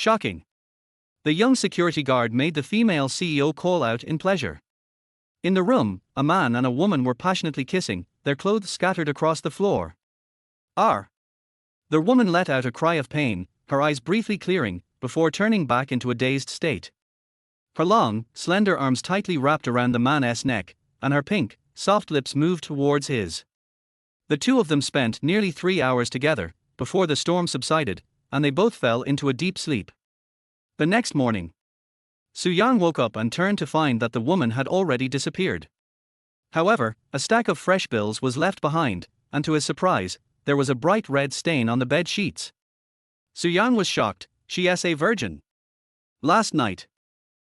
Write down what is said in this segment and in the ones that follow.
Shocking. The young security guard made the female CEO call out in pleasure. In the room, a man and a woman were passionately kissing, their clothes scattered across the floor. R. The woman let out a cry of pain, her eyes briefly clearing, before turning back into a dazed state. Her long, slender arms tightly wrapped around the man's neck, and her pink, soft lips moved towards his. The two of them spent nearly 3 hours together, before the storm subsided, and they both fell into a deep sleep. The next morning, Soo-young woke up and turned to find that the woman had already disappeared. However, a stack of fresh bills was left behind, and to his surprise, there was a bright red stain on the bed sheets. Soo-young was shocked. She's a virgin. Last night,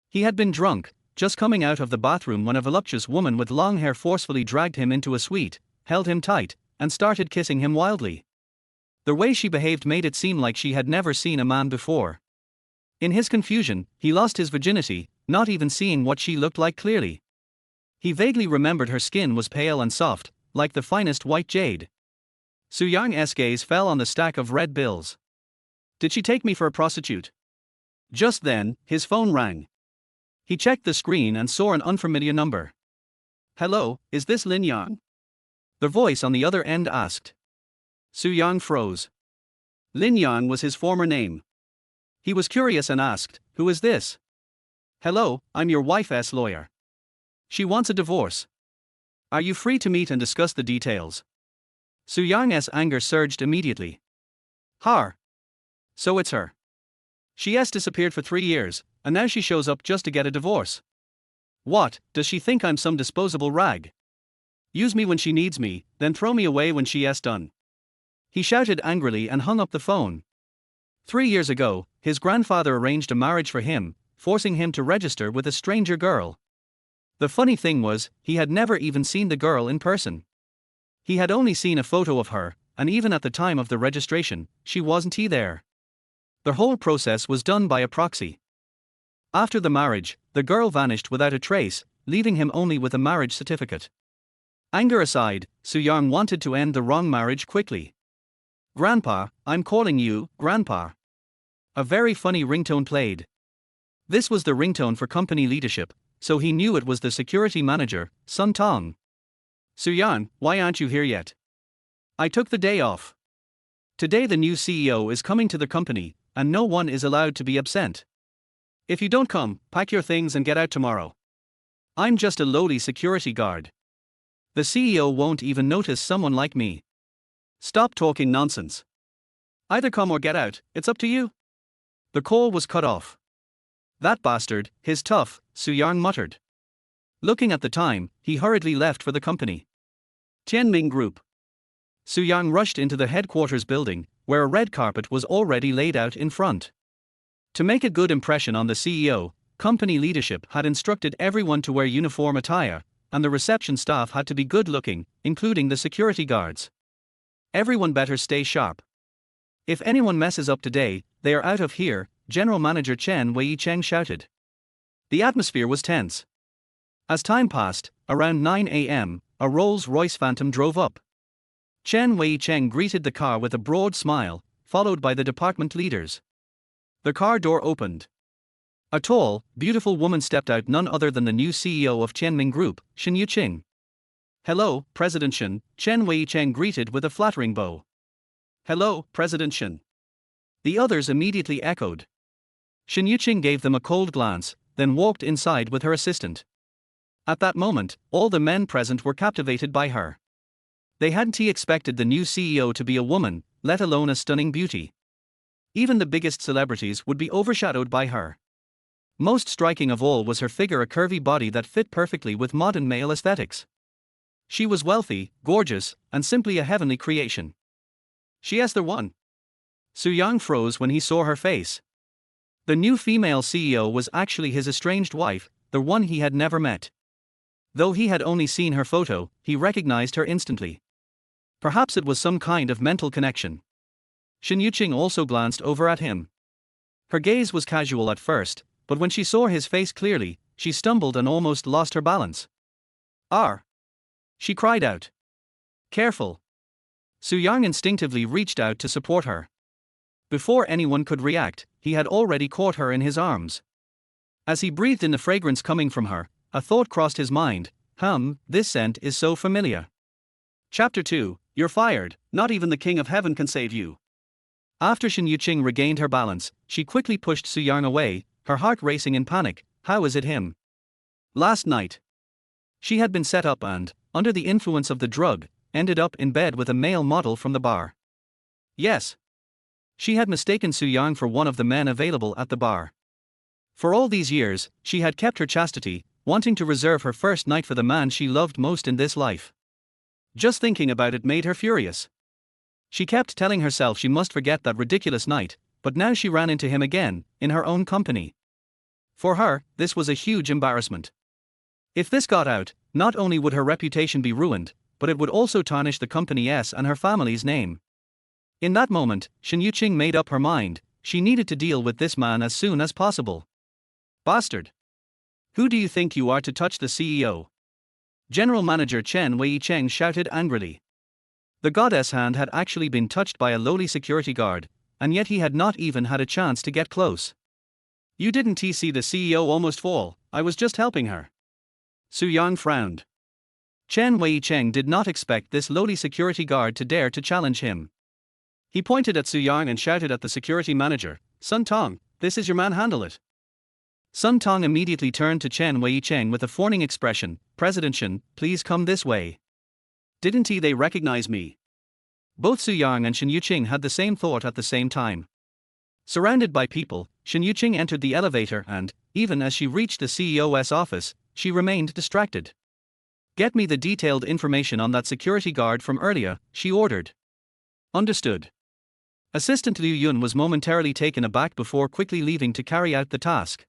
he had been drunk, just coming out of the bathroom when a voluptuous woman with long hair forcefully dragged him into a suite, held him tight, and started kissing him wildly. The way she behaved made it seem like she had never seen a man before. In his confusion, he lost his virginity, not even seeing what she looked like clearly. He vaguely remembered her skin was pale and soft, like the finest white jade. Soo-young's gaze fell on the stack of red bills. Did she take me for a prostitute? Just then, his phone rang. He checked the screen and saw an unfamiliar number. Hello, is this Lin Yang? The voice on the other end asked. Soo-young froze. Lin Yang was his former name. He was curious and asked, "Who is this?" "Hello, I'm your wife's lawyer. She wants a divorce. Are you free to meet and discuss the details?" Soo-young's anger surged immediately. Har. So it's her. She has disappeared for 3 years, and now she shows up just to get a divorce. What, does she think I'm some disposable rag? Use me when she needs me, then throw me away when she has done. He shouted angrily and hung up the phone. 3 years ago, his grandfather arranged a marriage for him, forcing him to register with a stranger girl. The funny thing was, he had never even seen the girl in person. He had only seen a photo of her, and even at the time of the registration, she wasn't there. The whole process was done by a proxy. After the marriage, the girl vanished without a trace, leaving him only with a marriage certificate. Anger aside, Soo-young wanted to end the wrong marriage quickly. "Grandpa, I'm calling you, Grandpa." A very funny ringtone played. This was the ringtone for company leadership, so he knew it was the security manager, Sun Tong. "Soo-young, why aren't you here yet?" "I took the day off. Today the new CEO is coming to the company, and no one is allowed to be absent. If you don't come, pack your things and get out tomorrow. I'm just a lowly security guard. The CEO won't even notice someone like me. Stop talking nonsense. Either come or get out, it's up to you." The call was cut off. "That bastard, his tough," Soo-young muttered. Looking at the time, he hurriedly left for the company. Tianming Group. Soo-young rushed into the headquarters building, where a red carpet was already laid out in front. To make a good impression on the CEO, company leadership had instructed everyone to wear uniform attire, and the reception staff had to be good-looking, including the security guards. Everyone better stay sharp. If anyone messes up today, they are out of here, General Manager Chen Wei-cheng shouted. The atmosphere was tense. As time passed, around 9 a.m., a Rolls-Royce Phantom drove up. Chen Wei-cheng greeted the car with a broad smile, followed by the department leaders. The car door opened. A tall, beautiful woman stepped out, none other than the new CEO of Tianming Group, Shin Yuqing. "Hello, President Shin," Chen Wei-cheng greeted with a flattering bow. "Hello, President Shin." The others immediately echoed. Shin Yuqing gave them a cold glance, then walked inside with her assistant. At that moment, all the men present were captivated by her. They hadn't expected the new CEO to be a woman, let alone a stunning beauty. Even the biggest celebrities would be overshadowed by her. Most striking of all was her figure, a curvy body that fit perfectly with modern male aesthetics. She was wealthy, gorgeous, and simply a heavenly creation. "She's the one." Soo-young froze when he saw her face. The new female CEO was actually his estranged wife, the one he had never met. Though he had only seen her photo, he recognized her instantly. Perhaps it was some kind of mental connection. Shin Yuqing also glanced over at him. Her gaze was casual at first, but when she saw his face clearly, she stumbled and almost lost her balance. "R!" she cried out. "Careful." Soo-young instinctively reached out to support her. Before anyone could react, he had already caught her in his arms. As he breathed in the fragrance coming from her, a thought crossed his mind. This scent is so familiar. Chapter 2, You're fired, not even the King of Heaven can save you. After Shen Yuqing regained her balance, she quickly pushed Su Yang away, her heart racing in panic. How is it him? Last night, she had been set up and, under the influence of the drug, ended up in bed with a male model from the bar. Yes. She had mistaken Su Yang for one of the men available at the bar. For all these years, she had kept her chastity, wanting to reserve her first night for the man she loved most in this life. Just thinking about it made her furious. She kept telling herself she must forget that ridiculous night, but now she ran into him again, in her own company. For her, this was a huge embarrassment. If this got out, not only would her reputation be ruined, but it would also tarnish the company's and her family's name. In that moment, Shen Yuqing made up her mind. She needed to deal with this man as soon as possible. Bastard! Who do you think you are to touch the CEO? General Manager Chen Weicheng shouted angrily. The goddess hand had actually been touched by a lowly security guard, and yet he had not even had a chance to get close. You didn't see the CEO almost fall, I was just helping her. Su Yang frowned. Chen Weicheng did not expect this lowly security guard to dare to challenge him. He pointed at Su Yang and shouted at the security manager, Sun Tong, this is your man, handle it. Sun Tong immediately turned to Chen Weicheng with a fawning expression, President Shen, please come this way. Didn't they recognize me? Both Su Yang and Shen Yuqing had the same thought at the same time. Surrounded by people, Shen Yuqing entered the elevator and, even as she reached the CEO's office, she remained distracted. Get me the detailed information on that security guard from earlier, she ordered. Understood. Assistant Liu Yun was momentarily taken aback before quickly leaving to carry out the task.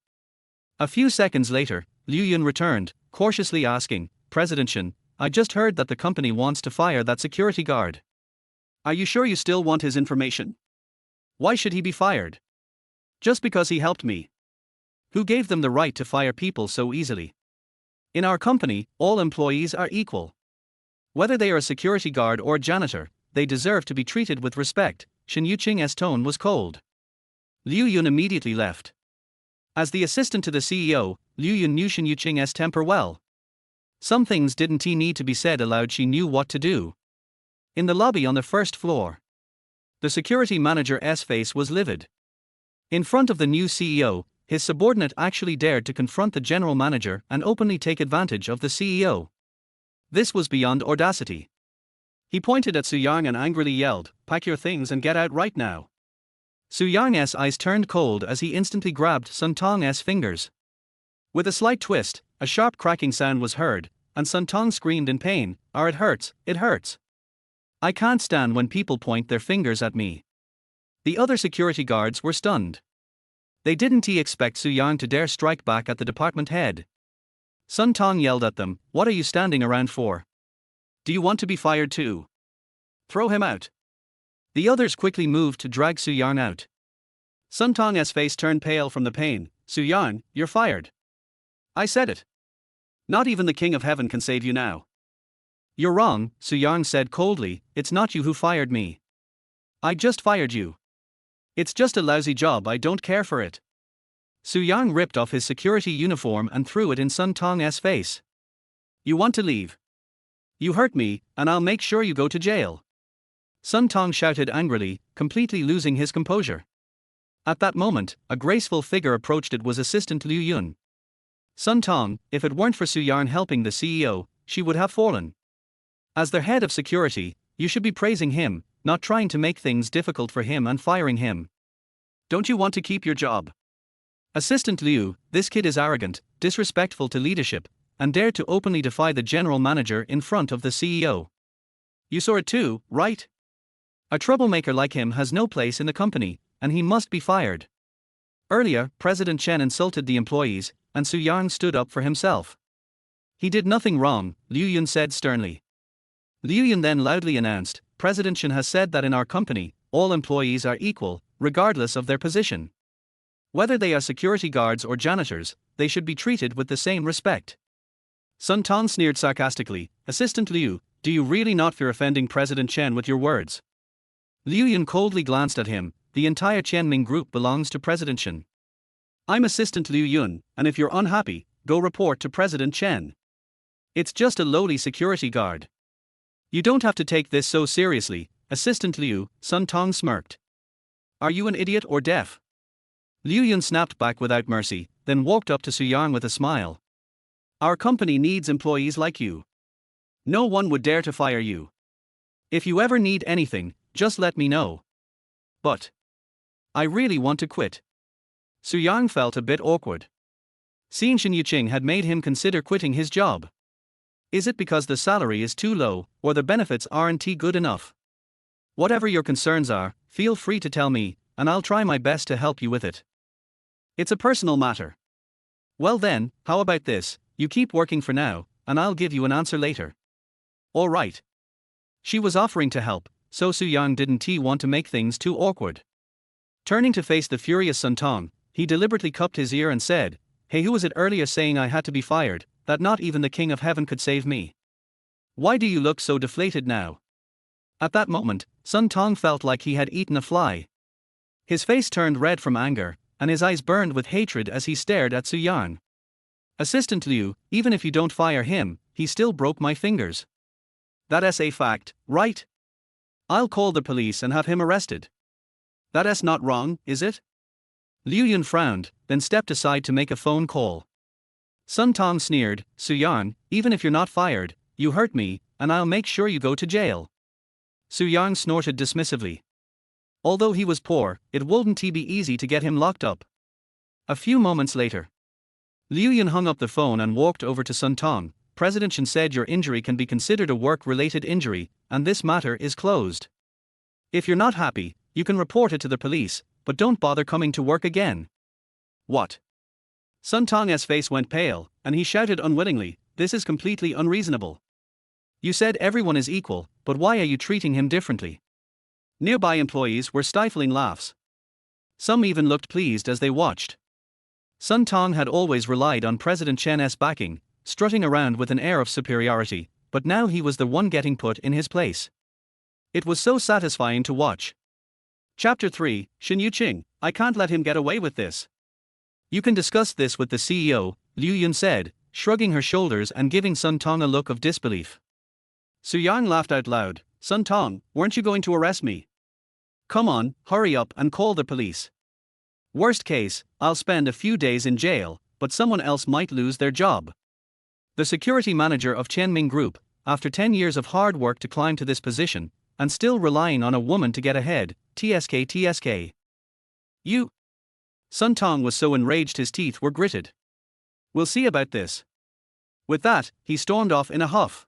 A few seconds later, Liu Yun returned, cautiously asking, President Shen, I just heard that the company wants to fire that security guard. Are you sure you still want his information? Why should he be fired? Just because he helped me. Who gave them the right to fire people so easily? In our company, all employees are equal. Whether they are a security guard or janitor, they deserve to be treated with respect. Shen Yuqing's tone was cold. Liu Yun immediately left. As the assistant to the CEO, Liu Yun knew Shen Yuqing's temper well. Some things didn't he need to be said aloud, she knew what to do. In the lobby on the first floor, the security manager's face was livid. In front of the new CEO, his subordinate actually dared to confront the general manager and openly take advantage of the CEO. This was beyond audacity. He pointed at Su Yang and angrily yelled, pack your things and get out right now. Su Yang's eyes turned cold as he instantly grabbed Sun Tong's fingers. With a slight twist, a sharp cracking sound was heard, and Sun Tong screamed in pain, it hurts, it hurts. I can't stand when people point their fingers at me. The other security guards were stunned. They didn't expect Su Yang to dare strike back at the department head. Sun Tong yelled at them, what are you standing around for? Do you want to be fired too? Throw him out. The others quickly moved to drag Su Yang out. Sun Tong's face turned pale from the pain. Su Yang, you're fired. I said it. Not even the King of Heaven can save you now. You're wrong, Su Yang said coldly, it's not you who fired me. I just fired you. It's just a lousy job, I don't care for it. Su Yang ripped off his security uniform and threw it in Sun Tong's face. You want to leave? You hurt me, and I'll make sure you go to jail. Sun Tong shouted angrily, completely losing his composure. At that moment, a graceful figure approached. It was Assistant Liu Yun. Sun Tong, if it weren't for Su Yang helping the CEO, she would have fallen. As their head of security, you should be praising him, not trying to make things difficult for him and firing him. Don't you want to keep your job? Assistant Liu, this kid is arrogant, disrespectful to leadership, and dared to openly defy the general manager in front of the CEO. You saw it too, right? A troublemaker like him has no place in the company, and he must be fired. Earlier, President Chen insulted the employees, and Su Yang stood up for himself. He did nothing wrong, Liu Yun said sternly. Liu Yun then loudly announced, President Chen has said that in our company, all employees are equal, regardless of their position. Whether they are security guards or janitors, they should be treated with the same respect. Sun Tong sneered sarcastically, Assistant Liu, do you really not fear offending President Chen with your words? Liu Yun coldly glanced at him, the entire Qianming group belongs to President Chen. I'm Assistant Liu Yun, and if you're unhappy, go report to President Chen. It's just a lowly security guard. You don't have to take this so seriously, Assistant Liu, Sun Tong smirked. Are you an idiot or deaf? Liu Yun snapped back without mercy, then walked up to Su Yang with a smile. Our company needs employees like you. No one would dare to fire you. If you ever need anything, just let me know. But I really want to quit. Su Yang felt a bit awkward. Seeing Shen Yuqing had made him consider quitting his job. Is it because the salary is too low, or the benefits aren't good enough? Whatever your concerns are, feel free to tell me, and I'll try my best to help you with it. It's a personal matter. Well then, how about this, you keep working for now, and I'll give you an answer later. All right. She was offering to help, so Su Yang didn't want to make things too awkward. Turning to face the furious Sun Tong, he deliberately cupped his ear and said, Hey, who was it earlier saying I had to be fired, that not even the King of Heaven could save me? Why do you look so deflated now? At that moment, Sun Tong felt like he had eaten a fly. His face turned red from anger, and his eyes burned with hatred as he stared at Su Yang. Assistant Liu, even if you don't fire him, he still broke my fingers. That's a fact, right? I'll call the police and have him arrested. That's not wrong, is it? Liu Yun frowned, then stepped aside to make a phone call. Sun Tong sneered, Su Yang, even if you're not fired, you hurt me, and I'll make sure you go to jail. Su Yang snorted dismissively. Although he was poor, it wouldn't be easy to get him locked up. A few moments later, Liu Yun hung up the phone and walked over to Sun Tong. President Chen said your injury can be considered a work-related injury, and this matter is closed. If you're not happy, you can report it to the police, but don't bother coming to work again. What? Sun Tong's face went pale, and he shouted unwillingly, This is completely unreasonable. You said everyone is equal, but why are you treating him differently? Nearby employees were stifling laughs. Some even looked pleased as they watched. Sun Tong had always relied on President Chen's backing, strutting around with an air of superiority, but now he was the one getting put in his place. It was so satisfying to watch. Chapter 3, Shen Yuqing, I can't let him get away with this. You can discuss this with the CEO, Liu Yun said, shrugging her shoulders and giving Sun Tong a look of disbelief. Su Yang laughed out loud, Sun Tong, weren't you going to arrest me? Come on, hurry up and call the police. Worst case, I'll spend a few days in jail, but someone else might lose their job. The security manager of Qianming Group, after 10 years of hard work to climb to this position, and still relying on a woman to get ahead, TSK. You. Sun Tong was so enraged his teeth were gritted. We'll see about this. With that, he stormed off in a huff.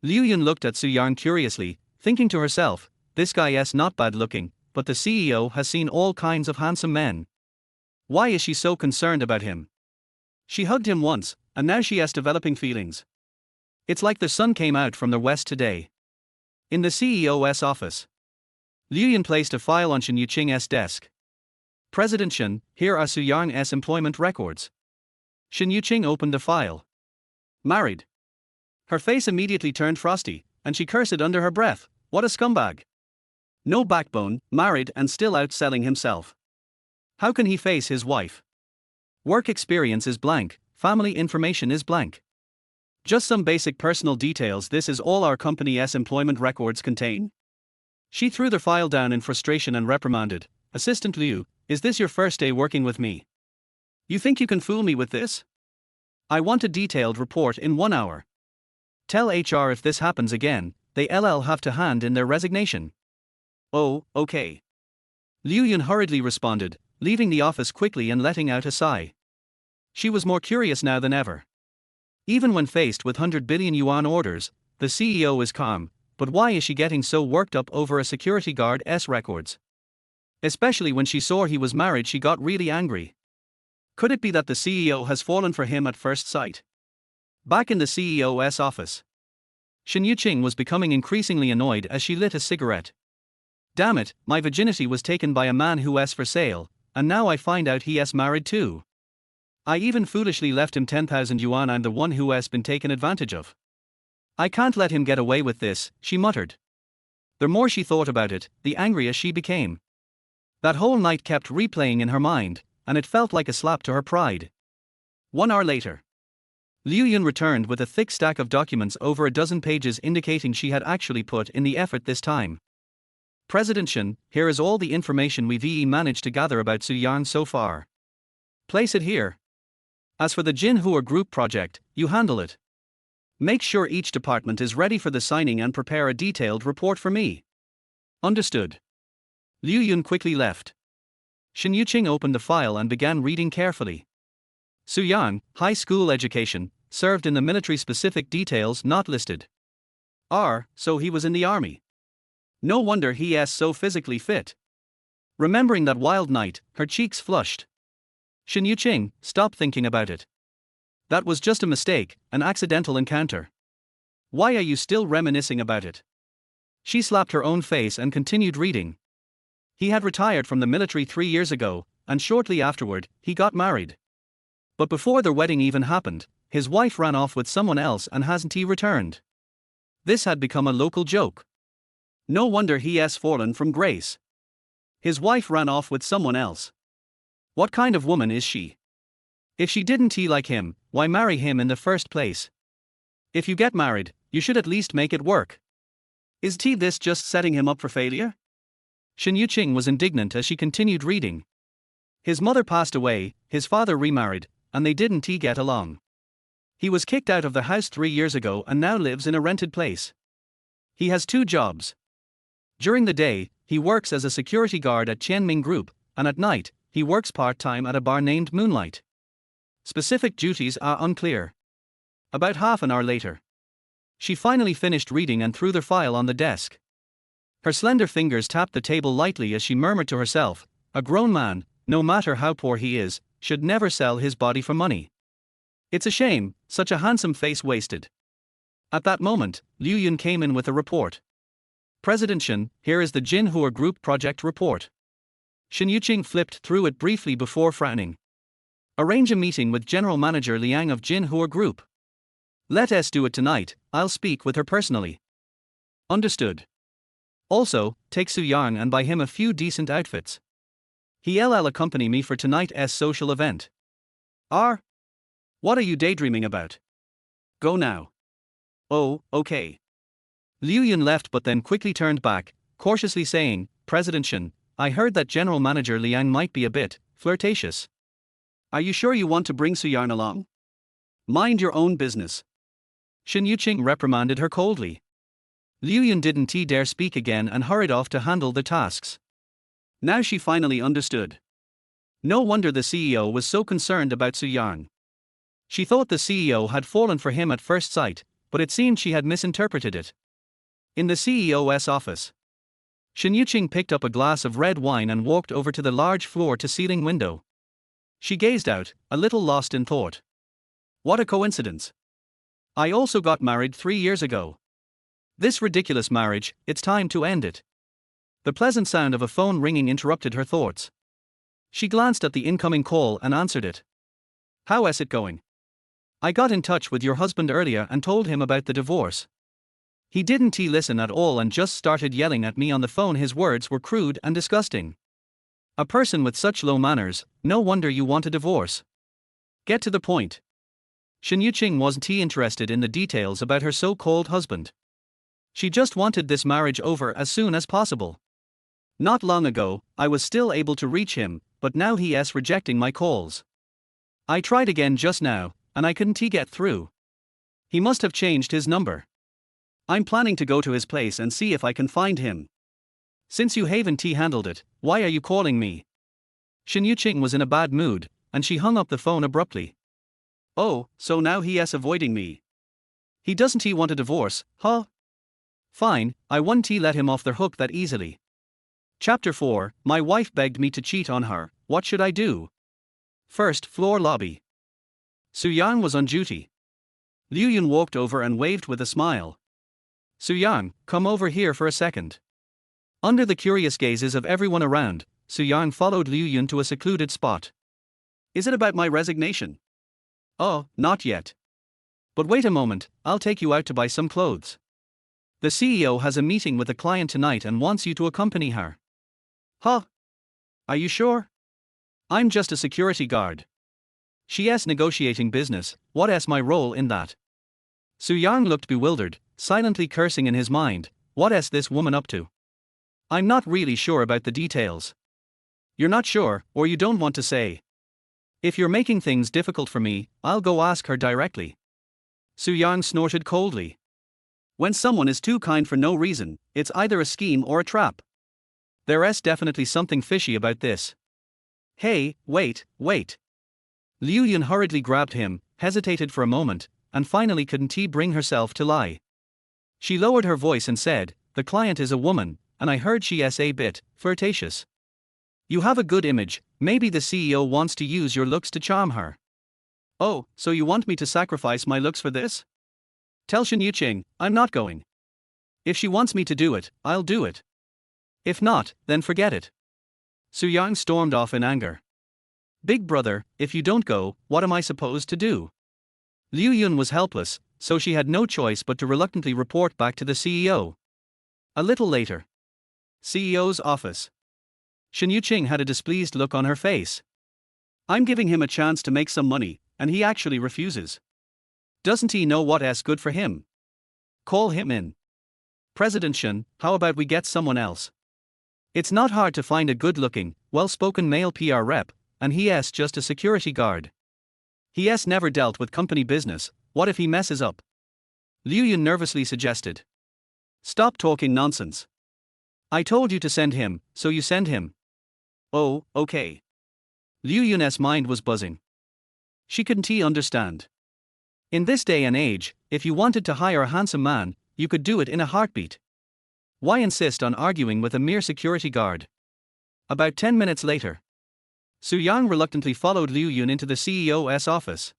Liu Yun looked at Su Yang curiously, thinking to herself, this guy's not bad looking, but the CEO has seen all kinds of handsome men. Why is she so concerned about him? She hugged him once, and now she has developing feelings. It's like the sun came out from the west today. In the CEO's office, Liu Yun placed a file on Shen Yuqing's desk. President Shen, here are Su Yang's employment records. Shen Yuqing opened the file. Married. Her face immediately turned frosty, and she cursed under her breath, what a scumbag. No backbone, married and still out selling himself. How can he face his wife? Work experience is blank, family information is blank. Just some basic personal details, this is all our company's employment records contain? She threw the file down in frustration and reprimanded, Assistant Liu, is this your first day working with me? You think you can fool me with this? I want a detailed report in 1 hour. Tell HR if this happens again, they'll have to hand in their resignation. Oh, okay. Liu Yun hurriedly responded, leaving the office quickly and letting out a sigh. She was more curious now than ever. Even when faced with 100 billion yuan orders, the CEO is calm, but why is she getting so worked up over a security guard's records? Especially when she saw he was married, she got really angry. Could it be that the CEO has fallen for him at first sight? Back in the CEO's office, Shen Yuqing was becoming increasingly annoyed as she lit a cigarette. Damn it, my virginity was taken by a man who's for sale, and now I find out he's married too. I even foolishly left him 10,000 yuan. I'm the one who has been taken advantage of. I can't let him get away with this, she muttered. The more she thought about it, the angrier she became. That whole night kept replaying in her mind, and it felt like a slap to her pride. 1 hour later, Liu Yun returned with a thick stack of documents over a dozen pages indicating she had actually put in the effort this time. President Shen, here is all the information we've managed to gather about Su Yang so far. Place it here. As for the Jinhua Group project, you handle it. Make sure each department is ready for the signing and prepare a detailed report for me. Understood. Liu Yun quickly left. Shen Yuqing opened the file and began reading carefully. Su Yang, high school education, served in the military, specific details not listed. So he was in the army. No wonder he's so physically fit. Remembering that wild night, her cheeks flushed. Shen Yuqing, stop thinking about it. That was just a mistake, an accidental encounter. Why are you still reminiscing about it? She slapped her own face and continued reading. He had retired from the military 3 years ago, and shortly afterward, he got married. But before their wedding even happened, his wife ran off with someone else and hasn't he returned? This had become a local joke. No wonder he's fallen from grace. His wife ran off with someone else. What kind of woman is she? If she didn't like him, why marry him in the first place? If you get married, you should at least make it work. Is this just setting him up for failure? Shen Yuqing was indignant as she continued reading. His mother passed away, his father remarried, and they didn't get along. He was kicked out of the house 3 years ago and now lives in a rented place. He has 2 jobs. During the day, he works as a security guard at Qianming Group, and at night, he works part-time at a bar named Moonlight. Specific duties are unclear. About half an hour later, she finally finished reading and threw the file on the desk. Her slender fingers tapped the table lightly as she murmured to herself, a grown man, no matter how poor he is, should never sell his body for money. It's a shame, such a handsome face wasted. At that moment, Liu Yun came in with a report. President Shen, here is the Jinhua Group project report. Shen Yuqing flipped through it briefly before frowning. Arrange a meeting with General Manager Liang of Jinhua Group. Let us do it tonight, I'll speak with her personally. Understood. Also, take Su Yang and buy him a few decent outfits. He'll accompany me for tonight's social event. What are you daydreaming about? Go now. Oh, okay. Liu Yun left but then quickly turned back, cautiously saying, President Shen, I heard that General Manager Liang might be a bit flirtatious. Are you sure you want to bring Su Yang along? Mind your own business. Shen Yuqing reprimanded her coldly. Liu Yun didn't dare speak again and hurried off to handle the tasks. Now she finally understood. No wonder the CEO was so concerned about Su Yang. She thought the CEO had fallen for him at first sight, but it seemed she had misinterpreted it. In the CEO's office, Shen Yuqing picked up a glass of red wine and walked over to the large floor-to-ceiling window. She gazed out, a little lost in thought. What a coincidence. I also got married 3 years ago. This ridiculous marriage, it's time to end it. The pleasant sound of a phone ringing interrupted her thoughts. She glanced at the incoming call and answered it. How is it going? I got in touch with your husband earlier and told him about the divorce. He didn't listen at all and just started yelling at me on the phone. His words were crude and disgusting. A person with such low manners, no wonder you want a divorce. Get to the point. Shen Yuqing wasn't interested in the details about her so-called husband. She just wanted this marriage over as soon as possible. Not long ago, I was still able to reach him, but now he's rejecting my calls. I tried again just now, and I couldn't get through. He must have changed his number. I'm planning to go to his place and see if I can find him. Since you haven't handled it, why are you calling me? Shen Yuqing was in a bad mood, and she hung up the phone abruptly. Oh, so now he's avoiding me. He doesn't want a divorce, huh? Fine, I won't let him off the hook that easily. Chapter 4, My wife begged me to cheat on her, what should I do? First floor lobby. Su Yang was on duty. Liu Yun walked over and waved with a smile. Su Yang, come over here for a second. Under the curious gazes of everyone around, Su Yang followed Liu Yun to a secluded spot. Is it about my resignation? Oh, not yet. But wait a moment, I'll take you out to buy some clothes. The CEO has a meeting with a client tonight and wants you to accompany her. Huh? Are you sure? I'm just a security guard. She's negotiating business, what's my role in that? Su Yang looked bewildered, silently cursing in his mind, what's this woman up to? I'm not really sure about the details. You're not sure, or you don't want to say. If you're making things difficult for me, I'll go ask her directly. Su Yang snorted coldly. When someone is too kind for no reason, it's either a scheme or a trap. There's definitely something fishy about this. Hey, wait. Liu Yun hurriedly grabbed him, hesitated for a moment, and finally couldn't bring herself to lie. She lowered her voice and said, the client is a woman, and I heard she's a bit flirtatious. You have a good image, maybe the CEO wants to use your looks to charm her. Oh, so you want me to sacrifice my looks for this? Tell Shen Yuqing, I'm not going. If she wants me to do it, I'll do it. If not, then forget it. Su Yang stormed off in anger. Big brother, if you don't go, what am I supposed to do? Liu Yun was helpless, so she had no choice but to reluctantly report back to the CEO. A little later. CEO's office. Shen Yuqing had a displeased look on her face. I'm giving him a chance to make some money, and he actually refuses. Doesn't he know what's good for him? Call him in. President Shen, how about we get someone else? It's not hard to find a good-looking, well-spoken male PR rep, and he's just a security guard. He's never dealt with company business, what if he messes up? Liu Yun nervously suggested. Stop talking nonsense. I told you to send him, so you send him. Oh, okay. Liu Yun's mind was buzzing. She couldn't understand. In this day and age, if you wanted to hire a handsome man, you could do it in a heartbeat. Why insist on arguing with a mere security guard? About 10 minutes later. Su Yang reluctantly followed Liu Yun into the CEO's office.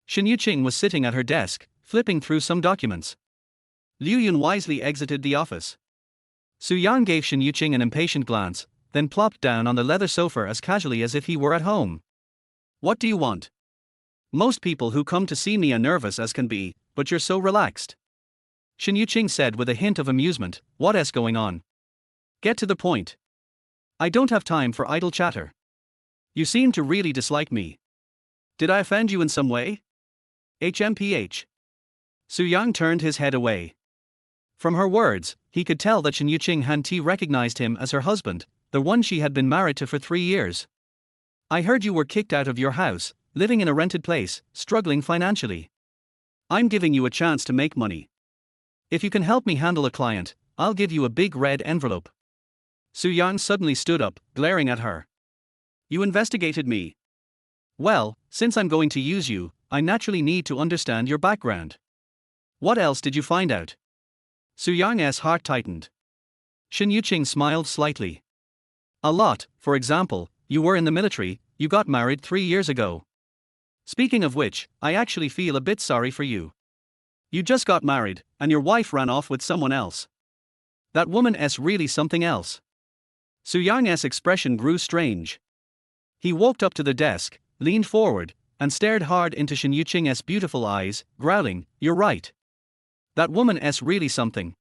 Shen Yuqing was sitting at her desk, flipping through some documents. Liu Yun wisely exited the office. Su Yang gave Shen Yuqing an impatient glance, then plopped down on the leather sofa as casually as if he were at home. What do you want? Most people who come to see me are nervous as can be, but you're so relaxed. Shen Yuqing said with a hint of amusement, what's going on? Get to the point. I don't have time for idle chatter. You seem to really dislike me. Did I offend you in some way? HMPH. Su Yang turned his head away. From her words, he could tell that Shen Yuqing hadn't recognized him as her husband, the one she had been married to for 3 years. I heard you were kicked out of your house, living in a rented place, struggling financially. I'm giving you a chance to make money. If you can help me handle a client, I'll give you a big red envelope. Su Yang suddenly stood up, glaring at her. You investigated me. Well, since I'm going to use you, I naturally need to understand your background. What else did you find out? Su Yang's heart tightened. Shen Yuqing smiled slightly. A lot, for example, you were in the military, you got married 3 years ago. Speaking of which, I actually feel a bit sorry for you. You just got married, and your wife ran off with someone else. That woman's really something else. Su Yang's expression grew strange. He walked up to the desk, leaned forward, and stared hard into Shen Yuqing's beautiful eyes, growling, You're right. That woman's really something.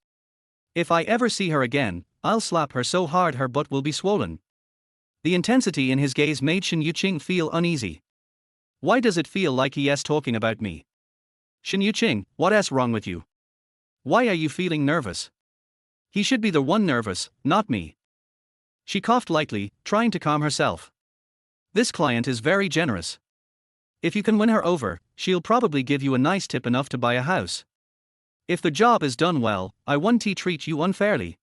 If I ever see her again, I'll slap her so hard her butt will be swollen. The intensity in his gaze made Shen Yuqing feel uneasy. Why does it feel like he's talking about me? Shen Yuqing, what's wrong with you? Why are you feeling nervous? He should be the one nervous, not me. She coughed lightly, trying to calm herself. This client is very generous. If you can win her over, she'll probably give you a nice tip enough to buy a house. If the job is done well, I won't treat you unfairly.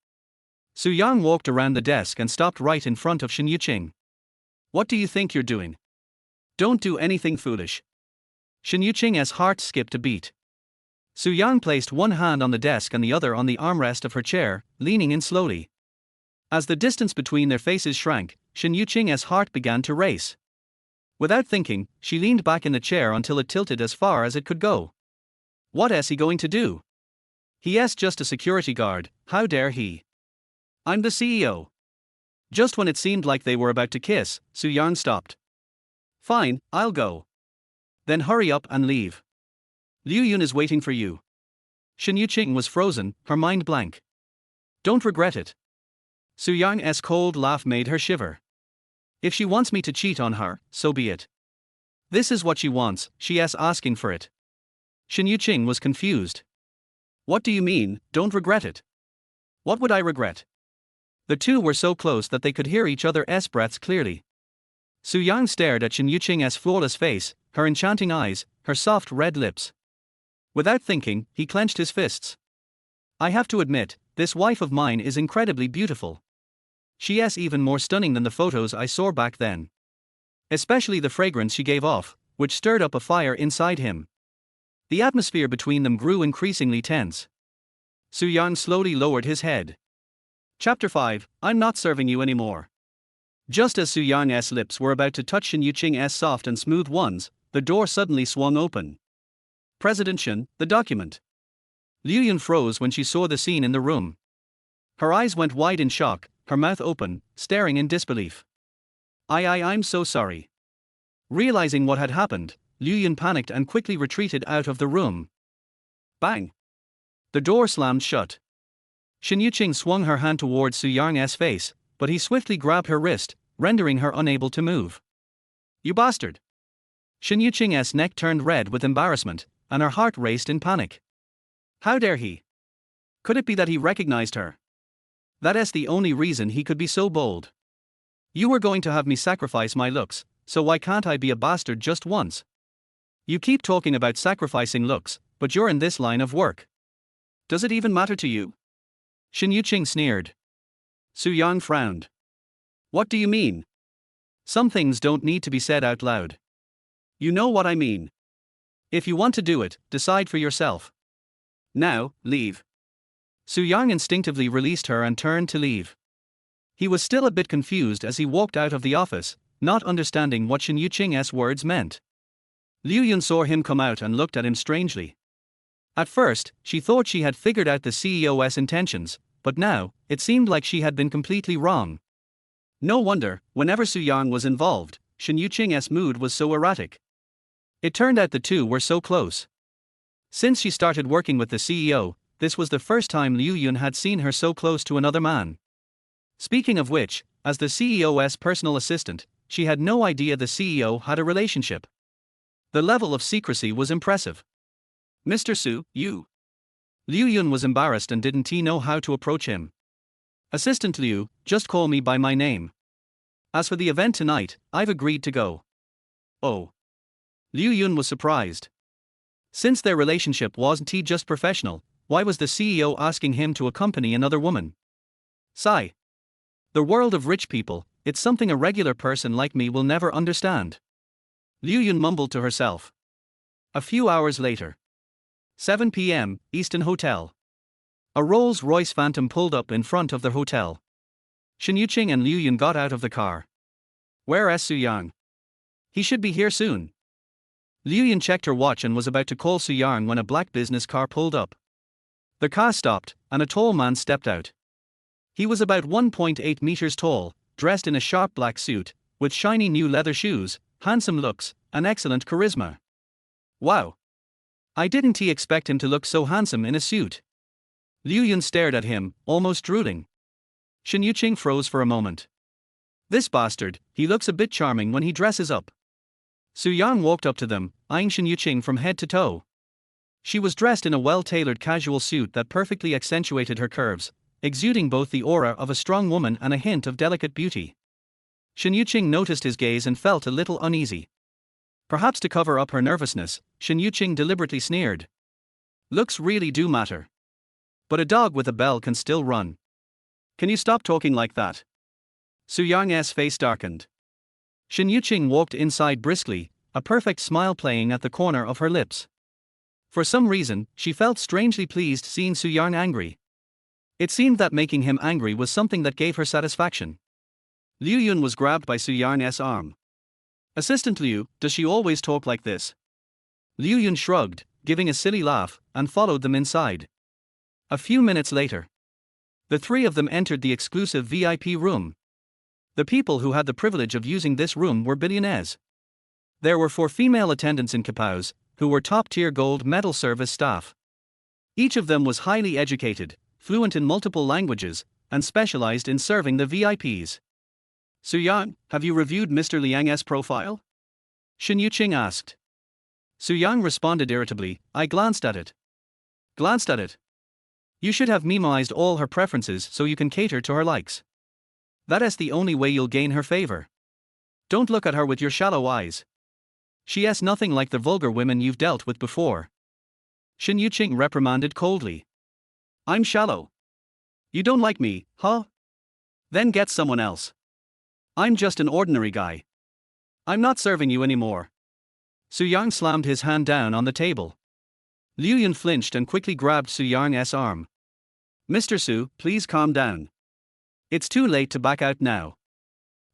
Su Yang walked around the desk and stopped right in front of Shen Yuqing. What do you think you're doing? Don't do anything foolish. Shen Yuqing's heart skipped a beat. Su Yang placed one hand on the desk and the other on the armrest of her chair, leaning in slowly. As the distance between their faces shrank, Shen Yuqing's heart began to race. Without thinking, she leaned back in the chair until it tilted as far as it could go. What's he going to do? He's just a security guard, how dare he? I'm the CEO. Just when it seemed like they were about to kiss, Su Yang stopped. Fine, I'll go. Then hurry up and leave. Liu Yun is waiting for you. Shen Yuqing was frozen, her mind blank. Don't regret it. Su Yang's cold laugh made her shiver. If she wants me to cheat on her, so be it. This is what she wants, she's asking for it. Shin Yuqing was confused. What do you mean, don't regret it? What would I regret? The two were so close that they could hear each other's breaths clearly. Su Yang stared at Shin Yuqing's flawless face, her enchanting eyes, her soft red lips. Without thinking, he clenched his fists. I have to admit, this wife of mine is incredibly beautiful. She's even more stunning than the photos I saw back then. Especially the fragrance she gave off, which stirred up a fire inside him. The atmosphere between them grew increasingly tense. Su Yang slowly lowered his head. Chapter 5, I'm not serving you anymore. Just as Su Yang's lips were about to touch Shin Yuqing's soft and smooth ones, the door suddenly swung open. President Shin, the document. Liu Yun froze when she saw the scene in the room. Her eyes went wide in shock, her mouth open, staring in disbelief. I'm so sorry. Realizing what had happened, Liu Yun panicked and quickly retreated out of the room. Bang! The door slammed shut. Shin Yuqing swung her hand towards Su Yang's face, but he swiftly grabbed her wrist, rendering her unable to move. You bastard! Shin Yuqing's neck turned red with embarrassment, and her heart raced in panic. How dare he? Could it be that he recognized her? That's the only reason he could be so bold. You were going to have me sacrifice my looks, so why can't I be a bastard just once? You keep talking about sacrificing looks, but you're in this line of work. Does it even matter to you? Shin Yuqing sneered. Su Yang frowned. What do you mean? Some things don't need to be said out loud. You know what I mean. If you want to do it, decide for yourself. Now, leave. Su Yang instinctively released her and turned to leave. He was still a bit confused as he walked out of the office, not understanding what Shin Yuqing's words meant. Liu Yun saw him come out and looked at him strangely. At first, she thought she had figured out the CEO's intentions, but now, it seemed like she had been completely wrong. No wonder, whenever Su Yang was involved, Shin Yuqing's mood was so erratic. It turned out the two were so close. Since she started working with the CEO, this was the first time Liu Yun had seen her so close to another man. Speaking of which, as the CEO's personal assistant, she had no idea the CEO had a relationship. The level of secrecy was impressive. Mr. Su, you. Liu Yun was embarrassed and didn't know how to approach him. Assistant Liu, just call me by my name. As for the event tonight, I've agreed to go. Oh. Liu Yun was surprised. Since their relationship wasn't just professional, why was the CEO asking him to accompany another woman? Sigh. The world of rich people, it's something a regular person like me will never understand. Liu Yun mumbled to herself. A few hours later. 7 p.m., Easton Hotel. A Rolls-Royce Phantom pulled up in front of the hotel. Shin Yuqing and Liu Yun got out of the car. Where's Su Yang? He should be here soon. Liu Yun checked her watch and was about to call Su Yang when a black business car pulled up. The car stopped, and a tall man stepped out. He was about 1.8 meters tall, dressed in a sharp black suit, with shiny new leather shoes, handsome looks, and excellent charisma. Wow! I didn't expect him to look so handsome in a suit. Liu Yun stared at him, almost drooling. Shin Yuqing froze for a moment. This bastard, he looks a bit charming when he dresses up. Su Yang walked up to them, eyeing Shin Yuqing from head to toe. She was dressed in a well-tailored casual suit that perfectly accentuated her curves, exuding both the aura of a strong woman and a hint of delicate beauty. Shin Yuqing noticed his gaze and felt a little uneasy. Perhaps to cover up her nervousness, Shin Yuqing deliberately sneered. Looks really do matter. But a dog with a bell can still run. Can you stop talking like that? Su Yang's face darkened. Shin Yuqing walked inside briskly, a perfect smile playing at the corner of her lips. For some reason, she felt strangely pleased seeing Su Yang angry. It seemed that making him angry was something that gave her satisfaction. Liu Yun was grabbed by Su Yang's arm. Assistant Liu, does she always talk like this? Liu Yun shrugged, giving a silly laugh, and followed them inside. A few minutes later, the three of them entered the exclusive VIP room. The people who had the privilege of using this room were billionaires. There were 4 female attendants in Kapows, who were top-tier gold medal service staff. Each of them was highly educated, fluent in multiple languages, and specialized in serving the VIPs. Yang, have you reviewed Mr. Liang's profile? Shen Yuqing asked. Yang responded irritably, I glanced at it. Glanced at it? You should have memoized all her preferences so you can cater to her likes. That is the only way you'll gain her favor. Don't look at her with your shallow eyes. She is nothing like the vulgar women you've dealt with before. Shen Yuqing reprimanded coldly. I'm shallow. You don't like me, huh? Then get someone else. I'm just an ordinary guy. I'm not serving you anymore. Yang slammed his hand down on the table. Liu Yun flinched and quickly grabbed Yang's arm. Mr. Su, please calm down. It's too late to back out now.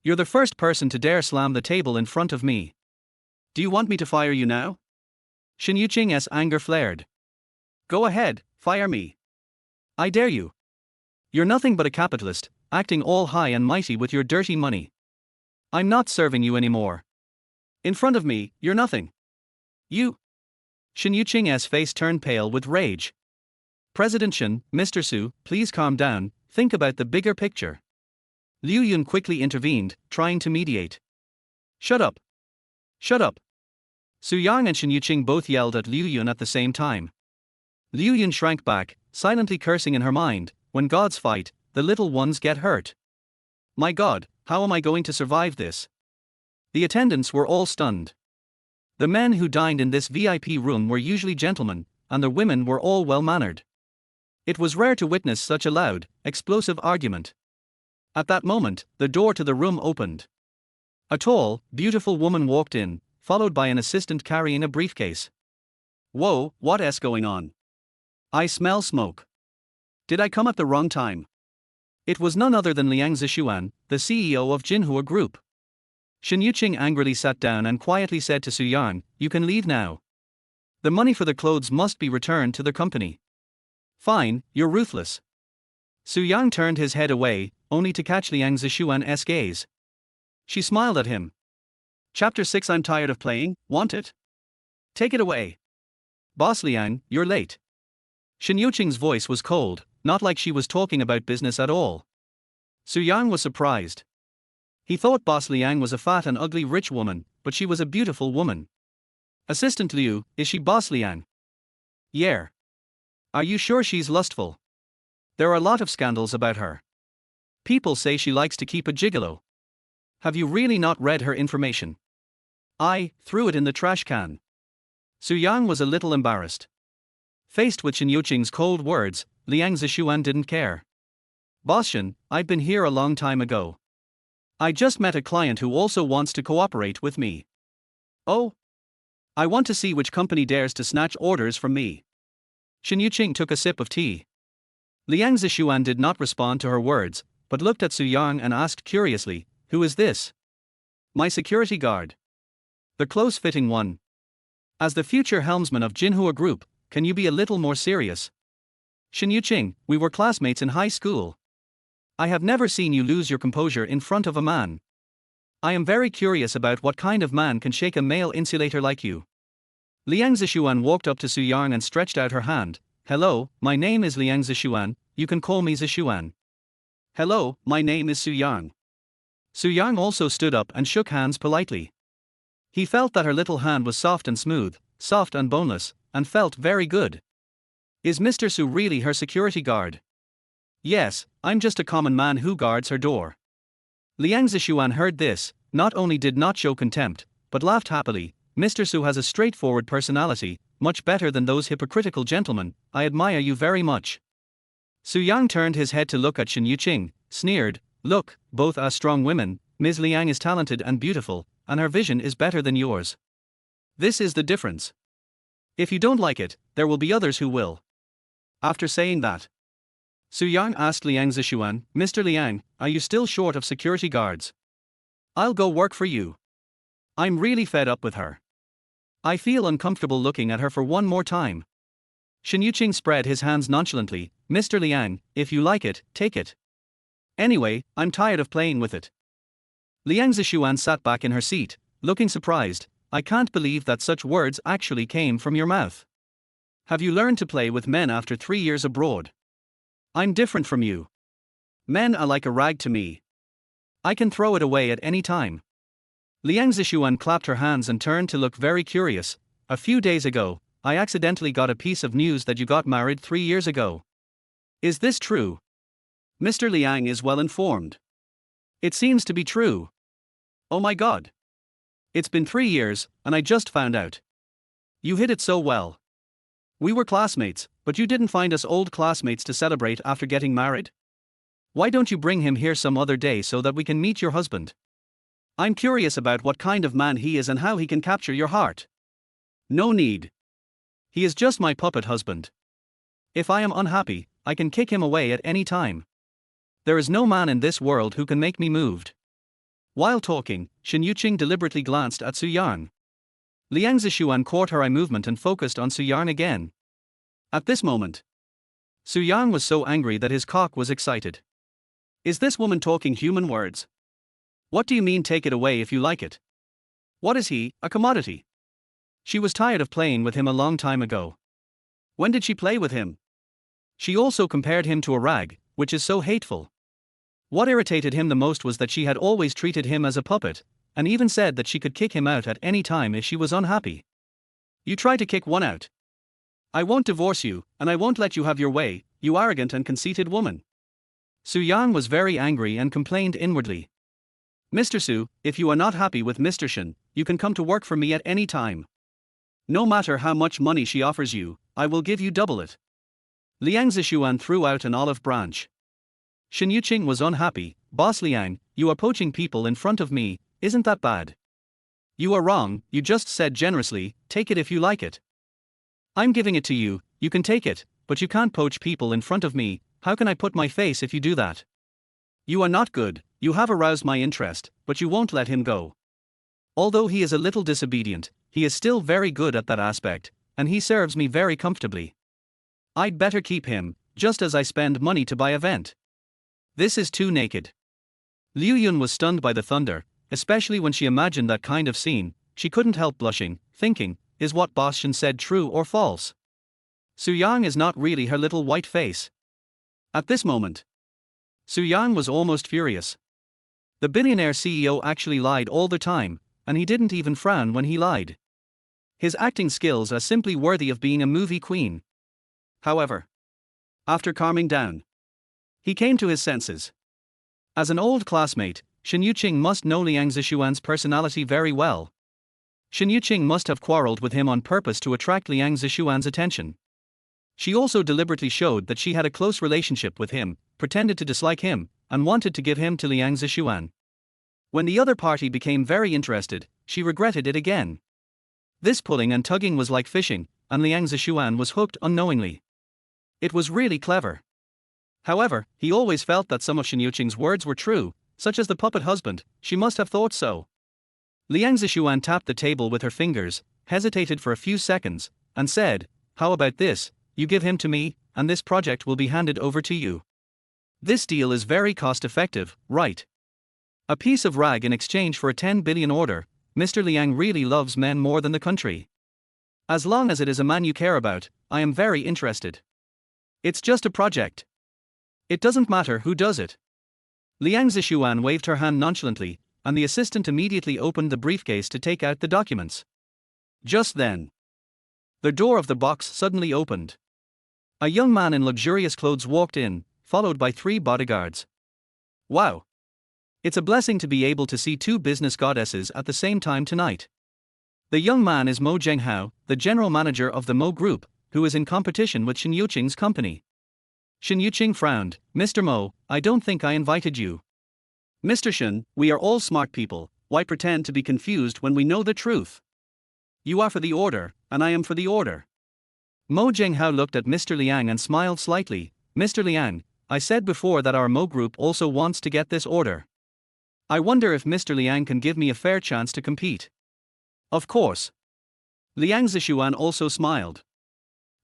You're the first person to dare slam the table in front of me. Do you want me to fire you now? Shen Yuqing's anger flared. Go ahead, fire me. I dare you. You're nothing but a capitalist, acting all high and mighty with your dirty money. I'm not serving you anymore. In front of me, you're nothing. You. Shen Yuqing's face turned pale with rage. President Shen, Mr. Su, please calm down, think about the bigger picture. Liu Yun quickly intervened, trying to mediate. Shut up. Shut up. Yang and Shen Yuqing both yelled at Liu Yun at the same time. Liu Yun shrank back, silently cursing in her mind, when gods fight, the little ones get hurt. My God, how am I going to survive this? The attendants were all stunned. The men who dined in this VIP room were usually gentlemen, and the women were all well-mannered. It was rare to witness such a loud, explosive argument. At that moment, the door to the room opened. A tall, beautiful woman walked in, followed by an assistant carrying a briefcase. Whoa, what is going on? I smell smoke. Did I come at the wrong time? It was none other than Liang Zishuan, the CEO of Jinhua Group. Shen Yuqing angrily sat down and quietly said to Yang, you can leave now. The money for the clothes must be returned to the company. Fine, you're ruthless. Yang turned his head away, only to catch Liang Zishuan's gaze. She smiled at him. Chapter 6 I'm tired of playing, want it? Take it away. Boss Liang, you're late. Shen Yuqing's voice was cold, not like she was talking about business at all. Yang was surprised. He thought Boss Liang was a fat and ugly rich woman, but she was a beautiful woman. Assistant Liu, is she Boss Liang? Yeah. Are you sure she's lustful? There are a lot of scandals about her. People say she likes to keep a gigolo. Have you really not read her information? I threw it in the trash can. Yang was a little embarrassed. Faced with Shen Yuqing's cold words, Liang Zishuan didn't care. Boss Shen, I've been here a long time ago. I just met a client who also wants to cooperate with me. Oh? I want to see which company dares to snatch orders from me. Shen Yuqing took a sip of tea. Liang Zishuan did not respond to her words, but looked at Yang and asked curiously, who is this? My security guard. The close-fitting one. As the future helmsman of Jinhua Group, can you be a little more serious? Shen Yuqing, we were classmates in high school. I have never seen you lose your composure in front of a man. I am very curious about what kind of man can shake a male insulator like you. Liang Zishuan walked up to Yang and stretched out her hand. Hello, my name is Liang Zishuan, you can call me Zishuan. Hello, my name is Yang. Yang also stood up and shook hands politely. He felt that her little hand was soft and smooth, soft and boneless, and felt very good. Is Mr. Su really her security guard? Yes, I'm just a common man who guards her door. Liang Zishuan heard this, not only did not show contempt, but laughed happily. Mr. Su has a straightforward personality, much better than those hypocritical gentlemen, I admire you very much. Yang turned his head to look at Shen Yuqing, sneered, look, both are strong women, Ms. Liang is talented and beautiful, and her vision is better than yours. This is the difference. If you don't like it, there will be others who will. After saying that, Yang asked Liang Zishuan, Mr. Liang, are you still short of security guards? I'll go work for you. I'm really fed up with her. I feel uncomfortable looking at her for one more time. Shen Yuqing spread his hands nonchalantly, Mr. Liang, if you like it, take it. Anyway, I'm tired of playing with it. Liang Zishuan sat back in her seat, looking surprised. I can't believe that such words actually came from your mouth. Have you learned to play with men after 3 years abroad? I'm different from you. Men are like a rag to me. I can throw it away at any time. Liang Zishuan clapped her hands and turned to look very curious. A few days ago, I accidentally got a piece of news that you got married 3 years ago. Is this true? Mr. Liang is well informed. It seems to be true. Oh my god. It's been 3 years, and I just found out. You hid it so well. We were classmates, but you didn't find us old classmates to celebrate after getting married? Why don't you bring him here some other day so that we can meet your husband? I'm curious about what kind of man he is and how he can capture your heart. No need. He is just my puppet husband. If I am unhappy, I can kick him away at any time. There is no man in this world who can make me moved. While talking, Shen Yuqing deliberately glanced at Su Yan. Liang Zishuan caught her eye movement and focused on Su Yan again. At this moment, Su Yan was so angry that his cock was excited. Is this woman talking human words? What do you mean take it away if you like it? What is he, a commodity? She was tired of playing with him a long time ago. When did she play with him? She also compared him to a rag, which is so hateful. What irritated him the most was that she had always treated him as a puppet, and even said that she could kick him out at any time if she was unhappy. You try to kick one out. I won't divorce you, and I won't let you have your way, you arrogant and conceited woman. Su Yan was very angry and complained inwardly. Mr. Su, if you are not happy with Mr. Shen, you can come to work for me at any time. No matter how much money she offers you, I will give you double it. Liang Zishuan threw out an olive branch. Shen Yuqing was unhappy. Boss Liang, you are poaching people in front of me, isn't that bad? You are wrong, you just said generously, take it if you like it. I'm giving it to you, you can take it, but you can't poach people in front of me. How can I put my face if you do that? You are not good, you have aroused my interest, but you won't let him go. Although he is a little disobedient, he is still very good at that aspect, and he serves me very comfortably. I'd better keep him, just as I spend money to buy a vent. This is too naked. Liu Yun was stunned by the thunder, especially when she imagined that kind of scene. She couldn't help blushing, thinking, is what Boss Shen said true or false? Su Yang is not really her little white face. At this moment, Su Yang was almost furious. The billionaire CEO actually lied all the time, and he didn't even frown when he lied. His acting skills are simply worthy of being a movie queen. However, after calming down, he came to his senses. As an old classmate, Shen Yuqing must know Liang Zishuan's personality very well. Shen Yuqing must have quarreled with him on purpose to attract Liang Zishuan's attention. She also deliberately showed that she had a close relationship with him, pretended to dislike him, and wanted to give him to Liang Zishuan. When the other party became very interested, she regretted it again. This pulling and tugging was like fishing, and Liang Zishuan was hooked unknowingly. It was really clever. However, he always felt that some of Shen Yuqing's words were true, such as the puppet husband. She must have thought so. Liang Zishuan tapped the table with her fingers, hesitated for a few seconds, and said, how about this, you give him to me, and this project will be handed over to you. This deal is very cost-effective, right? A piece of rag in exchange for a 10 billion order. Mr. Liang really loves men more than the country. As long as it is a man you care about, I am very interested. It's just a project. It doesn't matter who does it. Liang Zishuan waved her hand nonchalantly, and the assistant immediately opened the briefcase to take out the documents. Just then, the door of the box suddenly opened. A young man in luxurious clothes walked in, followed by 3 bodyguards. Wow! It's a blessing to be able to see 2 business goddesses at the same time tonight. The young man is Mo Zhenghao, the general manager of the Mo Group, who is in competition with Shen Yuqing's company. Shen Yuqing frowned. Mr. Mo, I don't think I invited you. Mr. Shen, we are all smart people, why pretend to be confused when we know the truth? You are for the order, and I am for the order. Mo Zhenghao looked at Mr. Liang and smiled slightly. Mr. Liang, I said before that our Mo Group also wants to get this order. I wonder if Mr. Liang can give me a fair chance to compete. Of course. Liang Zishuan also smiled.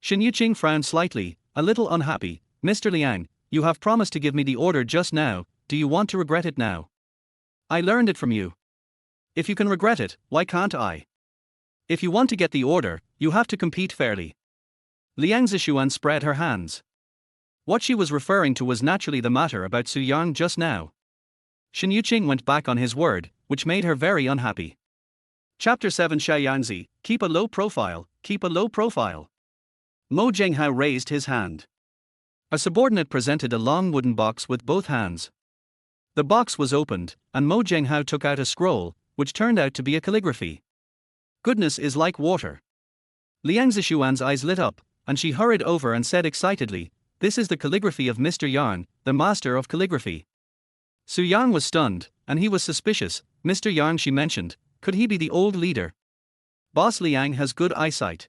Shen Yuqing frowned slightly, a little unhappy. Mr. Liang, you have promised to give me the order just now, do you want to regret it now? I learned it from you. If you can regret it, why can't I? If you want to get the order, you have to compete fairly. Liang Zishuan spread her hands. What she was referring to was naturally the matter about Su Yang just now. Shen Yuqing went back on his word, which made her very unhappy. Chapter 7 Xiaoyangzi, keep a low profile, keep a low profile. Mo Zhenghao raised his hand. A subordinate presented a long wooden box with both hands. The box was opened, and Mo Zhenghao took out a scroll, which turned out to be a calligraphy. Goodness is like water. Liang Zishuan's eyes lit up, and she hurried over and said excitedly, "This is the calligraphy of Mr. Yang, the master of calligraphy." Su Yang was stunned, and he was suspicious. Mr. Yang, she mentioned, could he be the old leader? Boss Liang has good eyesight.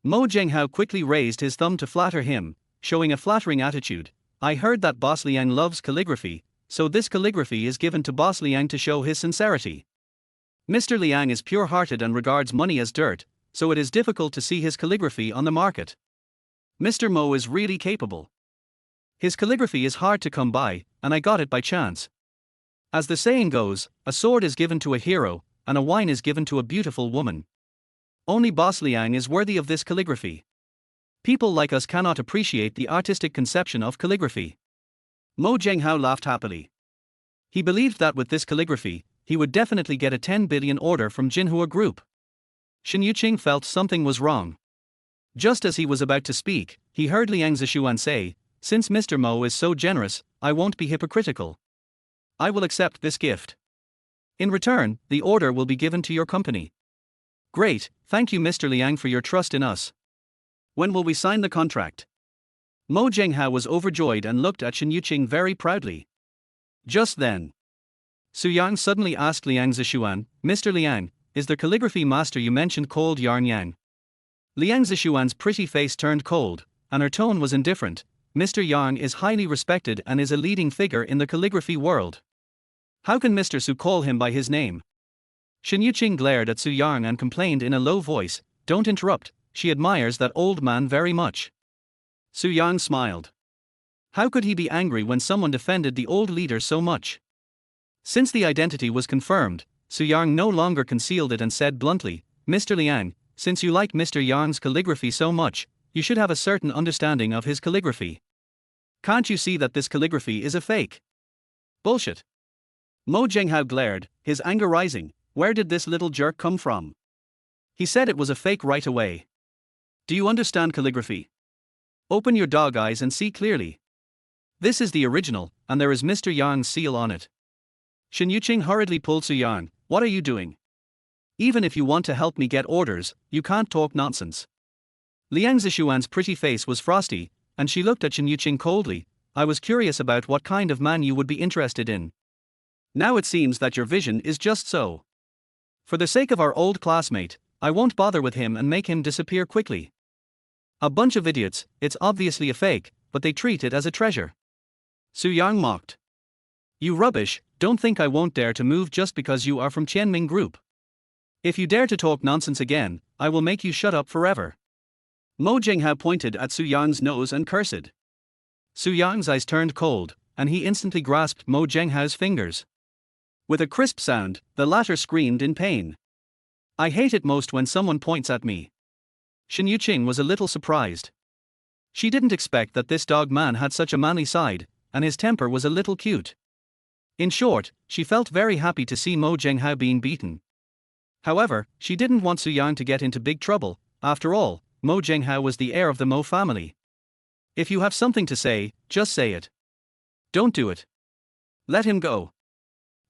Mo Zhenghao quickly raised his thumb to flatter him, showing a flattering attitude. I heard that Boss Liang loves calligraphy, so this calligraphy is given to Boss Liang to show his sincerity. Mr. Liang is pure-hearted and regards money as dirt, so it is difficult to see his calligraphy on the market. Mr. Mo is really capable. His calligraphy is hard to come by, and I got it by chance. As the saying goes, a sword is given to a hero, and a wine is given to a beautiful woman. Only Boss Liang is worthy of this calligraphy. People like us cannot appreciate the artistic conception of calligraphy. Mo Zhenghao laughed happily. He believed that with this calligraphy, he would definitely get a 10 billion order from Jinhua Group. Shen Yuqing felt something was wrong. Just as he was about to speak, he heard Liang Zishuan say, "Since Mr. Mo is so generous, I won't be hypocritical. I will accept this gift. In return, the order will be given to your company." "Great, thank you Mr. Liang for your trust in us. When will we sign the contract?" Mo Zhenghao was overjoyed and looked at Shen Yuqing very proudly. Just then, Su Yang suddenly asked Liang Zishuan, "Mr. Liang, is the calligraphy master you mentioned called Yarn Yang?" Liang Zishuan's pretty face turned cold, and her tone was indifferent. "Mr. Yang is highly respected and is a leading figure in the calligraphy world. How can Mr. Su call him by his name?" Shen Yuqing glared at Su Yang and complained in a low voice, "Don't interrupt, she admires that old man very much." Su Yang smiled. How could he be angry when someone defended the old leader so much? Since the identity was confirmed, Su Yang no longer concealed it and said bluntly, "Mr. Liang, since you like Mr. Yang's calligraphy so much, you should have a certain understanding of his calligraphy. Can't you see that this calligraphy is a fake?" "Bullshit." Mo Zhenghao glared, his anger rising. Where did this little jerk come from? He said it was a fake right away. Do you understand calligraphy? Open your dog eyes and see clearly. This is the original, and there is Mr. Yang's seal on it. Shen Yuqing hurriedly pulled Su Yang. "What are you doing? Even if you want to help me get orders, you can't talk nonsense." Liang Zishuan's pretty face was frosty, and she looked at Shen Yuqing coldly. "I was curious about what kind of man you would be interested in. Now it seems that your vision is just so. For the sake of our old classmate, I won't bother with him and make him disappear quickly. A bunch of idiots, it's obviously a fake, but they treat it as a treasure." Su Yang mocked. "You rubbish, don't think I won't dare to move just because you are from Qianming Group. If you dare to talk nonsense again, I will make you shut up forever." Mo Zhenghao pointed at Su Yang's nose and cursed. Su Yang's eyes turned cold, and he instantly grasped Mo Zhenghao's fingers. With a crisp sound, the latter screamed in pain. "I hate it most when someone points at me." Shen Yuqing was a little surprised. She didn't expect that this dog man had such a manly side, and his temper was a little cute. In short, she felt very happy to see Mo Zhenghao being beaten. However, she didn't want Su Yang to get into big trouble. After all, Mo Zhenghao was the heir of the Mo family. If you have something to say, just say it. Don't do it. Let him go.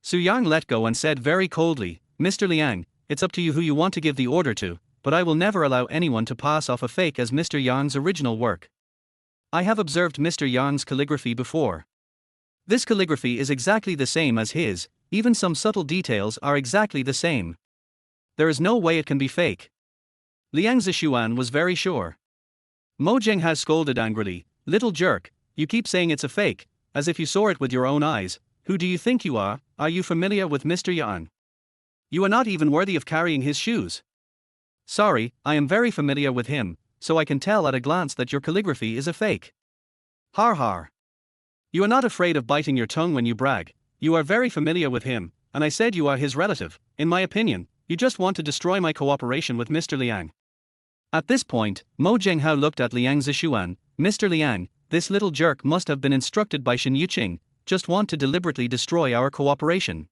Su Yang let go and said very coldly, "Mr. Liang, it's up to you who you want to give the order to, but I will never allow anyone to pass off a fake as Mr. Yang's original work. I have observed Mr. Yang's calligraphy before. This calligraphy is exactly the same as his, even some subtle details are exactly the same. There is no way it can be fake." Liang Zishuan was very sure. Mo Zhenghao scolded angrily, "Little jerk, you keep saying it's a fake, as if you saw it with your own eyes. Who do you think you are? Are you familiar with Mr. Yang? You are not even worthy of carrying his shoes." "Sorry, I am very familiar with him, so I can tell at a glance that your calligraphy is a fake." "Har har. You are not afraid of biting your tongue when you brag. You are very familiar with him, and I said you are his relative. In my opinion, you just want to destroy my cooperation with Mr. Liang." At this point, Mo Zhenghao looked at Liang Zishuan. "Mr. Liang, this little jerk must have been instructed by Shen Yuqing. just want to deliberately destroy our cooperation.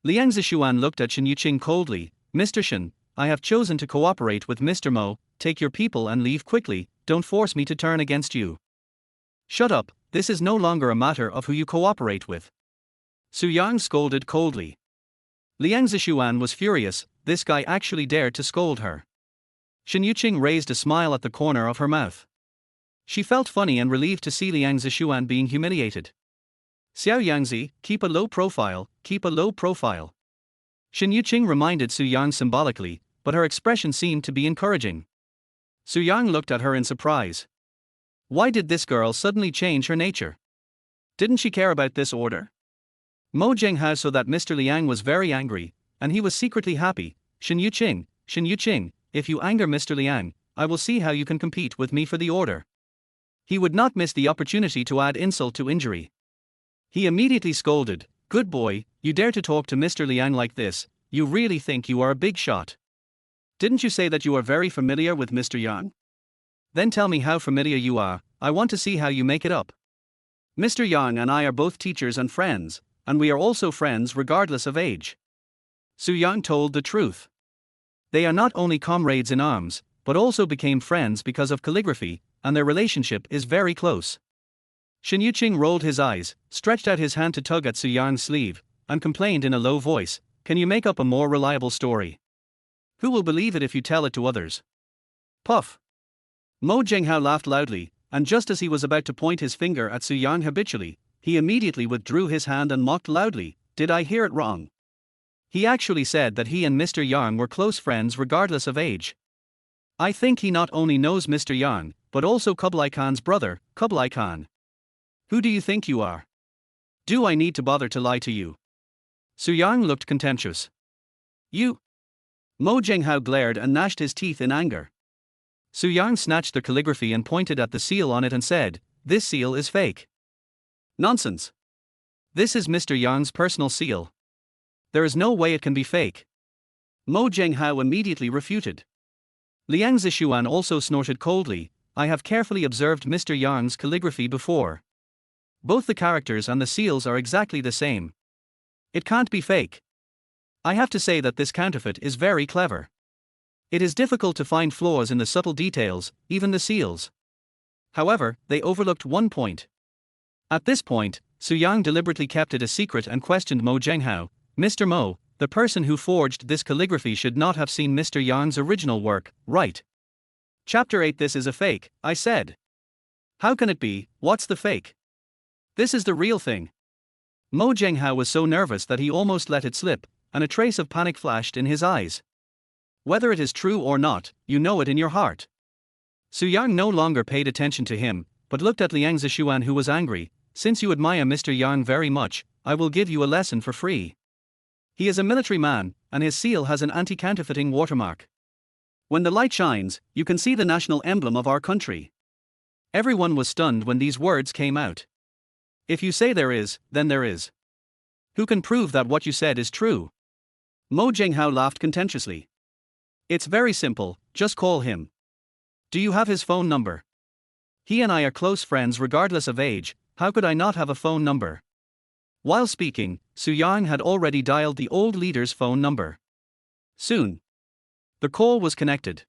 Liang Zishuan looked at Shen Yuqing coldly. Mr. Shen, I have chosen to cooperate with Mr. Mo, take your people and leave quickly, don't force me to turn against you. Shut up, this is no longer a matter of who you cooperate with. Su Yang scolded coldly. Liang Zishuan was furious, this guy actually dared to scold her. Shen Yuqing raised a smile at the corner of her mouth. She felt funny and relieved to see Liang Zishuan being humiliated. Xiao Yangzi, keep a low profile, keep a low profile. Shen Yuqing reminded Su Yang symbolically, but her expression seemed to be encouraging. Su Yang looked at her in surprise. Why did this girl suddenly change her nature? Didn't she care about this order? Mo Zhenghao saw that Mr. Liang was very angry, and he was secretly happy. Shen Yuqing, if you anger Mr. Liang, I will see how you can compete with me for the order. He would not miss the opportunity to add insult to injury. He immediately scolded, good boy, you dare to talk to Mr. Liang like this, you really think you are a big shot. Didn't you say that you are very familiar with Mr. Yang? Then tell me how familiar you are, I want to see how you make it up. Mr. Yang and I are both teachers and friends, and we are also friends regardless of age. Su Yang told the truth. They are not only comrades in arms, but also became friends because of calligraphy, and their relationship is very close. Shen Yuqing rolled his eyes, stretched out his hand to tug at Su Yang's sleeve, and complained in a low voice, can you make up a more reliable story? Who will believe it if you tell it to others? Puff. Mo Zhenghao laughed loudly, and just as he was about to point his finger at Su Yang habitually, he immediately withdrew his hand and mocked loudly, did I hear it wrong? He actually said that he and Mr. Yang were close friends regardless of age. I think he not only knows Mr. Yang, but also Kublai Khan's brother, Kublai Khan. Who do you think you are? Do I need to bother to lie to you? Su Yang looked contemptuous. You? Mo Zhenghao glared and gnashed his teeth in anger. Su Yang snatched the calligraphy and pointed at the seal on it and said, this seal is fake. Nonsense. This is Mr. Yang's personal seal. There is no way it can be fake. Mo Zhenghao immediately refuted. Liang Zishuan also snorted coldly, I have carefully observed Mr. Yang's calligraphy before. Both the characters and the seals are exactly the same. It can't be fake. I have to say that this counterfeit is very clever. It is difficult to find flaws in the subtle details, even the seals. However, they overlooked one point. At this point, Su Yang deliberately kept it a secret and questioned Mo Zhenghao, Mr. Mo, the person who forged this calligraphy should not have seen Mr. Yang's original work, right? Chapter 8 This is a fake, I said. How can it be, what's the fake? This is the real thing. Mo Zhenghao was so nervous that he almost let it slip, and a trace of panic flashed in his eyes. Whether it is true or not, you know it in your heart. Su Yang no longer paid attention to him, but looked at Liang Zishuan who was angry, since you admire Mr. Yang very much, I will give you a lesson for free. He is a military man, and his seal has an anti-counterfeiting watermark. When the light shines, you can see the national emblem of our country. Everyone was stunned when these words came out. If you say there is, then there is. Who can prove that what you said is true? Mo Zhenghao laughed contemptuously. It's very simple, just call him. Do you have his phone number? He and I are close friends regardless of age, how could I not have a phone number? While speaking, Su Yang had already dialed the old leader's phone number. Soon, the call was connected.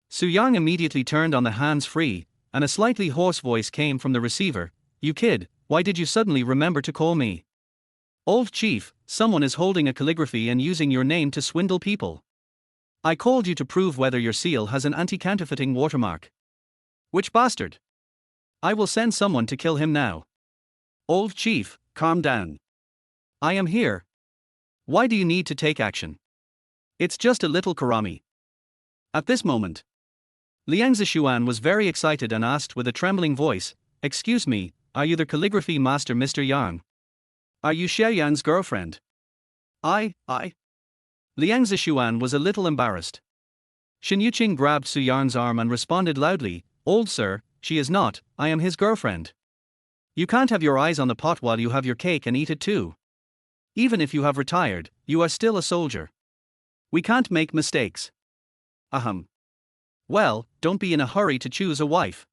Su Yang immediately turned on the hands-free, and a slightly hoarse voice came from the receiver, you kid, why did you suddenly remember to call me? Old chief, someone is holding a calligraphy and using your name to swindle people. I called you to prove whether your seal has an anti-counterfeiting watermark. Which bastard? I will send someone to kill him now. Old chief, calm down. I am here. Why do you need to take action? It's just a little karami. At this moment, Liang Zishuan was very excited and asked with a trembling voice, excuse me, are you the calligraphy master Mr. Yang? Are you Xie Yang's girlfriend? I. Liang Zishuan was a little embarrassed. Shen Yuqing grabbed Su Yang's arm and responded loudly, old sir, she is not, I am his girlfriend. You can't have your eyes on the pot while you have your cake and eat it too. Even if you have retired, you are still a soldier. We can't make mistakes. Ahem. Well, don't be in a hurry to choose a wife.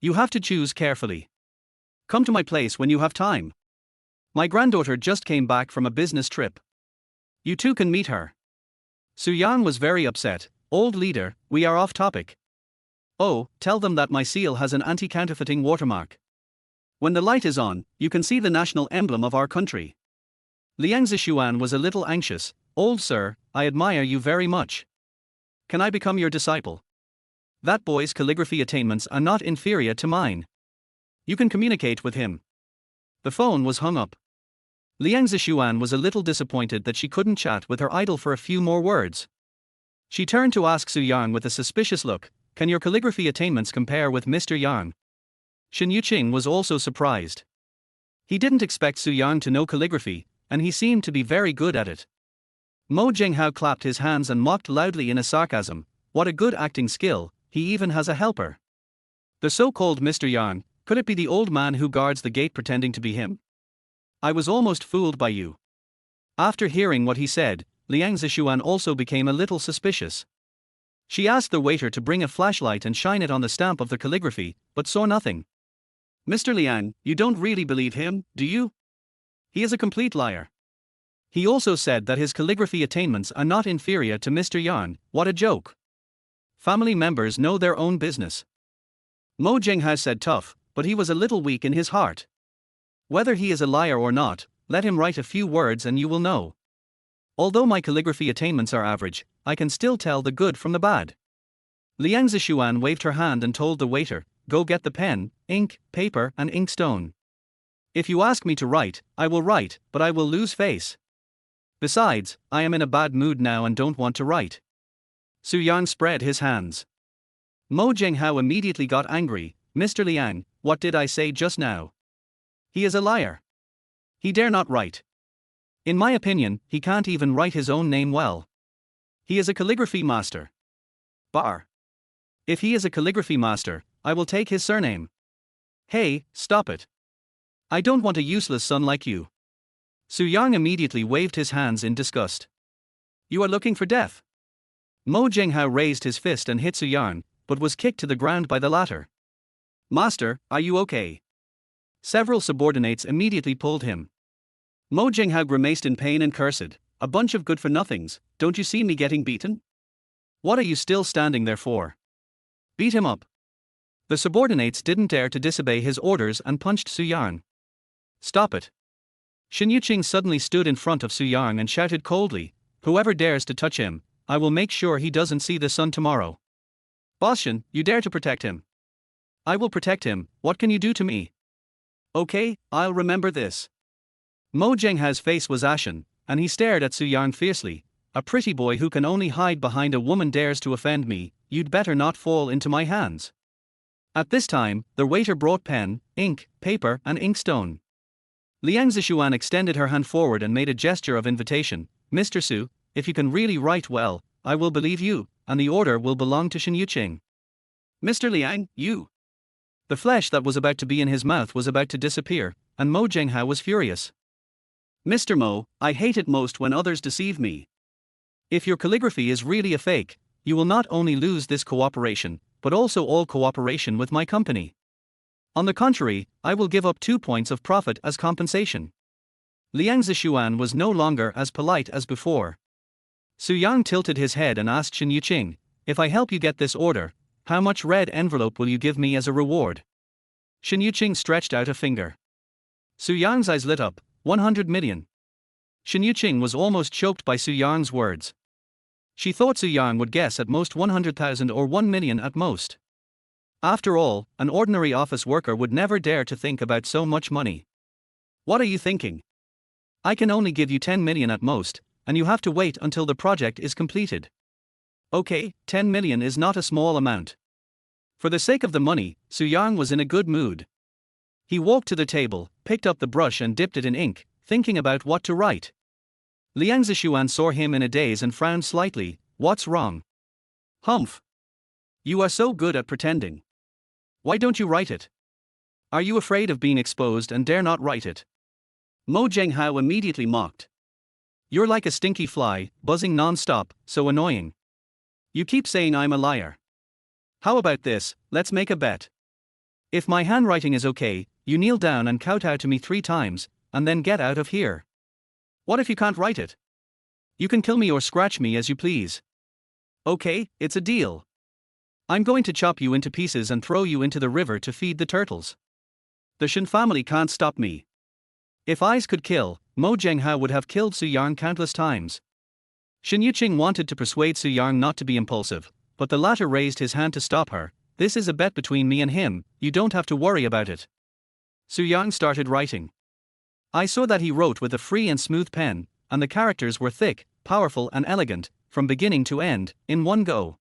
You have to choose carefully. Come to my place when you have time. My granddaughter just came back from a business trip. You two can meet her. Su Yang was very upset. Old leader, we are off topic. Oh, tell them that my seal has an anti-counterfeiting watermark. When the light is on, you can see the national emblem of our country. Liang Zishuan was a little anxious. Old sir, I admire you very much. Can I become your disciple? That boy's calligraphy attainments are not inferior to mine. You can communicate with him. The phone was hung up. Liang Zishuan was a little disappointed that she couldn't chat with her idol for a few more words. She turned to ask Su Yang with a suspicious look, can your calligraphy attainments compare with Mr. Yang? Shen Yuqing was also surprised. He didn't expect Su Yang to know calligraphy, and he seemed to be very good at it. Mo Jinghao clapped his hands and mocked loudly in a sarcasm, what a good acting skill, he even has a helper. The so-called Mr. Yang, could it be the old man who guards the gate pretending to be him? I was almost fooled by you. After hearing what he said, Liang Zishuan also became a little suspicious. She asked the waiter to bring a flashlight and shine it on the stamp of the calligraphy, but saw nothing. Mr. Liang, you don't really believe him, do you? He is a complete liar. He also said that his calligraphy attainments are not inferior to Mr. Yang, what a joke. Family members know their own business. Mo Jinghao said tough, but he was a little weak in his heart. Whether he is a liar or not, let him write a few words and you will know. Although my calligraphy attainments are average, I can still tell the good from the bad. Liang Zishuan waved her hand and told the waiter, go get the pen, ink, paper and inkstone. If you ask me to write, I will write, but I will lose face. Besides, I am in a bad mood now and don't want to write. Su Yang spread his hands. Mo Jinghao immediately got angry. Mr. Liang, what did I say just now? He is a liar. He dare not write. In my opinion, he can't even write his own name well. He is a calligraphy master. Bar. If he is a calligraphy master, I will take his surname. Hey, stop it. I don't want a useless son like you. Su Yang immediately waved his hands in disgust. You are looking for death. Mo Jinghao raised his fist and hit Su Yang, but was kicked to the ground by the latter. Master, are you okay? Several subordinates immediately pulled him. Mo Jinghao grimaced in pain and cursed, a bunch of good-for-nothings, don't you see me getting beaten? What are you still standing there for? Beat him up. The subordinates didn't dare to disobey his orders and punched Su Yang. Stop it. Shen Yuqing suddenly stood in front of Su Yang and shouted coldly, whoever dares to touch him, I will make sure he doesn't see the sun tomorrow. Boss Shen, you dare to protect him? I will protect him, what can you do to me? Okay, I'll remember this. Mo Jinghao's face was ashen, and he stared at Su Yang fiercely. A pretty boy who can only hide behind a woman dares to offend me, you'd better not fall into my hands. At this time, the waiter brought pen, ink, paper and inkstone. Liang Zishuan extended her hand forward and made a gesture of invitation. Mr. Su, if you can really write well, I will believe you, and the order will belong to Shen Yuqing. Mr. Liang, you. The flesh that was about to be in his mouth was about to disappear, and Mo Jinghao was furious. Mr. Mo, I hate it most when others deceive me. If your calligraphy is really a fake, you will not only lose this cooperation, but also all cooperation with my company. On the contrary, I will give up 2 points of profit as compensation. Liang Zishuan was no longer as polite as before. Su Yang tilted his head and asked Shen Yuqing, if I help you get this order, how much red envelope will you give me as a reward? Shen Yuqing stretched out a finger. Su Yang's eyes lit up, 100 million. Shen Yuqing was almost choked by Su Yang's words. She thought Su Yang would guess at most 100,000 or 1 million at most. After all, an ordinary office worker would never dare to think about so much money. What are you thinking? I can only give you 10 million at most, and you have to wait until the project is completed. Okay, 10 million is not a small amount. For the sake of the money, Su Yang was in a good mood. He walked to the table, picked up the brush and dipped it in ink, thinking about what to write. Liang Zishuan saw him in a daze and frowned slightly. What's wrong? Humph. You are so good at pretending. Why don't you write it? Are you afraid of being exposed and dare not write it? Mo Jinghao immediately mocked. You're like a stinky fly, buzzing non-stop, so annoying. You keep saying I'm a liar. How about this, let's make a bet. If my handwriting is okay, you kneel down and kowtow to me 3 times, and then get out of here. What if you can't write it? You can kill me or scratch me as you please. Okay, it's a deal. I'm going to chop you into pieces and throw you into the river to feed the turtles. The Shin family can't stop me. If eyes could kill, Mo Zhenghao would have killed Su Yang countless times. Shin Yuqing wanted to persuade Su Yang not to be impulsive, but the latter raised his hand to stop her. This is a bet between me and him, you don't have to worry about it. Su Yang started writing. I saw that he wrote with a free and smooth pen, and the characters were thick, powerful and elegant, from beginning to end, in one go.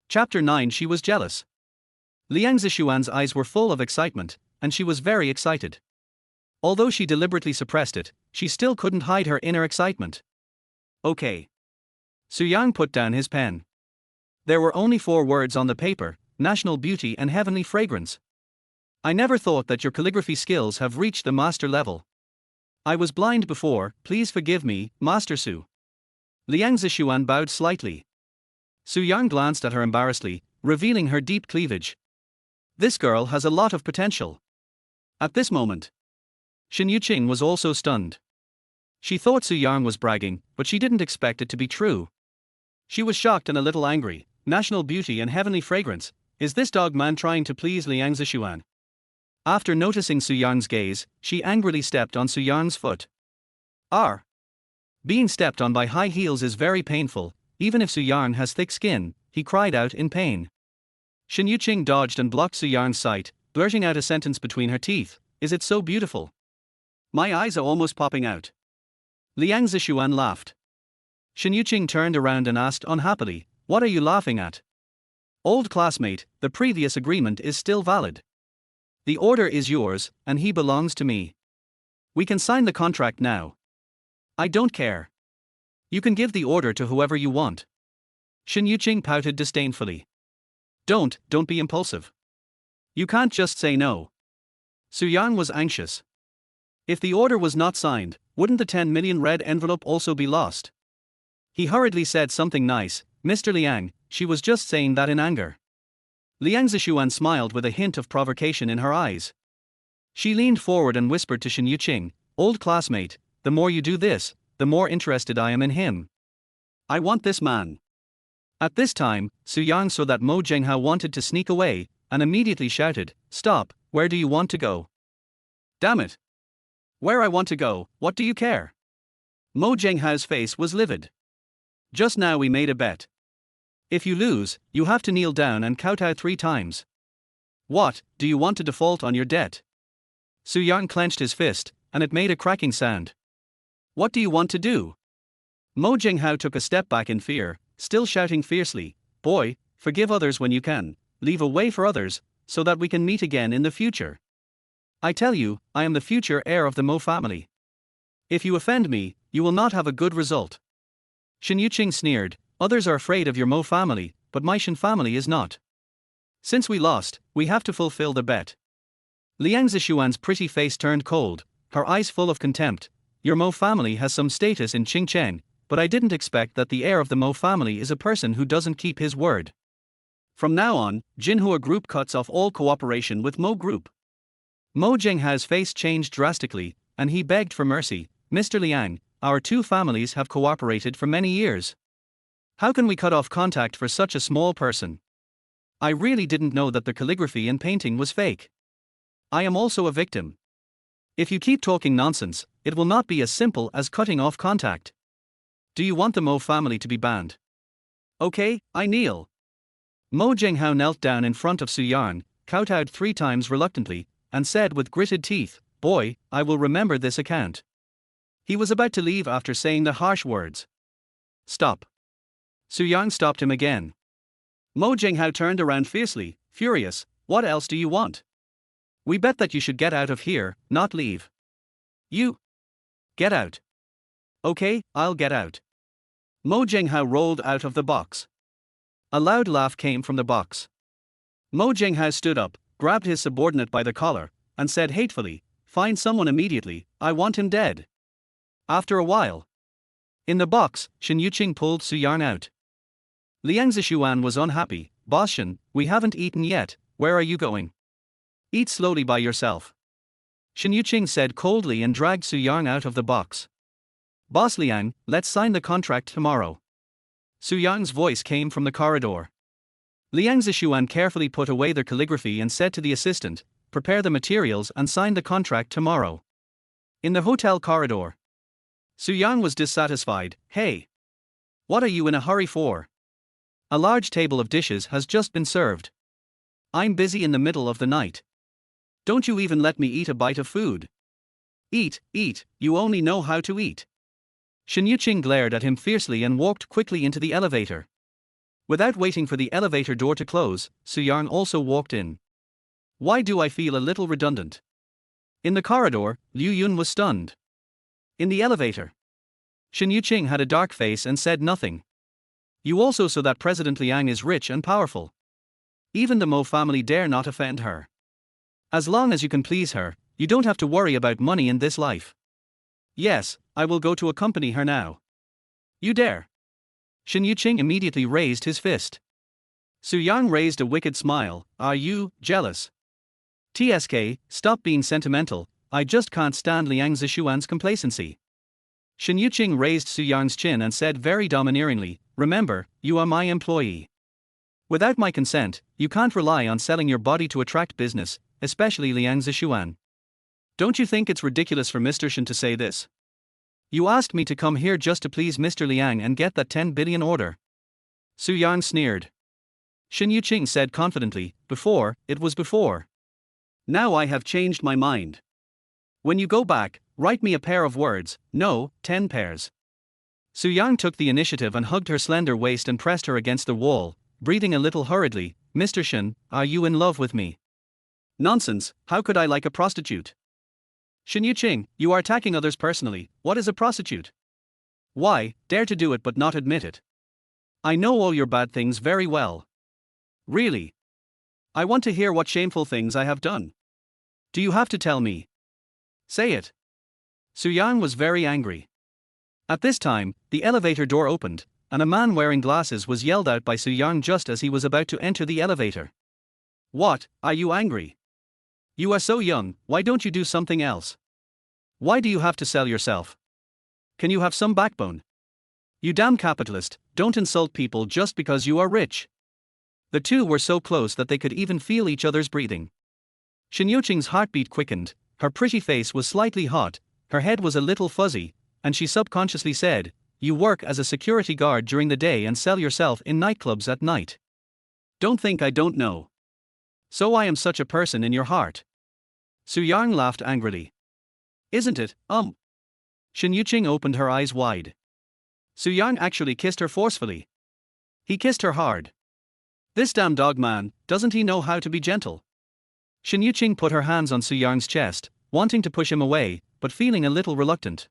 Chapter 9. She was jealous. Liang Zishuan's eyes were full of excitement, and she was very excited. Although she deliberately suppressed it, she still couldn't hide her inner excitement. Okay. Su Yang put down his pen. There were only 4 words on the paper: national beauty and heavenly fragrance. I never thought that your calligraphy skills have reached the master level. I was blind before, please forgive me, Master Su. Liang Zishuan bowed slightly. Su Yang glanced at her embarrassedly, revealing her deep cleavage. This girl has a lot of potential. At this moment, Shin Yuqing was also stunned. She thought Su Yang was bragging, but she didn't expect it to be true. She was shocked and a little angry. National beauty and heavenly fragrance, is this dog man trying to please Liang Zishuan? After noticing Su Yang's gaze, she angrily stepped on Su Yang's foot. Being stepped on by high heels is very painful, even if Su Yang has thick skin, he cried out in pain. Shin Yuqing dodged and blocked Su Yang's sight, blurting out a sentence between her teeth, is it so beautiful? My eyes are almost popping out. Liang Zishuan laughed. Shin Yuqing turned around and asked unhappily, what are you laughing at? Old classmate, the previous agreement is still valid. The order is yours, and he belongs to me. We can sign the contract now. I don't care. You can give the order to whoever you want. Shin Yuqing pouted disdainfully. Don't be impulsive. You can't just say no. Su Yang was anxious. If the order was not signed, wouldn't the 10 million red envelope also be lost? He hurriedly said something nice, Mr. Liang, she was just saying that in anger. Liang Zishuan smiled with a hint of provocation in her eyes. She leaned forward and whispered to Shin Yuqing, old classmate, the more you do this, the more interested I am in him. I want this man. At this time, Su Yang saw that Mo Zhenghao wanted to sneak away, and immediately shouted, stop, where do you want to go? Damn it. Where I want to go, what do you care? Mo Zhenghao's face was livid. Just now we made a bet. If you lose, you have to kneel down and kowtow 3 times. What, do you want to default on your debt? Su Yang clenched his fist, and it made a cracking sound. What do you want to do? Mo Zhenghao took a step back in fear, still shouting fiercely, boy, forgive others when you can, leave a way for others, so that we can meet again in the future. I tell you, I am the future heir of the Mo family. If you offend me, you will not have a good result. Shin Yuqing sneered, others are afraid of your Mo family, but my Shin family is not. Since we lost, we have to fulfill the bet. Liang Zishuan's pretty face turned cold, her eyes full of contempt. Your Mo family has some status in Qingcheng, but I didn't expect that the heir of the Mo family is a person who doesn't keep his word. From now on, Jinhua Group cuts off all cooperation with Mo Group. Mo Zhenghao's face changed drastically, and he begged for mercy, Mr. Liang, our 2 families have cooperated for many years. How can we cut off contact for such a small person? I really didn't know that the calligraphy and painting was fake. I am also a victim. If you keep talking nonsense, it will not be as simple as cutting off contact. Do you want the Mo family to be banned? Okay, I kneel. Mo Zhenghao knelt down in front of Su Yang, kowtowed 3 times reluctantly, and said with gritted teeth, boy, I will remember this account. He was about to leave after saying the harsh words. Stop. Su Yang stopped him again. Mo Zhenghao turned around fiercely, furious, what else do you want? We bet that you should get out of here, not leave. You. Get out. Okay, I'll get out. Mo Zhenghao rolled out of the box. A loud laugh came from the box. Mo Zhenghao stood up, grabbed his subordinate by the collar, and said hatefully, find someone immediately, I want him dead. After a while. In the box, Shin Yuqing pulled Su Yang out. Liang Zishuan was unhappy, Boss Shin, we haven't eaten yet, where are you going? Eat slowly by yourself. Shin Yuqing said coldly and dragged Su Yang out of the box. Boss Liang, let's sign the contract tomorrow. Su Yang's voice came from the corridor. Liang Zishuan carefully put away their calligraphy and said to the assistant, prepare the materials and sign the contract tomorrow. In the hotel corridor, Su Yang was dissatisfied. Hey! What are you in a hurry for? A large table of dishes has just been served. I'm busy in the middle of the night. Don't you even let me eat a bite of food. Eat, you only know how to eat. Shin Yuqing glared at him fiercely and walked quickly into the elevator. Without waiting for the elevator door to close, Su Yang also walked in. Why do I feel a little redundant? In the corridor, Liu Yun was stunned. In the elevator, Shin Yuqing had a dark face and said nothing. You also saw that President Liang is rich and powerful. Even the Mo family dare not offend her. As long as you can please her, you don't have to worry about money in this life. Yes, I will go to accompany her now. You dare? Shin Yuqing immediately raised his fist. Su Yang raised a wicked smile. Are you jealous? TSK, stop being sentimental, I just can't stand Liang Zishuan's complacency. Shin Yuqing raised Su Yang's chin and said very domineeringly, remember, you are my employee. Without my consent, you can't rely on selling your body to attract business, especially Liang Zishuan. Don't you think it's ridiculous for Mr. Shin to say this? You asked me to come here just to please Mr. Liang and get that 10 billion order. Su Yang sneered. Shin Yuqing said confidently, before, it was before. Now I have changed my mind. When you go back, write me a pair of words, no, 10 pairs. Su Yang took the initiative and hugged her slender waist and pressed her against the wall, breathing a little hurriedly. Mr. Shin, are you in love with me? Nonsense, how could I like a prostitute? Shin Yuqing, you are attacking others personally. What is a prostitute? Why, dare to do it but not admit it? I know all your bad things very well. Really? I want to hear what shameful things I have done. Do you have to tell me? Say it. Su Yang was very angry. At this time, the elevator door opened, and a man wearing glasses was yelled out by Su Yang just as he was about to enter the elevator. What, are you angry? You are so young, why don't you do something else? Why do you have to sell yourself? Can you have some backbone? You damn capitalist, don't insult people just because you are rich. The two were so close that they could even feel each other's breathing. Shin Yuqing's heartbeat quickened, her pretty face was slightly hot, her head was a little fuzzy, and she subconsciously said, you work as a security guard during the day and sell yourself in nightclubs at night. Don't think I don't know. So I am such a person in your heart. Su Yang laughed angrily. Isn't it, Shin Yuqing opened her eyes wide. Su Yang actually kissed her forcefully. He kissed her hard. This damn dog man, doesn't he know how to be gentle? Shin Yuqing put her hands on Su Yang's chest, wanting to push him away, but feeling a little reluctant.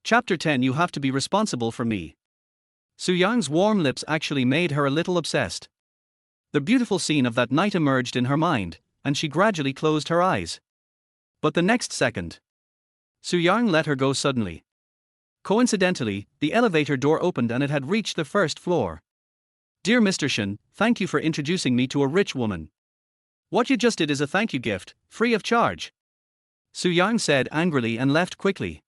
Chapter 10. You have to be responsible for me. Su Yang's warm lips actually made her a little obsessed. The beautiful scene of that night emerged in her mind, and she gradually closed her eyes. But the next second, Su Yang let her go suddenly. Coincidentally, the elevator door opened and it had reached the first floor. Dear Mr. Shin, thank you for introducing me to a rich woman. What you just did is a thank you gift, free of charge. Su Yang said angrily and left quickly.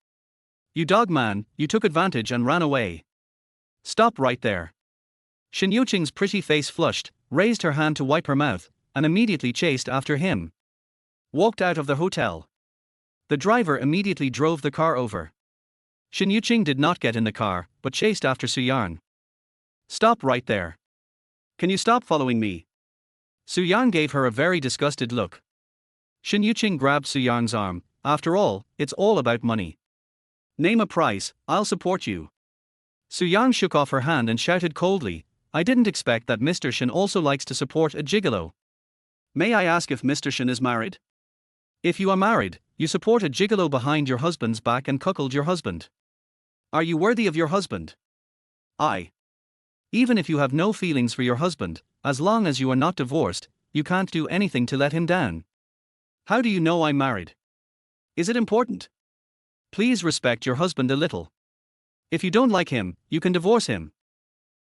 You dog man, you took advantage and ran away. Stop right there. Shin Yuqing's pretty face flushed, raised her hand to wipe her mouth, and immediately chased after him. Walked out of the hotel. The driver immediately drove the car over. Shin Yuqing did not get in the car, but chased after Su Yang. Stop right there. Can you stop following me? Su Yang gave her a very disgusted look. Shin Yuqing grabbed Su Yang's arm. After all, it's all about money. Name a price, I'll support you. Su Yang shook off her hand and shouted coldly, I didn't expect that Mr. Shin also likes to support a gigolo. May I ask if Mr. Shin is married? If you are married, you support a gigolo behind your husband's back and cuckold your husband. Are you worthy of your husband? Even if you have no feelings for your husband, as long as you are not divorced, you can't do anything to let him down. How do you know I'm married? Is it important? Please respect your husband a little. If you don't like him, you can divorce him.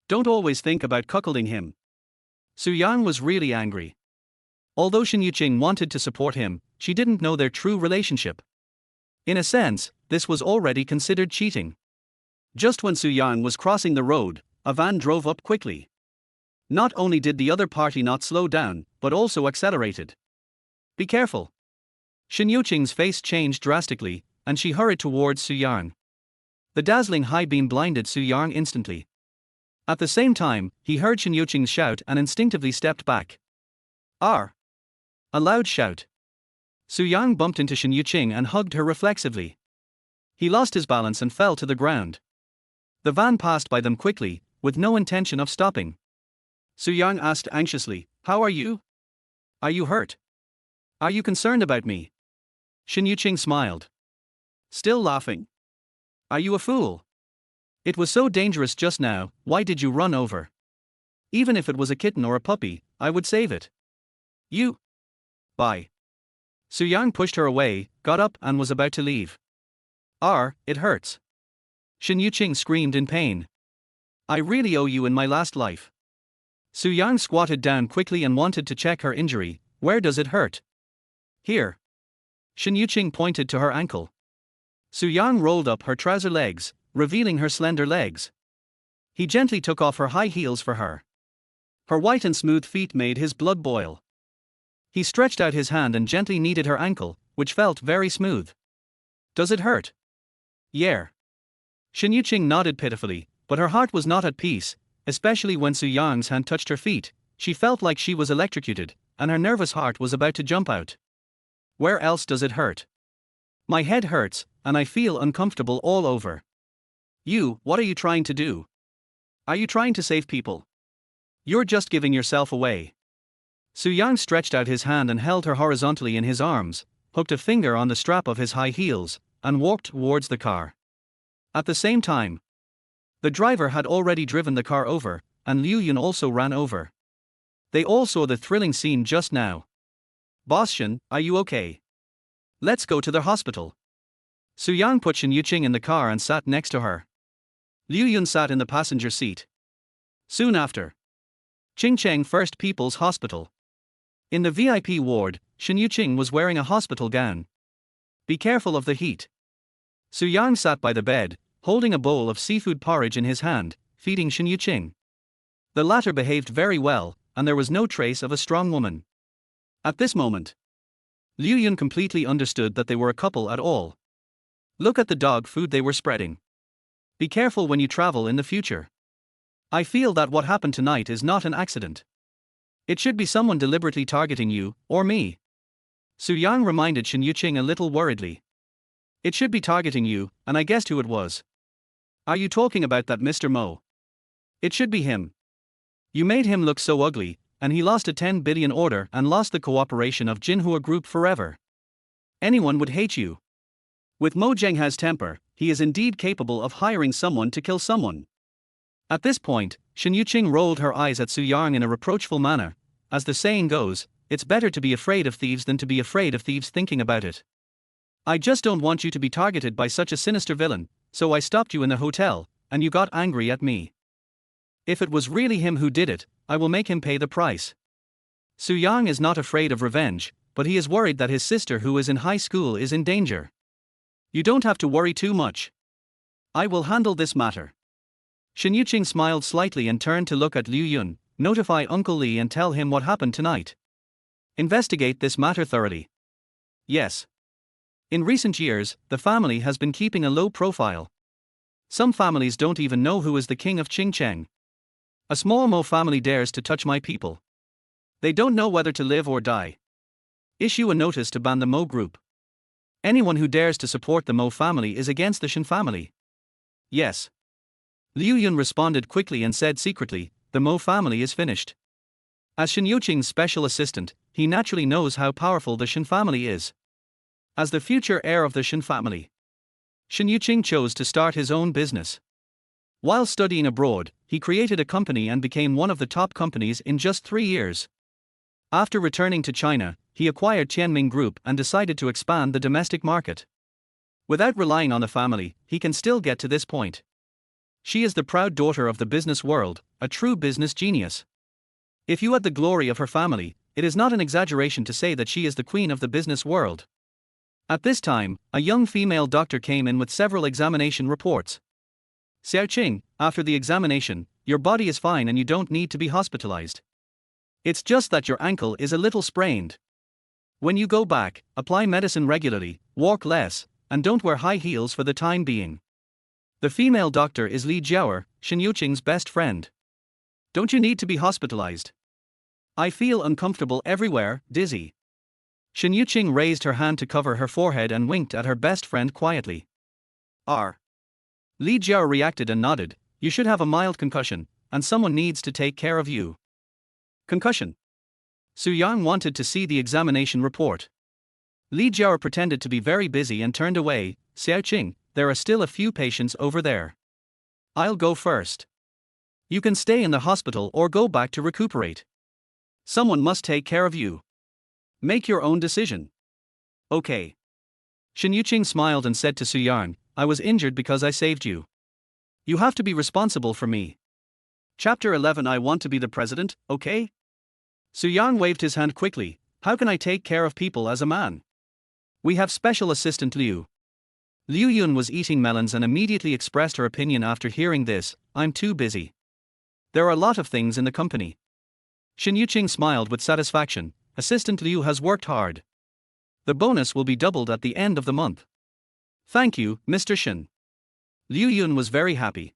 Don't always think about cuckolding him. Su Yang was really angry. Although Shin Yuqing wanted to support him, she didn't know their true relationship. In a sense, this was already considered cheating. Just when Su Yang was crossing the road, a van drove up quickly. Not only did the other party not slow down, but also accelerated. Be careful. Shen Yuqing's face changed drastically, and she hurried towards Su Yang. The dazzling high beam blinded Su Yang instantly. At the same time, he heard Shen Yuqing shout and instinctively stepped back. "R!" A loud shout. Su Yang bumped into Shen Yuqing and hugged her reflexively. He lost his balance and fell to the ground. The van passed by them quickly, with no intention of stopping. Su Yang asked anxiously, "How are you? Are you hurt? Are you concerned about me?" Shen Yuqing smiled. Still laughing. "Are you a fool? It was so dangerous just now, why did you run over? Even if it was a kitten or a puppy, I would save it. You. Bye." Su Yang pushed her away, got up and was about to leave. It hurts." Shen Yuqing screamed in pain. "I really owe you in my last life." Su Yang squatted down quickly and wanted to check her injury. "Where does it hurt?" "Here." Shen Yuqing pointed to her ankle. Su Yang rolled up her trouser legs, revealing her slender legs. He gently took off her high heels for her. Her white and smooth feet made his blood boil. He stretched out his hand and gently kneaded her ankle, which felt very smooth. "Does it hurt?" "Yeah." Shen Yuqing nodded pitifully, but her heart was not at peace, especially when Su Yang's hand touched her feet. She felt like she was electrocuted, and her nervous heart was about to jump out. "Where else does it hurt?" "My head hurts, and I feel uncomfortable all over." What are you trying to do? Are you trying to save people? You're just giving yourself away." Su Yang stretched out his hand and held her horizontally in his arms, hooked a finger on the strap of his high heels, and walked towards the car. At the same time, the driver had already driven the car over, and Liu Yun also ran over. They all saw the thrilling scene just now. "Boss Shen, are you okay? Let's go to the hospital." Su Yang put Shen Yuqing in the car and sat next to her. Liu Yun sat in the passenger seat. Soon after, Qingcheng First People's Hospital. In the VIP ward, Shen Yuqing was wearing a hospital gown. "Be careful of the heat." Su Yang sat by the bed, holding a bowl of seafood porridge in his hand, feeding Shen Yuqing. The latter behaved very well, and there was no trace of a strong woman. At this moment, Liu Yun completely understood that they were a couple at all. Look at the dog food they were spreading. Be careful when you travel in the future. I feel that what happened tonight is not an accident. It should be someone deliberately targeting you, or me. Su Yang reminded Shen Yuqing a little worriedly. "It should be targeting you, and I guessed who it was." "Are you talking about that Mr. Mo?" "It should be him. You made him look so ugly, and he lost a 10 billion order and lost the cooperation of Jinhua Group forever. Anyone would hate you. With Mo Zhengha's temper, he is indeed capable of hiring someone to kill someone." At this point, Shen Yuqing rolled her eyes at Su Yang in a reproachful manner. As the saying goes, it's better to be afraid of thieves than to be afraid of thieves thinking about it. "I just don't want you to be targeted by such a sinister villain, so I stopped you in the hotel, and you got angry at me. If it was really him who did it, I will make him pay the price." Su Yang is not afraid of revenge, but he is worried that his sister who is in high school is in danger. "You don't have to worry too much. I will handle this matter." Shen Yuqing smiled slightly and turned to look at Liu Yun. "Notify Uncle Li and tell him what happened tonight. Investigate this matter thoroughly." "Yes." In recent years, the family has been keeping a low profile. Some families don't even know who is the king of Qingcheng. A small Mo family dares to touch my people. They don't know whether to live or die. Issue a notice to ban the Mo group. Anyone who dares to support the Mo family is against the Shen family. "Yes." Liu Yun responded quickly and said secretly, "The Mo family is finished." As Shen Yuqing's special assistant, he naturally knows how powerful the Shen family is. As the future heir of the Shen family, Shen Yuqing chose to start his own business. While studying abroad, he created a company and became one of the top companies in just 3 years. After returning to China, he acquired Tianming Group and decided to expand the domestic market. Without relying on the family, he can still get to this point. She is the proud daughter of the business world, a true business genius. If you had the glory of her family, it is not an exaggeration to say that she is the queen of the business world. At this time, a young female doctor came in with several examination reports. Xiaoqing, after the examination, your body is fine and you don't need to be hospitalized. It's just that your ankle is a little sprained. When you go back, apply medicine regularly, walk less, and don't wear high heels for the time being. The female doctor is Li Jiaoer, Shen Yuqing's best friend. Don't you need to be hospitalized? I feel uncomfortable everywhere, dizzy. Shen Yuqing raised her hand to cover her forehead and winked at her best friend quietly. Li Jiao reacted and nodded. You should have a mild concussion, and someone needs to take care of you. Concussion. Su Yang wanted to see the examination report. Li Jiao pretended to be very busy and turned away. Xiaoqing, there are still a few patients over there. I'll go first. You can stay in the hospital or go back to recuperate. Someone must take care of you. Make your own decision. Okay. Shen Yuqing smiled and said to Su Yang, I was injured because I saved you. You have to be responsible for me. Chapter 11. I want to be the president, okay? Su Yang waved his hand quickly. How can I take care of people as a man? We have special assistant Liu. Liu Yun was eating melons and immediately expressed her opinion after hearing this. I'm too busy. There are a lot of things in the company. Shen Yuqing smiled with satisfaction. Assistant Liu has worked hard. The bonus will be doubled at the end of the month. Thank you, Mr. Shen. Liu Yun was very happy.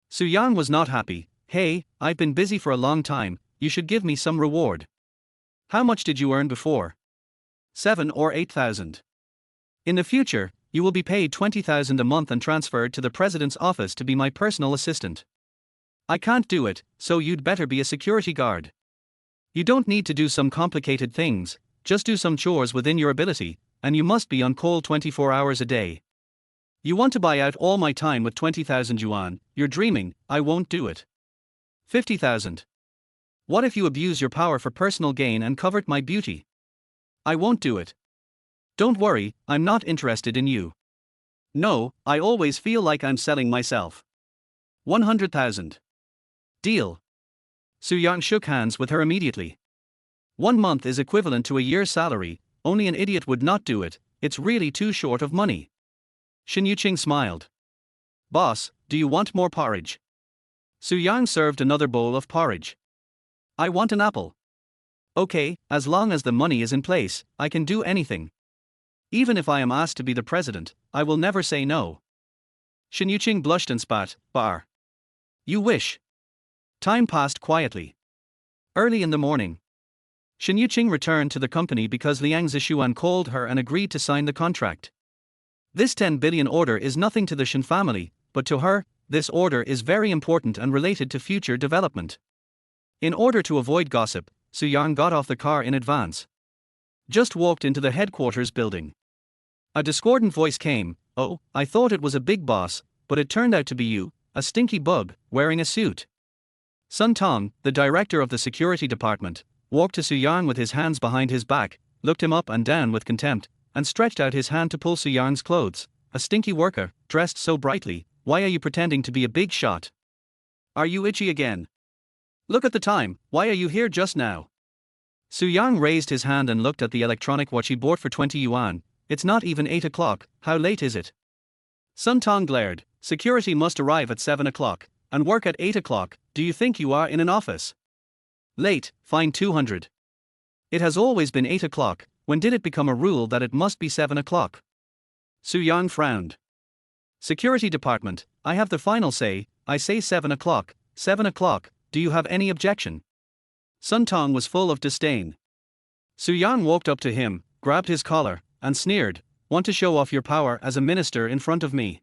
Su Yang was not happy. Hey, I've been busy for a long time, you should give me some reward. How much did you earn before? 7 or 8,000. In the future, you will be paid 20,000 a month and transferred to the president's office to be my personal assistant. I can't do it, so you'd better be a security guard. You don't need to do some complicated things, just do some chores within your ability, and you must be on call 24 hours a day. You want to buy out all my time with 20,000 yuan, you're dreaming, I won't do it. 50,000. What if you abuse your power for personal gain and covet my beauty? I won't do it. Don't worry, I'm not interested in you. No, I always feel like I'm selling myself. 100,000. Deal. Su Yang shook hands with her immediately. 1 month is equivalent to a year's salary, only an idiot would not do it, it's really too short of money. Shen Yuqing smiled. Boss, do you want more porridge? Su Yang served another bowl of porridge. I want an apple. Okay, as long as the money is in place, I can do anything. Even if I am asked to be the president, I will never say no. Shen Yuqing blushed and spat. Bar. You wish. Time passed quietly. Early in the morning, Shen Yuqing returned to the company because Liang Zishuan called her and agreed to sign the contract. This 10 billion order is nothing to the Shen family, but to her, this order is very important and related to future development. In order to avoid gossip, Su Yang got off the car in advance. Just walked into the headquarters building. A discordant voice came. Oh, I thought it was a big boss, but it turned out to be you, a stinky bug, wearing a suit. Sun Tong, the director of the security department, walked to Su Yang with his hands behind his back, looked him up and down with contempt, and stretched out his hand to pull Su Yang's clothes. A stinky worker, dressed so brightly, why are you pretending to be a big shot? Are you itchy again? Look at the time, why are you here just now? Su Yang raised his hand and looked at the electronic watch he bought for 20 yuan. It's not even 8 o'clock, how late is it? Sun Tong glared. Security must arrive at 7 o'clock, and work at 8 o'clock, do you think you are in an office? Late, fine 200. It has always been 8 o'clock, when did it become a rule that it must be 7 o'clock? Su Yang frowned. Security department, I have the final say, I say 7 o'clock, 7 o'clock, do you have any objection? Sun Tong was full of disdain. Su Yang walked up to him, grabbed his collar, and sneered, want to show off your power as a minister in front of me?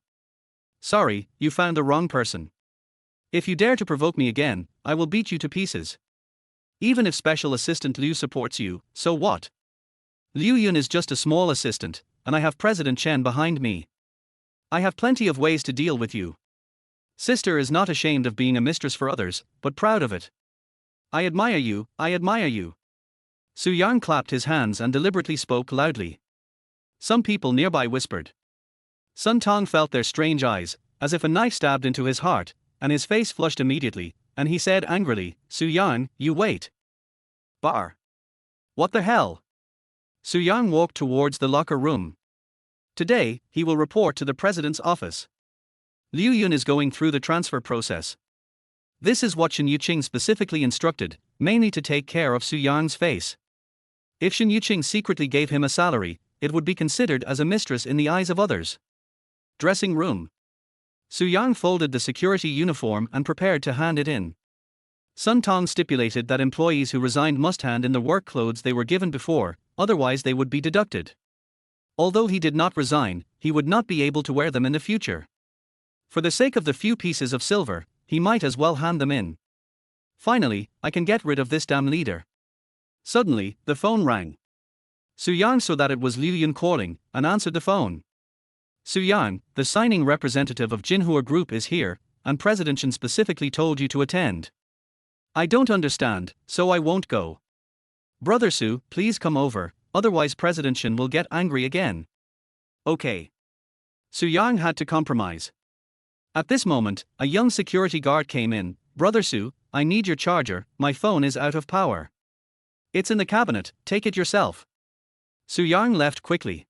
Sorry, you found the wrong person. If you dare to provoke me again, I will beat you to pieces. Even if Special Assistant Liu supports you, so what? Liu Yun is just a small assistant, and I have President Chen behind me. I have plenty of ways to deal with you. Sister is not ashamed of being a mistress for others, but proud of it. I admire you, I admire you. Su Yang clapped his hands and deliberately spoke loudly. Some people nearby whispered. Sun Tong felt their strange eyes, as if a knife stabbed into his heart, and his face flushed immediately, and he said angrily, Su Yang, you wait. Bar. What the hell? Su Yang walked towards the locker room. Today, he will report to the president's office. Liu Yun is going through the transfer process. This is what Shen Yuqing specifically instructed, mainly to take care of Su Yang's face. If Shen Yuqing secretly gave him a salary, it would be considered as a mistress in the eyes of others. Dressing room. Su Yang folded the security uniform and prepared to hand it in. Sun Tong stipulated that employees who resigned must hand in the work clothes they were given before, otherwise they would be deducted. Although he did not resign, he would not be able to wear them in the future. For the sake of the few pieces of silver, he might as well hand them in. Finally, I can get rid of this damn leader. Suddenly, the phone rang. Su Yang saw that it was Liu Yun calling, and answered the phone. Su Yang, the signing representative of Jinhua Group is here, and President Shen specifically told you to attend. I don't understand, so I won't go. Brother Su, please come over, otherwise President Shen will get angry again. Okay. Su Yang had to compromise. At this moment, a young security guard came in. Brother Su, I need your charger, my phone is out of power. It's in the cabinet, take it yourself. Su Yang left quickly.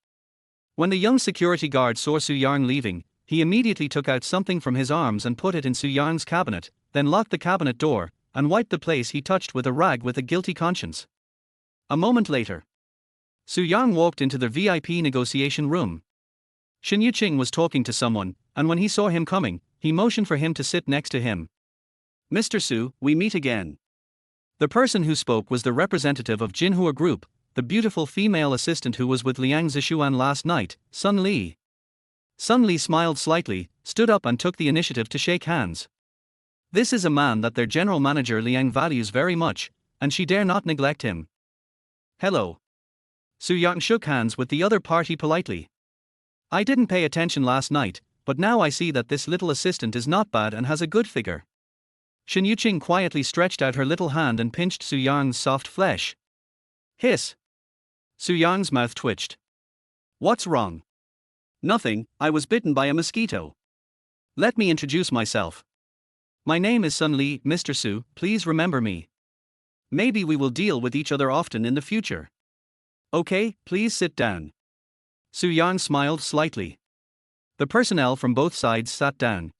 When the young security guard saw Su Yang leaving, he immediately took out something from his arms and put it in Su Yang's cabinet, then locked the cabinet door, and wiped the place he touched with a rag with a guilty conscience. A moment later, Su Yang walked into the VIP negotiation room. Shen Yuqing was talking to someone, and when he saw him coming, he motioned for him to sit next to him. Mr. Su, we meet again. The person who spoke was the representative of Jinhua Group, the beautiful female assistant who was with Liang Zishuan last night, Sun Li. Sun Li smiled slightly, stood up and took the initiative to shake hands. This is a man that their general manager Liang values very much, and she dare not neglect him. Hello. Su Yang shook hands with the other party politely. I didn't pay attention last night, but now I see that this little assistant is not bad and has a good figure. Shen Yuqing quietly stretched out her little hand and pinched Su Yang's soft flesh. Hiss. Su Yang's mouth twitched. What's wrong? Nothing, I was bitten by a mosquito. Let me introduce myself. My name is Sun Li, Mr. Su, please remember me. Maybe we will deal with each other often in the future. Okay, please sit down. Su Yang smiled slightly. The personnel from both sides sat down.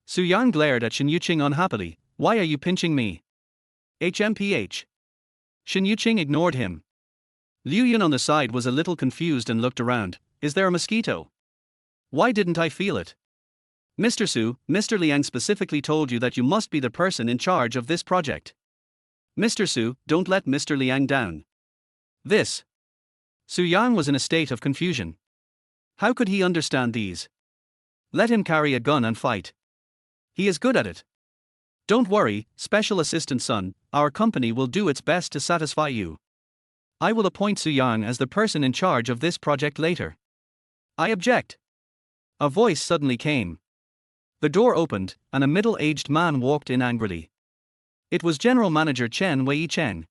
Su Yang glared at Shen Yuqing unhappily. Why are you pinching me? HMPH. Shen Yuqing ignored him. Liu Yun on the side was a little confused and looked around. Is there a mosquito? Why didn't I feel it? Mr. Su, Mr. Liang specifically told you that you must be the person in charge of this project. Mr. Su, don't let Mr. Liang down. This. Su Yang was in a state of confusion. How could he understand these? Let him carry a gun and fight. He is good at it. Don't worry, Special Assistant Sun, our company will do its best to satisfy you. I will appoint Su Yang as the person in charge of this project later. I object. A voice suddenly came. The door opened, and a middle-aged man walked in angrily. It was General Manager Chen Wei-Cheng.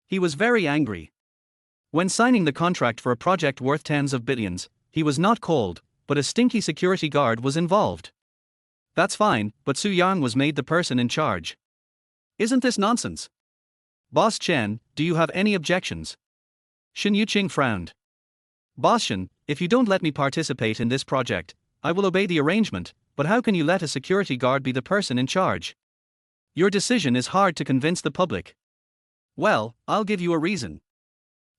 He was very angry. When signing the contract for a project worth tens of billions, he was not called, but a stinky security guard was involved. That's fine, but Su Yang was made the person in charge. Isn't this nonsense? Boss Chen, do you have any objections? Shen Yuqing frowned. Boss Shen, if you don't let me participate in this project, I will obey the arrangement, but how can you let a security guard be the person in charge? Your decision is hard to convince the public. Well, I'll give you a reason.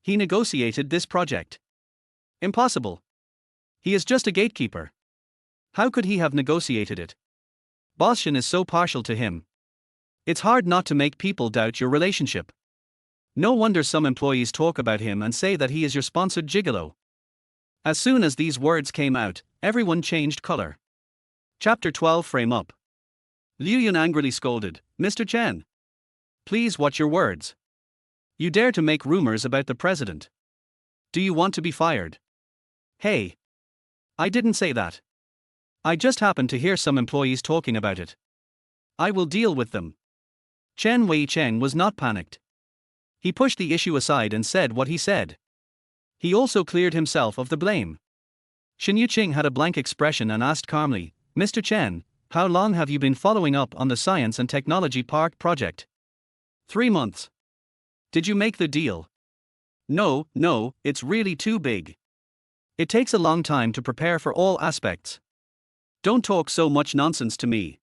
He negotiated this project. Impossible. He is just a gatekeeper. How could he have negotiated it? Boss Shen is so partial to him. It's hard not to make people doubt your relationship. No wonder some employees talk about him and say that he is your sponsored gigolo. As soon as these words came out, everyone changed color. Chapter 12 Frame Up. Liu Yun angrily scolded, Mr. Chen. Please watch your words. You dare to make rumors about the president. Do you want to be fired? Hey. I didn't say that. I just happened to hear some employees talking about it. I will deal with them. Chen Wei-Cheng was not panicked. He pushed the issue aside and said what he said. He also cleared himself of the blame. Shen Yuqing had a blank expression and asked calmly, Mr. Chen, how long have you been following up on the Science and Technology Park project? 3 months. Did you make the deal? No, it's really too big. It takes a long time to prepare for all aspects. Don't talk so much nonsense to me.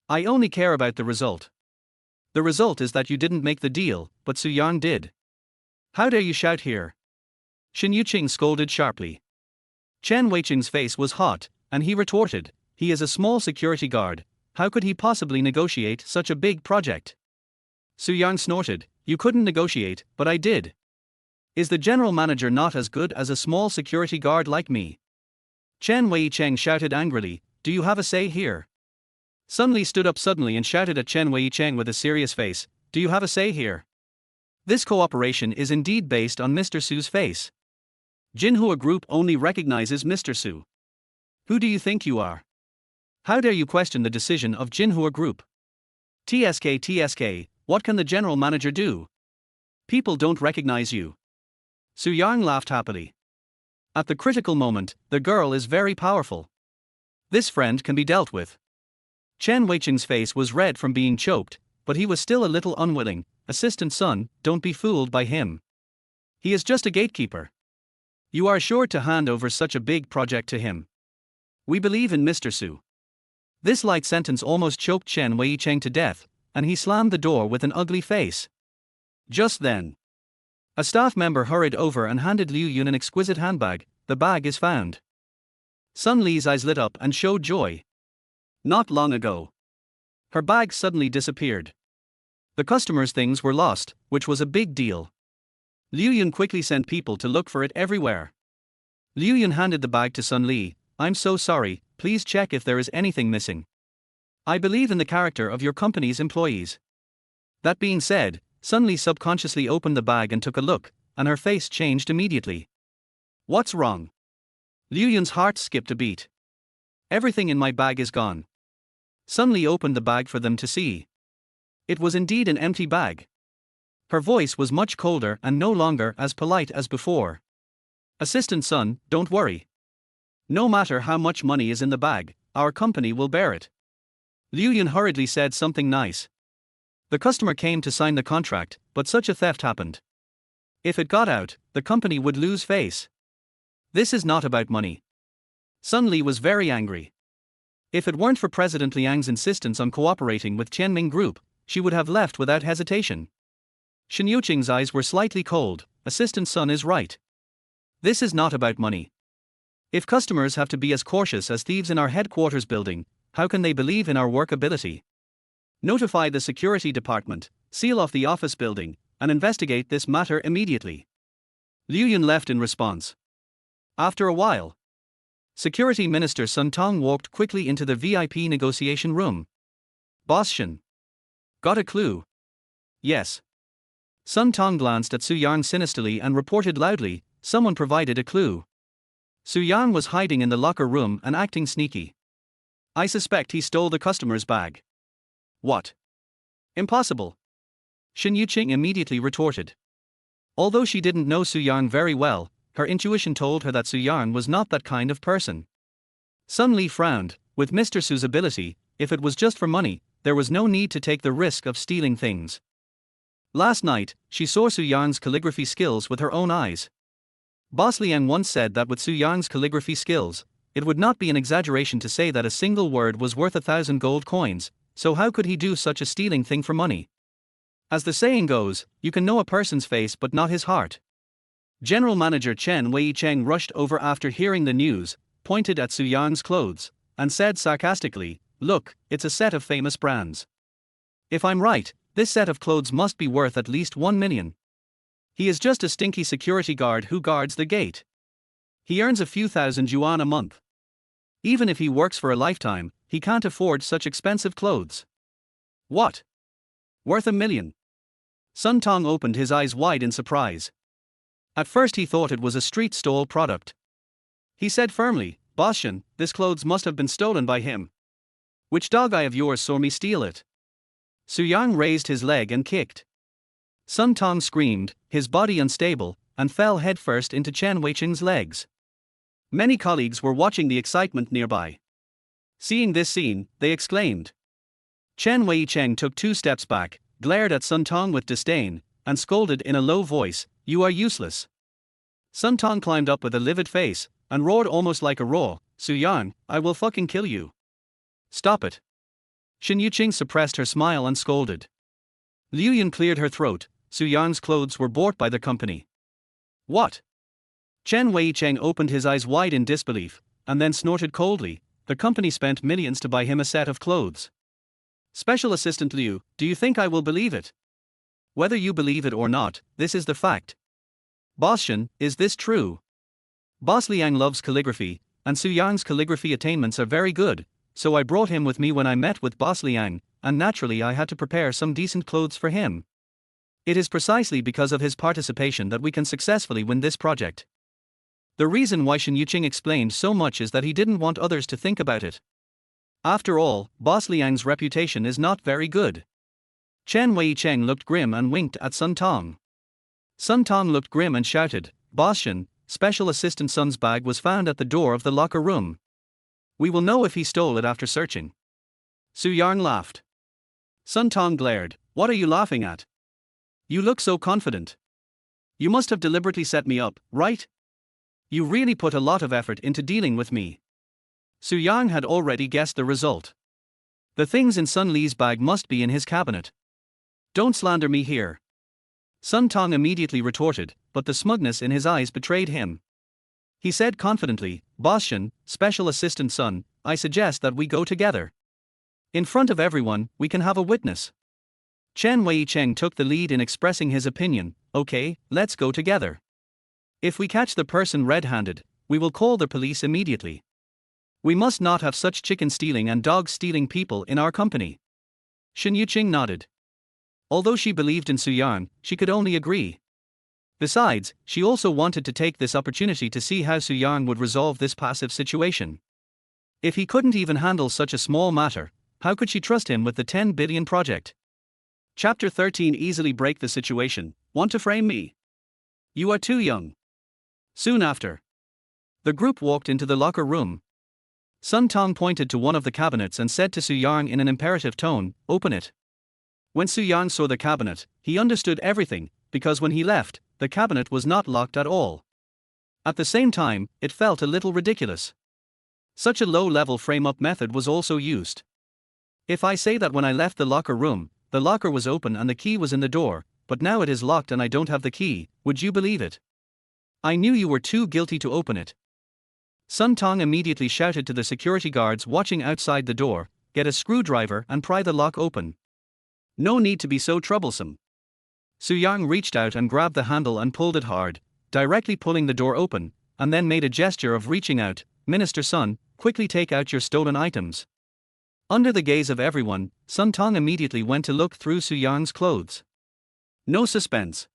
I only care about the result. The result is that you didn't make the deal, but Su Yang did. How dare you shout here? Shin Yuqing scolded sharply. Chen Weiqing's face was hot, and he retorted, he is a small security guard, how could he possibly negotiate such a big project? Su Yang snorted, you couldn't negotiate, but I did. Is the general manager not as good as a small security guard like me? Chen Weicheng shouted angrily, do you have a say here? Sun Li stood up suddenly and shouted at Chen Weicheng with a serious face, do you have a say here? This cooperation is indeed based on Mr. Su's face. Jinhua Group only recognizes Mr. Su. Who do you think you are? How dare you question the decision of Jinhua Group? TSK, what can the general manager do? People don't recognize you. Su Yang laughed happily. At the critical moment, the girl is very powerful. This friend can be dealt with. Chen Weicheng's face was red from being choked, but he was still a little unwilling. Assistant Sun, don't be fooled by him. He is just a gatekeeper. You are assured to hand over such a big project to him. We believe in Mr. Su. This light sentence almost choked Chen Weicheng to death, and he slammed the door with an ugly face. Just then, a staff member hurried over and handed Liu Yun an exquisite handbag. The bag is found. Sun Li's eyes lit up and showed joy. Not long ago, her bag suddenly disappeared. The customer's things were lost, which was a big deal. Liu Yun quickly sent people to look for it everywhere. Liu Yun handed the bag to Sun Li. I'm so sorry, please check if there is anything missing. I believe in the character of your company's employees. That being said, Sun Li subconsciously opened the bag and took a look, and her face changed immediately. What's wrong? Liu Yun's heart skipped a beat. Everything in my bag is gone. Sun Li opened the bag for them to see. It was indeed an empty bag. Her voice was much colder and no longer as polite as before. Assistant Sun, don't worry. No matter how much money is in the bag, our company will bear it. Liu Yun hurriedly said something nice. The customer came to sign the contract, but such a theft happened. If it got out, the company would lose face. This is not about money. Sun Li was very angry. If it weren't for President Liang's insistence on cooperating with Tianming Group, she would have left without hesitation. Shin Yuqing's eyes were slightly cold. Assistant Sun is right. This is not about money. If customers have to be as cautious as thieves in our headquarters building, how can they believe in our work ability? Notify the security department, seal off the office building, and investigate this matter immediately. Liu Yun left in response. After a while, Security Minister Sun Tong walked quickly into the VIP negotiation room. Boss Shin. Got a clue? Yes. Sun Tong glanced at Su Yang sinisterly and reported loudly, someone provided a clue. Su Yang was hiding in the locker room and acting sneaky. I suspect he stole the customer's bag. What? Impossible. Shin Yuqing immediately retorted. Although she didn't know Su Yang very well, her intuition told her that Su Yang was not that kind of person. Sun Li frowned. With Mr. Su's ability, if it was just for money, there was no need to take the risk of stealing things. Last night, she saw Su Yang's calligraphy skills with her own eyes. Boss Liang once said that with Su Yang's calligraphy skills, it would not be an exaggeration to say that a single word was worth 1,000 gold coins, so how could he do such a stealing thing for money? As the saying goes, you can know a person's face but not his heart. General Manager Chen Weicheng rushed over after hearing the news, pointed at Su Yang's clothes, and said sarcastically, look, it's a set of famous brands. If I'm right, this set of clothes must be worth at least 1 million. He is just a stinky security guard who guards the gate. He earns a few thousand yuan a month. Even if he works for a lifetime, he can't afford such expensive clothes. What? Worth 1 million? Sun Tong opened his eyes wide in surprise. At first he thought it was a street stall product. He said firmly, Boss Shin, this clothes must have been stolen by him. Which dog eye of yours saw me steal it? Su Yang raised his leg and kicked. Sun Tong screamed, his body unstable, and fell headfirst into Chen Weicheng's legs. Many colleagues were watching the excitement nearby. Seeing this scene, they exclaimed. Chen Weicheng took 2 steps back, glared at Sun Tong with disdain, and scolded in a low voice, You are useless. Sun Tong climbed up with a livid face and roared almost like a roar, Su Yang, I will fucking kill you. Stop it. Shin Yuqing suppressed her smile and scolded. Liu Yun cleared her throat. Su Yang's clothes were bought by the company. What? Chen Weicheng opened his eyes wide in disbelief, and then snorted coldly. The company spent millions to buy him a set of clothes. Special Assistant Liu, do you think I will believe it? Whether you believe it or not, this is the fact. Boss Shen, is this true? Boss Liang loves calligraphy, and Su Yang's calligraphy attainments are very good, so I brought him with me when I met with Boss Liang, and naturally I had to prepare some decent clothes for him. It is precisely because of his participation that we can successfully win this project. The reason why Shin Yuqing explained so much is that he didn't want others to think about it. After all, Boss Liang's reputation is not very good. Chen Weicheng looked grim and winked at Sun Tong. Sun Tong looked grim and shouted, Boss Shen, Special Assistant Sun's bag was found at the door of the locker room. We will know if he stole it after searching. Su Yang laughed. Sun Tong glared, what are you laughing at? You look so confident. You must have deliberately set me up, right? You really put a lot of effort into dealing with me. Su Yang had already guessed the result. The things in Sun Li's bag must be in his cabinet. Don't slander me here. Sun Tong immediately retorted, but the smugness in his eyes betrayed him. He said confidently, Boss Shen, Special Assistant Sun, I suggest that we go together. In front of everyone, we can have a witness. Chen Weicheng took the lead in expressing his opinion, okay, let's go together. If we catch the person red-handed, we will call the police immediately. We must not have such chicken-stealing and dog-stealing people in our company. Shin Yuqing nodded. Although she believed in Su Yang, she could only agree. Besides, she also wanted to take this opportunity to see how Su Yang would resolve this passive situation. If he couldn't even handle such a small matter, how could she trust him with the 10 billion project? Chapter 13 Easily break the situation. Want to frame me? You are too young. Soon after, the group walked into the locker room. Sun Tong pointed to one of the cabinets and said to Su Yang in an imperative tone, open it. When Su Yang saw the cabinet, he understood everything, because when he left, the cabinet was not locked at all. At the same time, it felt a little ridiculous. Such a low-level frame-up method was also used. If I say that when I left the locker room, the locker was open and the key was in the door, but now it is locked and I don't have the key, would you believe it? I knew you were too guilty to open it. Sun Tong immediately shouted to the security guards watching outside the door, get a screwdriver and pry the lock open. No need to be so troublesome. Su Yang reached out and grabbed the handle and pulled it hard, directly pulling the door open, and then made a gesture of reaching out, Minister Sun, quickly take out your stolen items. Under the gaze of everyone, Sun Tong immediately went to look through Su Yang's clothes. No suspense.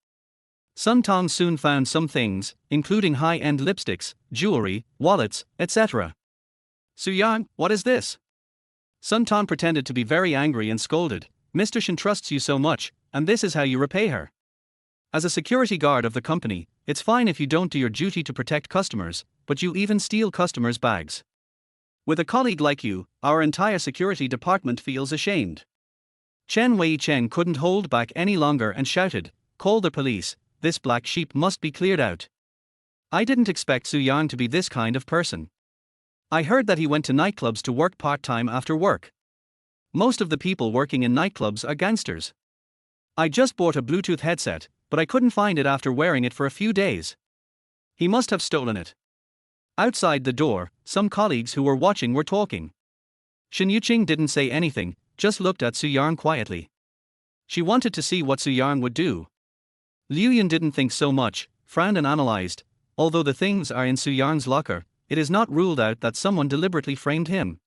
Sun Tong soon found some things, including high-end lipsticks, jewelry, wallets, etc. Su Yang, what is this? Sun Tong pretended to be very angry and scolded, Mr. Shen trusts you so much, and this is how you repay her. As a security guard of the company, it's fine if you don't do your duty to protect customers, but you even steal customers' bags. With a colleague like you, our entire security department feels ashamed. Chen Weicheng couldn't hold back any longer and shouted, call the police, this black sheep must be cleared out. I didn't expect Su Yang to be this kind of person. I heard that he went to nightclubs to work part-time after work. Most of the people working in nightclubs are gangsters. I just bought a Bluetooth headset, but I couldn't find it after wearing it for a few days. He must have stolen it. Outside the door, some colleagues who were watching were talking. Shin Yuqing didn't say anything, just looked at Su Yang quietly. She wanted to see what Su Yang would do. Liu Yun didn't think so much, frowned and analyzed. Although the things are in Su Yang's locker, it is not ruled out that someone deliberately framed him.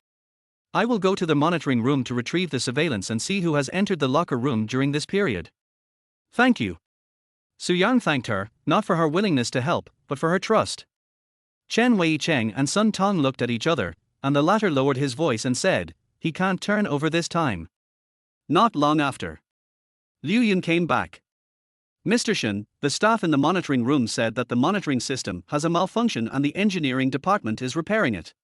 I will go to the monitoring room to retrieve the surveillance and see who has entered the locker room during this period. Thank you. Su Yang thanked her, not for her willingness to help, but for her trust. Chen Weicheng and Sun Tong looked at each other, and the latter lowered his voice and said, he can't turn over this time. Not long after, Liu Yun came back. Mr. Shen, the staff in the monitoring room said that the monitoring system has a malfunction and the engineering department is repairing it.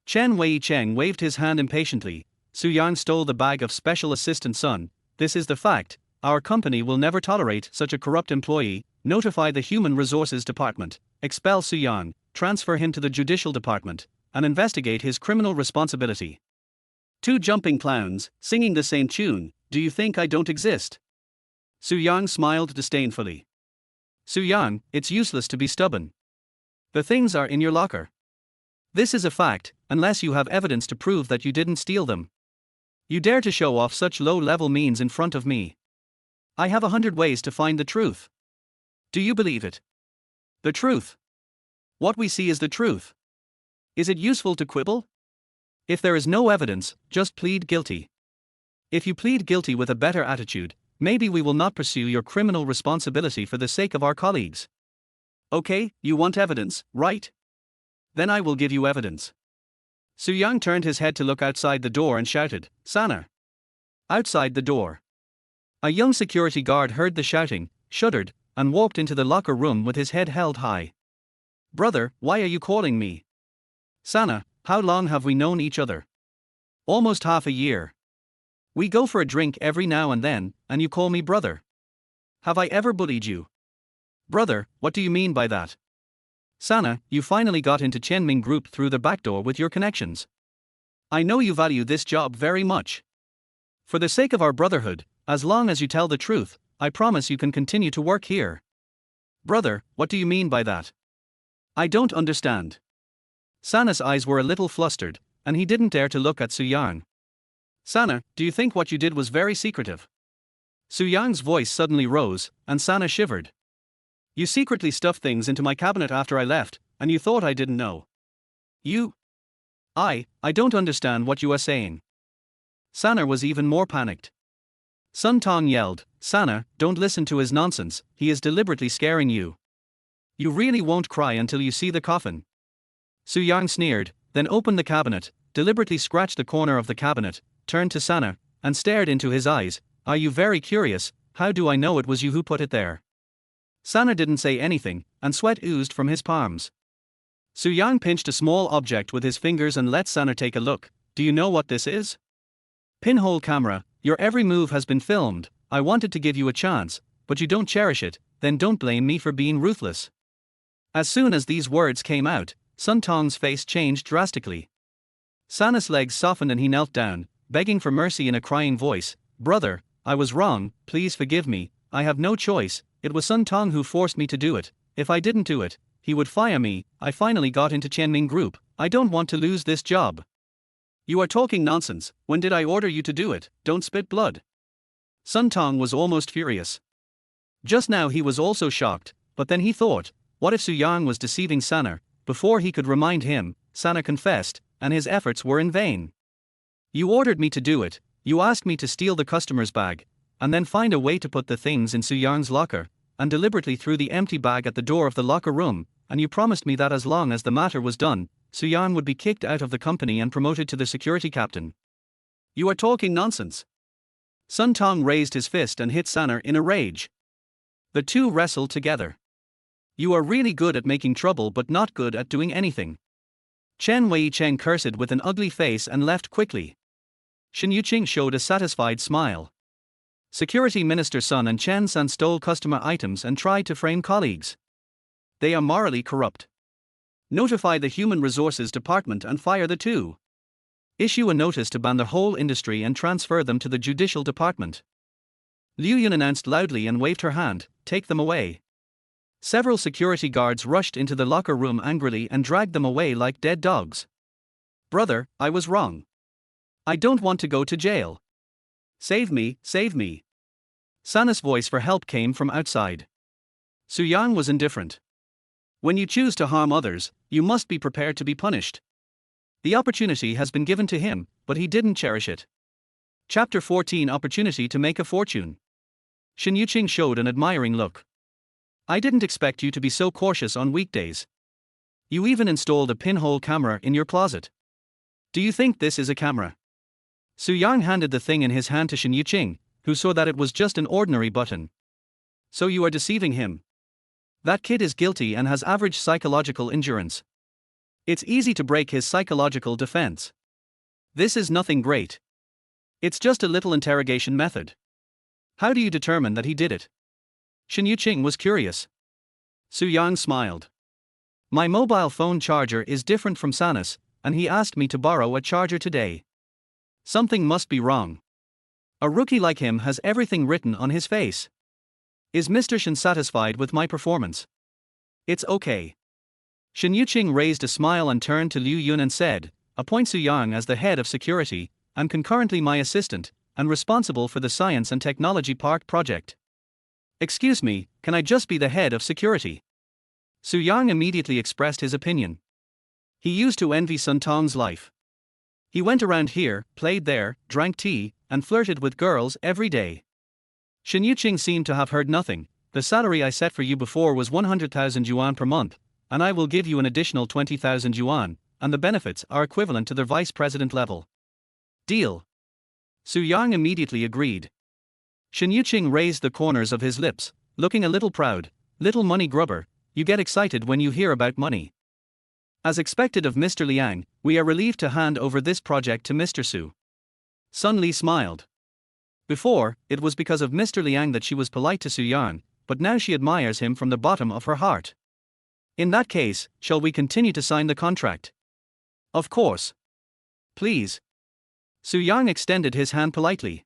Chen Weicheng waved his hand impatiently. Su Yang stole the bag of Special Assistant Sun. This is the fact. Our company will never tolerate such a corrupt employee. Notify the Human Resources Department, expel Suyang, transfer him to the Judicial Department, and investigate his criminal responsibility. Two jumping clowns, singing the same tune, do you think I don't exist? Suyang smiled disdainfully. Suyang, it's useless to be stubborn. The things are in your locker. This is a fact, unless you have evidence to prove that you didn't steal them. You dare to show off such low-level means in front of me. I have 100 ways to find the truth. Do you believe it? The truth. What we see is the truth. Is it useful to quibble? If there is no evidence, just plead guilty. If you plead guilty with a better attitude, maybe we will not pursue your criminal responsibility for the sake of our colleagues. Okay, you want evidence, right? Then I will give you evidence. Suyang turned his head to look outside the door and shouted, Sana! Outside the door. A young security guard heard the shouting, shuddered, and walked into the locker room with his head held high. Brother, why are you calling me? Sana, how long have we known each other? Almost half a year. We go for a drink every now and then, and you call me brother. Have I ever bullied you? Brother, what do you mean by that? Sana, you finally got into Chenming Group through the back door with your connections. I know you value this job very much. For the sake of our brotherhood, as long as you tell the truth, I promise you can continue to work here. Brother, what do you mean by that? I don't understand. Sana's eyes were a little flustered, and he didn't dare to look at Suyang. Sana, do you think what you did was very secretive? Suyang's voice suddenly rose, and Sana shivered. You secretly stuffed things into my cabinet after I left, and you thought I didn't know. I don't understand what you are saying. Sana was even more panicked. Sun Tong yelled, Sana, don't listen to his nonsense, he is deliberately scaring you. You really won't cry until you see the coffin. Suyang sneered, then opened the cabinet, deliberately scratched the corner of the cabinet, turned to Sana, and stared into his eyes. Are you very curious? How do I know it was you who put it there? Sana didn't say anything, and sweat oozed from his palms. Suyang pinched a small object with his fingers and let Sana take a look. Do you know what this is? Pinhole camera, your every move has been filmed. I wanted to give you a chance, but you don't cherish it, then don't blame me for being ruthless. As soon as these words came out, Sun Tong's face changed drastically. Sana's legs softened and he knelt down, begging for mercy in a crying voice. Brother, I was wrong, please forgive me, I have no choice, it was Sun Tong who forced me to do it. If I didn't do it, he would fire me. I finally got into Chenming Group, I don't want to lose this job. You are talking nonsense, when did I order you to do it? Don't spit blood. Sun Tong was almost furious. Just now he was also shocked, but then he thought, what if Suyang was deceiving Sana? Before he could remind him, Sana confessed, and his efforts were in vain. You ordered me to do it, you asked me to steal the customer's bag, and then find a way to put the things in Suyang's locker, and deliberately threw the empty bag at the door of the locker room, and you promised me that as long as the matter was done, Suyang would be kicked out of the company and promoted to the security captain. You are talking nonsense. Sun Tong raised his fist and hit Sana in a rage. The two wrestled together. You are really good at making trouble but not good at doing anything. Chen Wei-cheng cursed with an ugly face and left quickly. Shen Yuqing showed a satisfied smile. Security Minister Sun and Chen San stole customer items and tried to frame colleagues. They are morally corrupt. Notify the Human Resources Department and fire the two. Issue a notice to ban the whole industry and transfer them to the Judicial Department. Liu Yun announced loudly and waved her hand, take them away. Several security guards rushed into the locker room angrily and dragged them away like dead dogs. Brother, I was wrong. I don't want to go to jail. Save me, save me. Sana's voice for help came from outside. Suyang was indifferent. When you choose to harm others, you must be prepared to be punished. The opportunity has been given to him, but he didn't cherish it. Chapter 14 Opportunity to Make a Fortune. Shen Yuqing showed an admiring look. I didn't expect you to be so cautious on weekdays. You even installed a pinhole camera in your closet. Do you think this is a camera? Suyang handed the thing in his hand to Shen Yuqing, who saw that it was just an ordinary button. So you are deceiving him. That kid is guilty and has average psychological endurance. It's easy to break his psychological defense. This is nothing great. It's just a little interrogation method. How do you determine that he did it? Shen Yuqing was curious. Su Yang smiled. My mobile phone charger is different from Sanus, and he asked me to borrow a charger today. Something must be wrong. A rookie like him has everything written on his face. Is Mr. Shen satisfied with my performance? It's okay. Shen Yuqing raised a smile and turned to Liu Yun and said, appoint Su Yang as the head of security, and concurrently my assistant, and responsible for the Science and Technology Park project. Excuse me, can I just be the head of security? Su Yang immediately expressed his opinion. He used to envy Sun Tong's life. He went around here, played there, drank tea, and flirted with girls every day. Shen Yuqing seemed to have heard nothing. The salary I set for you before was 100,000 yuan per month, and I will give you an additional 20,000 yuan, and the benefits are equivalent to the vice president level. Deal. Su Yang immediately agreed. Shen Yuqing raised the corners of his lips, looking a little proud. Little money grubber, you get excited when you hear about money. As expected of Mr. Liang, we are relieved to hand over this project to Mr. Su. Sun Li smiled. Before, it was because of Mr. Liang that she was polite to Su Yang, but now she admires him from the bottom of her heart. In that case, shall we continue to sign the contract? Of course. Please. Su Yang extended his hand politely.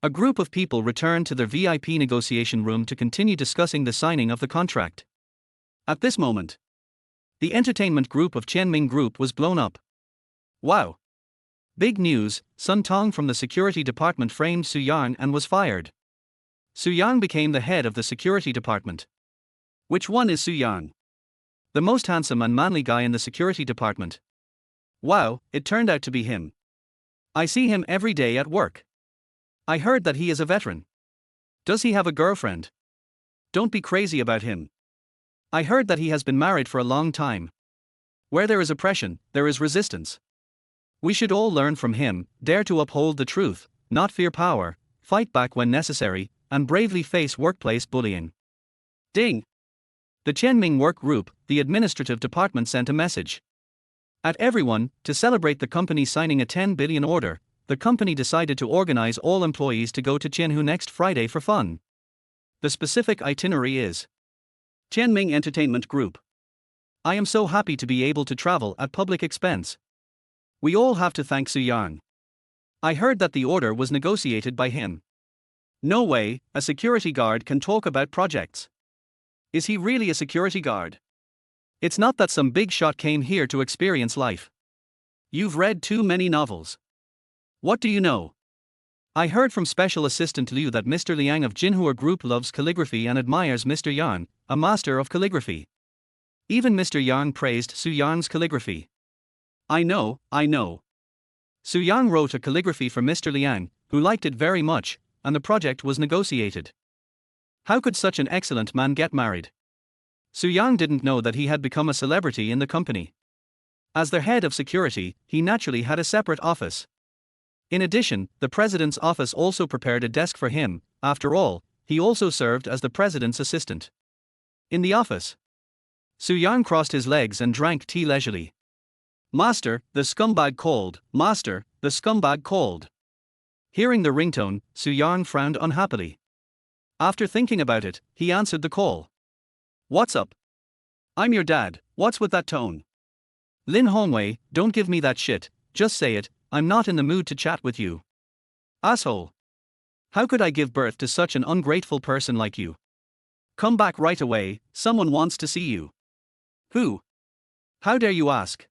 A group of people returned to their VIP negotiation room to continue discussing the signing of the contract. At this moment, the entertainment group of Qianming Group was blown up. Wow! Big news, Sun Tong from the security department framed Su Yang and was fired. Su Yang became the head of the security department. Which one is Su Yang? The most handsome and manly guy in the security department. Wow, it turned out to be him. I see him every day at work. I heard that he is a veteran. Does he have a girlfriend? Don't be crazy about him. I heard that he has been married for a long time. Where there is oppression, there is resistance. We should all learn from him, dare to uphold the truth, not fear power, fight back when necessary, and bravely face workplace bullying. Ding! The Qianming Work Group, the administrative department sent a message. At everyone, to celebrate the company signing a 10 billion order, the company decided to organize all employees to go to Qianhu next Friday for fun. The specific itinerary is Qianming Entertainment Group. I am so happy to be able to travel at public expense. We all have to thank Su Yang. I heard that the order was negotiated by him. No way, a security guard can talk about projects. Is he really a security guard? It's not that some big shot came here to experience life. You've read too many novels. What do you know? I heard from Special Assistant Liu that Mr. Liang of Jinhua Group loves calligraphy and admires Mr. Yang, a master of calligraphy. Even Mr. Yang praised Su Yang's calligraphy. I know. Su Yang wrote a calligraphy for Mr. Liang, who liked it very much, and the project was negotiated. How could such an excellent man get married? Su Yang didn't know that he had become a celebrity in the company. As their head of security, he naturally had a separate office. In addition, the president's office also prepared a desk for him. After all, he also served as the president's assistant. In the office, Su Yang crossed his legs and drank tea leisurely. Master, the scumbag called. Master, the scumbag called. Hearing the ringtone, Su Yang frowned unhappily. After thinking about it, he answered the call. What's up? I'm your dad, what's with that tone? Lin Hongwei, don't give me that shit, just say it, I'm not in the mood to chat with you. Asshole. How could I give birth to such an ungrateful person like you? Come back right away, someone wants to see you. Who? How dare you ask?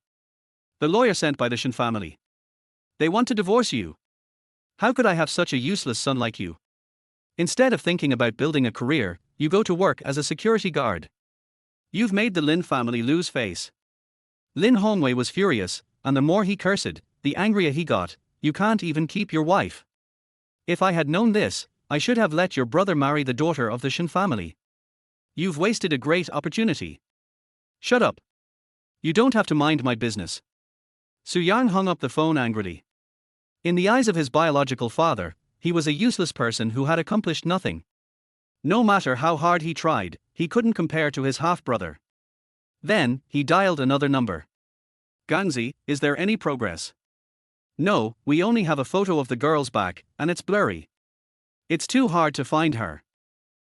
The lawyer sent by the Shen family. They want to divorce you. How could I have such a useless son like you? Instead of thinking about building a career, you go to work as a security guard. You've made the Lin family lose face. Lin Hongwei was furious, and the more he cursed, the angrier he got. You can't even keep your wife. If I had known this, I should have let your brother marry the daughter of the Shen family. You've wasted a great opportunity. Shut up. You don't have to mind my business. Su Yang hung up the phone angrily. In the eyes of his biological father, he was a useless person who had accomplished nothing. No matter how hard he tried, he couldn't compare to his half-brother. Then, he dialed another number. Gangzi, is there any progress? No, we only have a photo of the girl's back, and it's blurry. It's too hard to find her.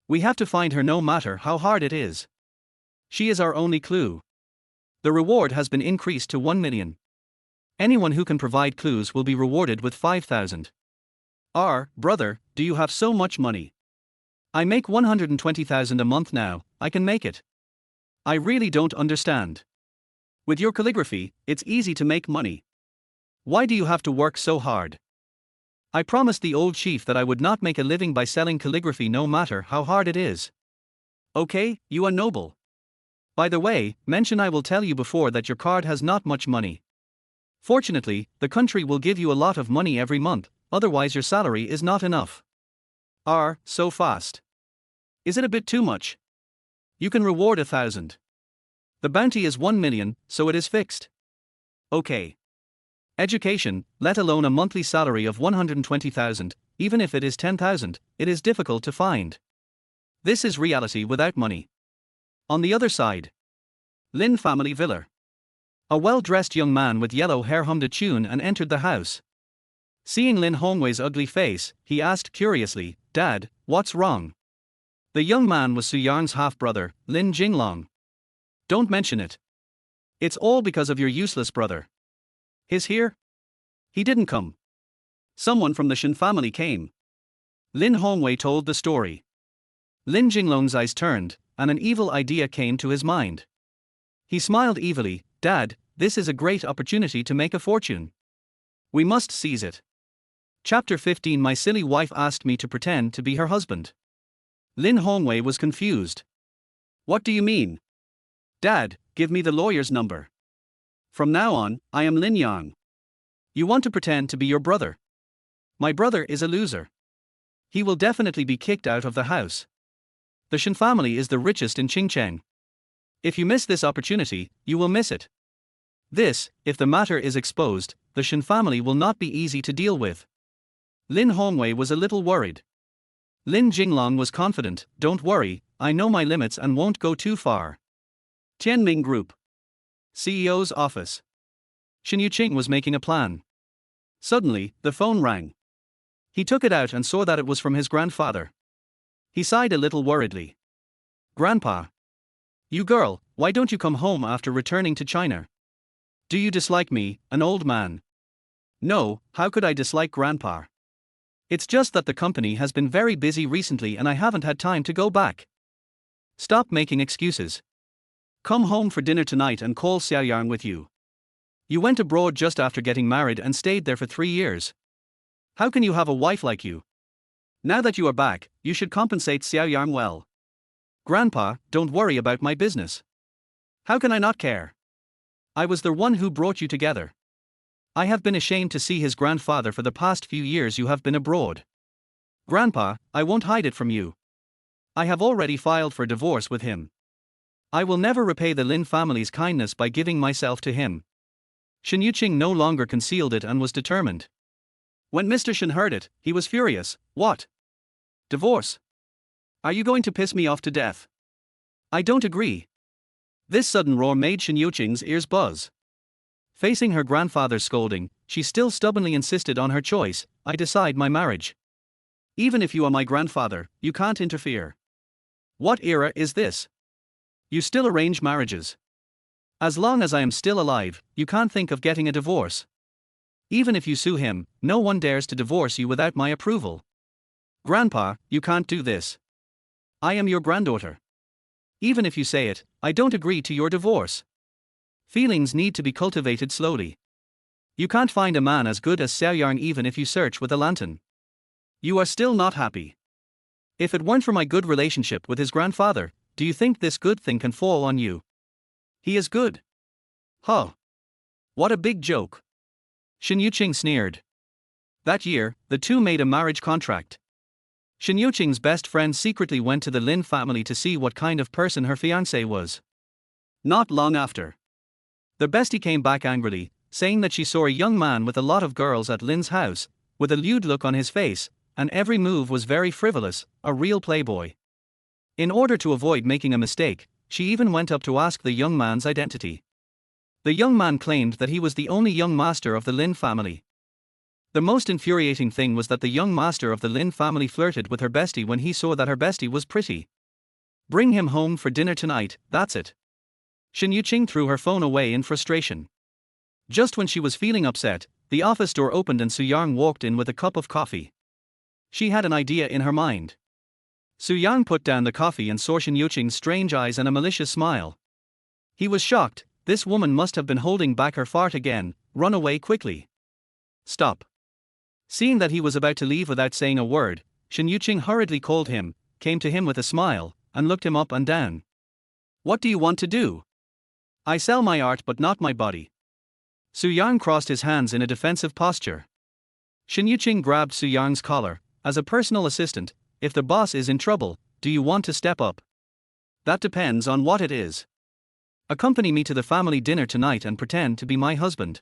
We have to find her no matter how hard it is. She is our only clue. The reward has been increased to 1 million. Anyone who can provide clues will be rewarded with 5,000. Brother, do you have so much money? I make 120,000 a month now, I can make it. I really don't understand. With your calligraphy, it's easy to make money. Why do you have to work so hard? I promised the old chief that I would not make a living by selling calligraphy no matter how hard it is. Okay, you are noble. By the way, mention I will tell you before that your card has not much money. Fortunately, the country will give you a lot of money every month, otherwise your salary is not enough. So fast. Is it a bit too much? You can reward 1,000. The bounty is 1 million, so it is fixed. Okay. Education, let alone a monthly salary of 120,000, even if it is 10,000, it is difficult to find. This is reality without money. On the other side, Lin family villa. A well-dressed young man with yellow hair hummed a tune and entered the house. Seeing Lin Hongwei's ugly face, he asked curiously, "Dad, what's wrong?" The young man was Su Yang's half-brother, Lin Jinglong. Don't mention it. It's all because of your useless brother. He's here? He didn't come. Someone from the Shen family came. Lin Hongwei told the story. Lin Jinglong's eyes turned, and an evil idea came to his mind. He smiled evilly, "Dad, this is a great opportunity to make a fortune. We must seize it." Chapter 15. My silly wife asked me to pretend to be her husband. Lin Hongwei was confused. What do you mean? Dad, give me the lawyer's number. From now on, I am Lin Yang. You want to pretend to be your brother? My brother is a loser. He will definitely be kicked out of the house. The Shen family is the richest in Qingcheng. If you miss this opportunity, you will miss it. If the matter is exposed, the Shen family will not be easy to deal with. Lin Hongwei was a little worried. Lin Jinglong was confident, "Don't worry, I know my limits and won't go too far." Tianming Group. CEO's office. Shen Yuqing was making a plan. Suddenly, the phone rang. He took it out and saw that it was from his grandfather. He sighed a little worriedly. "Grandpa. You girl, why don't you come home after returning to China? Do you dislike me, an old man?" "No, how could I dislike Grandpa? It's just that the company has been very busy recently and I haven't had time to go back." "Stop making excuses. Come home for dinner tonight and call Xiaoyang with you. You went abroad just after getting married and stayed there for 3 years. How can you have a wife like you? Now that you are back, you should compensate Xiaoyang well." "Grandpa, don't worry about my business. How can I not care? I was the one who brought you together. I have been ashamed to see his grandfather for the past few years you have been abroad. Grandpa, I won't hide it from you. I have already filed for divorce with him. I will never repay the Lin family's kindness by giving myself to him." Shen Yuqing no longer concealed it and was determined. When Mr. Shen heard it, he was furious. "What? Divorce? Are you going to piss me off to death? I don't agree." This sudden roar made Shen Yuqing's ears buzz. Facing her grandfather's scolding, she still stubbornly insisted on her choice. "I decide my marriage. Even if you are my grandfather, you can't interfere. What era is this? You still arrange marriages. As long as I am still alive, you can't think of getting a divorce. Even if you sue him, no one dares to divorce you without my approval. Grandpa, you can't do this. I am your granddaughter. Even if you say it, I don't agree to your divorce." Feelings need to be cultivated slowly. You can't find a man as good as Xiaoyang even if you search with a lantern. You are still not happy. If it weren't for my good relationship with his grandfather, do you think this good thing can fall on you? He is good. Huh. What a big joke. Shen Yuqing sneered. That year, the two made a marriage contract. Shen Yuqing's best friend secretly went to the Lin family to see what kind of person her fiancé was. Not long after, the bestie came back angrily, saying that she saw a young man with a lot of girls at Lin's house, with a lewd look on his face, and every move was very frivolous, a real playboy. In order to avoid making a mistake, she even went up to ask the young man's identity. The young man claimed that he was the only young master of the Lin family. The most infuriating thing was that the young master of the Lin family flirted with her bestie when he saw that her bestie was pretty. "Bring him home for dinner tonight, that's it." Shen Yuqing threw her phone away in frustration. Just when she was feeling upset, the office door opened and Su Yang walked in with a cup of coffee. She had an idea in her mind. Su Yang put down the coffee and saw Shen Yuqing's strange eyes and a malicious smile. He was shocked. This woman must have been holding back her fart again. Run away quickly. Stop. Seeing that he was about to leave without saying a word, Shen Yuqing hurriedly called him, came to him with a smile, and looked him up and down. What do you want to do? I sell my art but not my body. Su Yang crossed his hands in a defensive posture. Shen Yuqing grabbed Su Yang's collar. As a personal assistant, if the boss is in trouble, do you want to step up? That depends on what it is. Accompany me to the family dinner tonight and pretend to be my husband.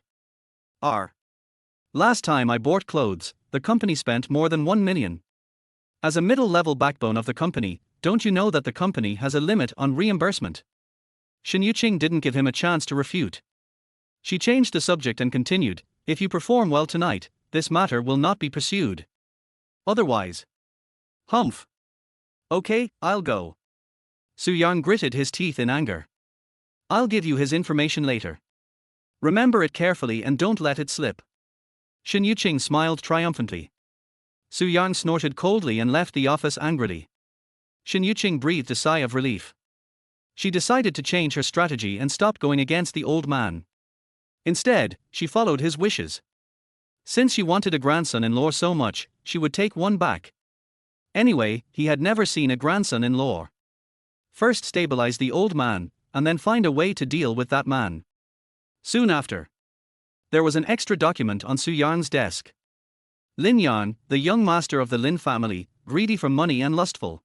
Last time I bought clothes, the company spent more than 1 million. As a middle-level backbone of the company, don't you know that the company has a limit on reimbursement? Shen Yuqing didn't give him a chance to refute. She changed the subject and continued, if you perform well tonight, this matter will not be pursued. Otherwise. Humph. Okay, I'll go. Su Yang gritted his teeth in anger. I'll give you his information later. Remember it carefully and don't let it slip. Shen Yuqing smiled triumphantly. Su Yang snorted coldly and left the office angrily. Shen Yuqing breathed a sigh of relief. She decided to change her strategy and stop going against the old man. Instead, she followed his wishes. Since she wanted a grandson-in-law so much, she would take one back. Anyway, he had never seen a grandson-in-law. First stabilize the old man, and then find a way to deal with that man. Soon after, there was an extra document on Su Yang's desk. Lin Yan, the young master of the Lin family, greedy for money and lustful.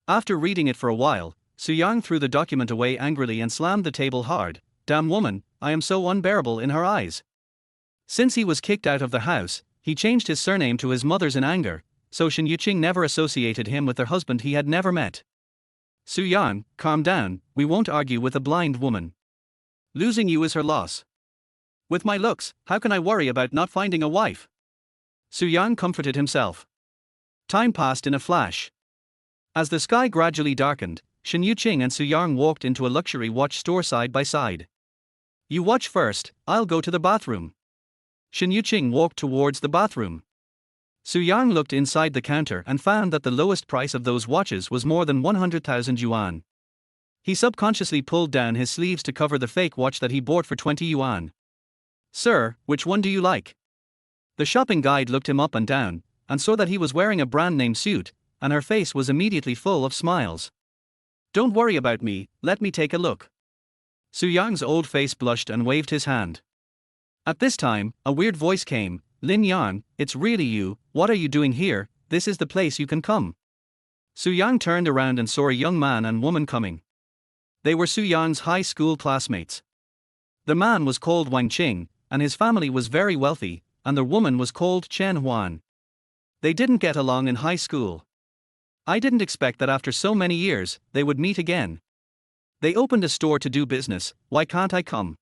After reading it for a while, Su Yang threw the document away angrily and slammed the table hard. Damn woman, I am so unbearable in her eyes. Since he was kicked out of the house, he changed his surname to his mother's in anger, so Shen Yuqing never associated him with her husband he had never met. Su Yang, calm down, we won't argue with a blind woman. Losing you is her loss. With my looks, how can I worry about not finding a wife? Su Yang comforted himself. Time passed in a flash. As the sky gradually darkened, Shen Yuqing and Su Yang walked into a luxury watch store side by side. You watch first, I'll go to the bathroom. Shen Yuqing walked towards the bathroom. Su Yang looked inside the counter and found that the lowest price of those watches was more than 100,000 yuan. He subconsciously pulled down his sleeves to cover the fake watch that he bought for 20 yuan. Sir, which one do you like? The shopping guide looked him up and down, and saw that he was wearing a brand-name suit, and her face was immediately full of smiles. Don't worry about me, let me take a look. Su Yang's old face blushed and waved his hand. At this time, a weird voice came, Lin Yan, it's really you, what are you doing here? This is the place you can come. Su Yang turned around and saw a young man and woman coming. They were Su Yang's high school classmates. The man was called Wang Qing, and his family was very wealthy, and the woman was called Chen Huan. They didn't get along in high school. I didn't expect that after so many years, they would meet again. They opened a store to do business, why can't I come?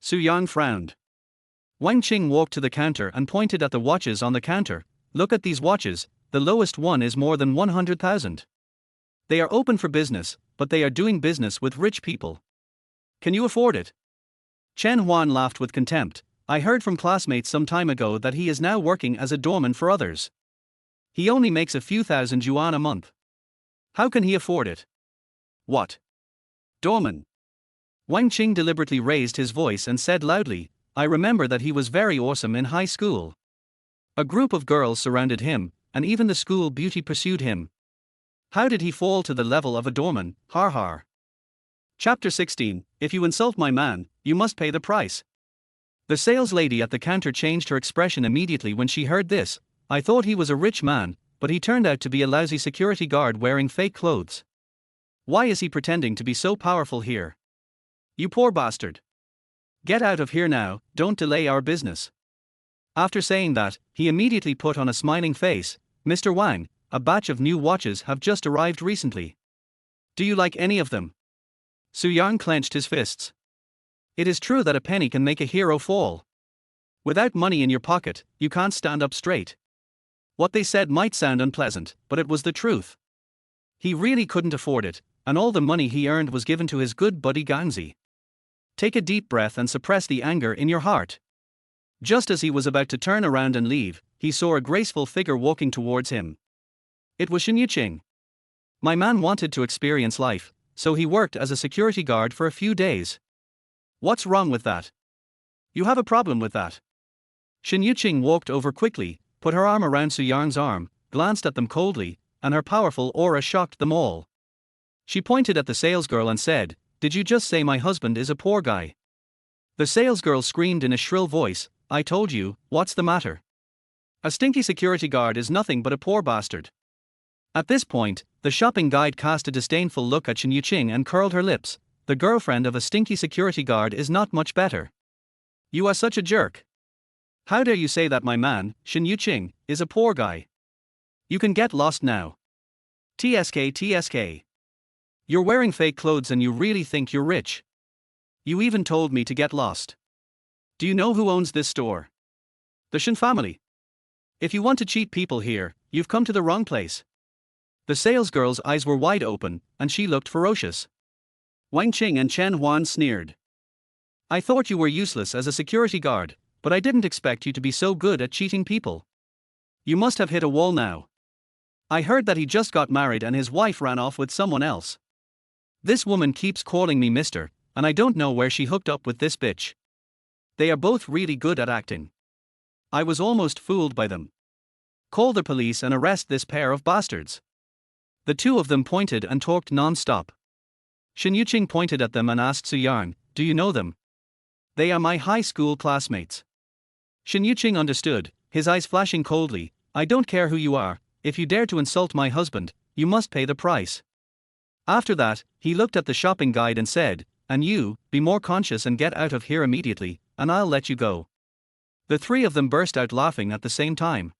Su Yang frowned. Wang Qing walked to the counter and pointed at the watches on the counter. Look at these watches, the lowest one is more than 100,000. They are open for business, but they are doing business with rich people. Can you afford it? Chen Huan laughed with contempt. I heard from classmates some time ago that he is now working as a doorman for others. He only makes a few thousand yuan a month. How can he afford it? What? Doorman? Wang Qing deliberately raised his voice and said loudly, I remember that he was very awesome in high school. A group of girls surrounded him, and even the school beauty pursued him. How did he fall to the level of a doorman? Har har. Chapter 16, If you insult my man, you must pay the price. The sales lady at the counter changed her expression immediately when she heard this. I thought he was a rich man, but he turned out to be a lousy security guard wearing fake clothes. Why is he pretending to be so powerful here? You poor bastard. Get out of here now, don't delay our business. After saying that, he immediately put on a smiling face. Mr. Wang, a batch of new watches have just arrived recently. Do you like any of them? Su Yang clenched his fists. It is true that a penny can make a hero fall. Without money in your pocket, you can't stand up straight. What they said might sound unpleasant, but it was the truth. He really couldn't afford it, and all the money he earned was given to his good buddy Gangzi. Take a deep breath and suppress the anger in your heart. Just as he was about to turn around and leave, he saw a graceful figure walking towards him. It was Shin Yuqing. My man wanted to experience life, so he worked as a security guard for a few days. What's wrong with that? You have a problem with that. Shin Yuqing walked over quickly, put her arm around Su Yang's arm, glanced at them coldly, and her powerful aura shocked them all. She pointed at the salesgirl and said, "Did you just say my husband is a poor guy?" The salesgirl screamed in a shrill voice, "I told you, what's the matter? A stinky security guard is nothing but a poor bastard." At this point, the shopping guide cast a disdainful look at Shin Yuqing and curled her lips. The girlfriend of a stinky security guard is not much better. You are such a jerk. How dare you say that my man, Shin Yuqing, is a poor guy? You can get lost now. TSK. You're wearing fake clothes and you really think you're rich. You even told me to get lost. Do you know who owns this store? The Shin family. If you want to cheat people here, you've come to the wrong place. The salesgirl's eyes were wide open, and she looked ferocious. Wang Qing and Chen Huan sneered. I thought you were useless as a security guard, but I didn't expect you to be so good at cheating people. You must have hit a wall now. I heard that he just got married and his wife ran off with someone else. This woman keeps calling me mister, and I don't know where she hooked up with this bitch. They are both really good at acting. I was almost fooled by them. Call the police and arrest this pair of bastards. The two of them pointed and talked non-stop. Shin Yuqing pointed at them and asked Su Yang, "Do you know them?" "They are my high school classmates." Shin Yuqing understood, his eyes flashing coldly, "I don't care who you are, if you dare to insult my husband, you must pay the price." After that, he looked at the shopping guide and said, "And you, be more conscious and get out of here immediately, and I'll let you go." The three of them burst out laughing at the same time.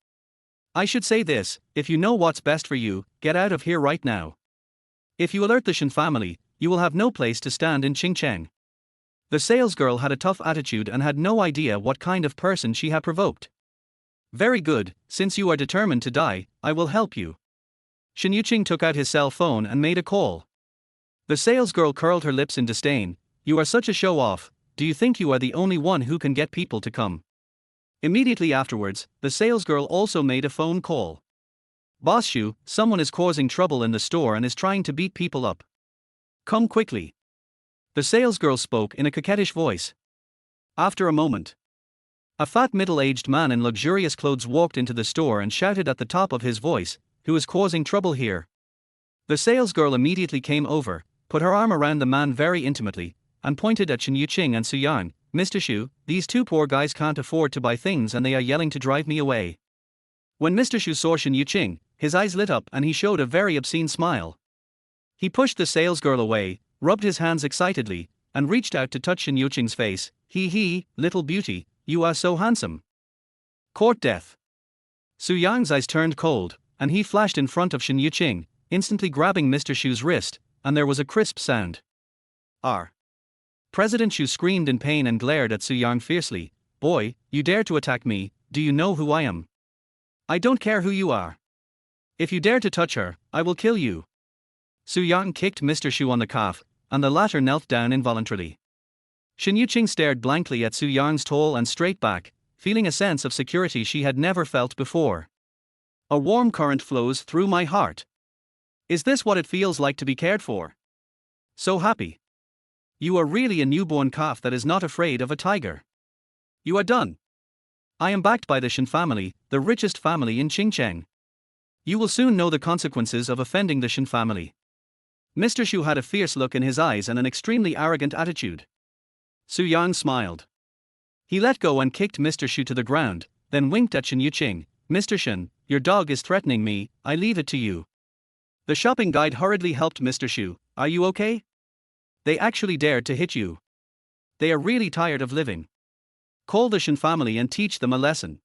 I should say this, if you know what's best for you, get out of here right now. If you alert the Shin family, you will have no place to stand in Qingcheng. The salesgirl had a tough attitude and had no idea what kind of person she had provoked. Very good, since you are determined to die, I will help you. Shin Yuqing took out his cell phone and made a call. The salesgirl curled her lips in disdain. You are such a show-off, do you think you are the only one who can get people to come? Immediately afterwards, the salesgirl also made a phone call. Boss Shu, someone is causing trouble in the store and is trying to beat people up. Come quickly. The salesgirl spoke in a coquettish voice. After a moment, a fat middle-aged man in luxurious clothes walked into the store and shouted at the top of his voice, "Who is causing trouble here?" The salesgirl immediately came over, put her arm around the man very intimately, and pointed at Shin Yuqing and Su Yang. "Mr. Shu, these two poor guys can't afford to buy things and they are yelling to drive me away." When Mr. Shu saw Shin Yuqing, his eyes lit up and he showed a very obscene smile. He pushed the salesgirl away, rubbed his hands excitedly, and reached out to touch Shin Yuqing's face. He, little beauty, you are so handsome. Court death. Su Yang's eyes turned cold, and he flashed in front of Shin Yuqing, instantly grabbing Mr. Shu's wrist, and there was a crisp sound. R. President Shu screamed in pain and glared at Su Yang fiercely. "Boy, you dare to attack me, do you know who I am? I don't care who you are. If you dare to touch her, I will kill you." Su Yang kicked Mr. Shu on the calf, and the latter knelt down involuntarily. Shin Yuqing stared blankly at Su Yang's tall and straight back, feeling a sense of security she had never felt before. A warm current flows through my heart. Is this what it feels like to be cared for? So happy. You are really a newborn calf that is not afraid of a tiger. You are done. I am backed by the Shin family, the richest family in Qingcheng. You will soon know the consequences of offending the Shin family. Mr. Shu had a fierce look in his eyes and an extremely arrogant attitude. Su Yang smiled. He let go and kicked Mr. Shu to the ground, then winked at Shin Yuqing. "Mr. Shin, your dog is threatening me, I leave it to you." The shopping guide hurriedly helped Mr. Shu. "Are you okay? They actually dared to hit you. They are really tired of living. Call the Shin family and teach them a lesson."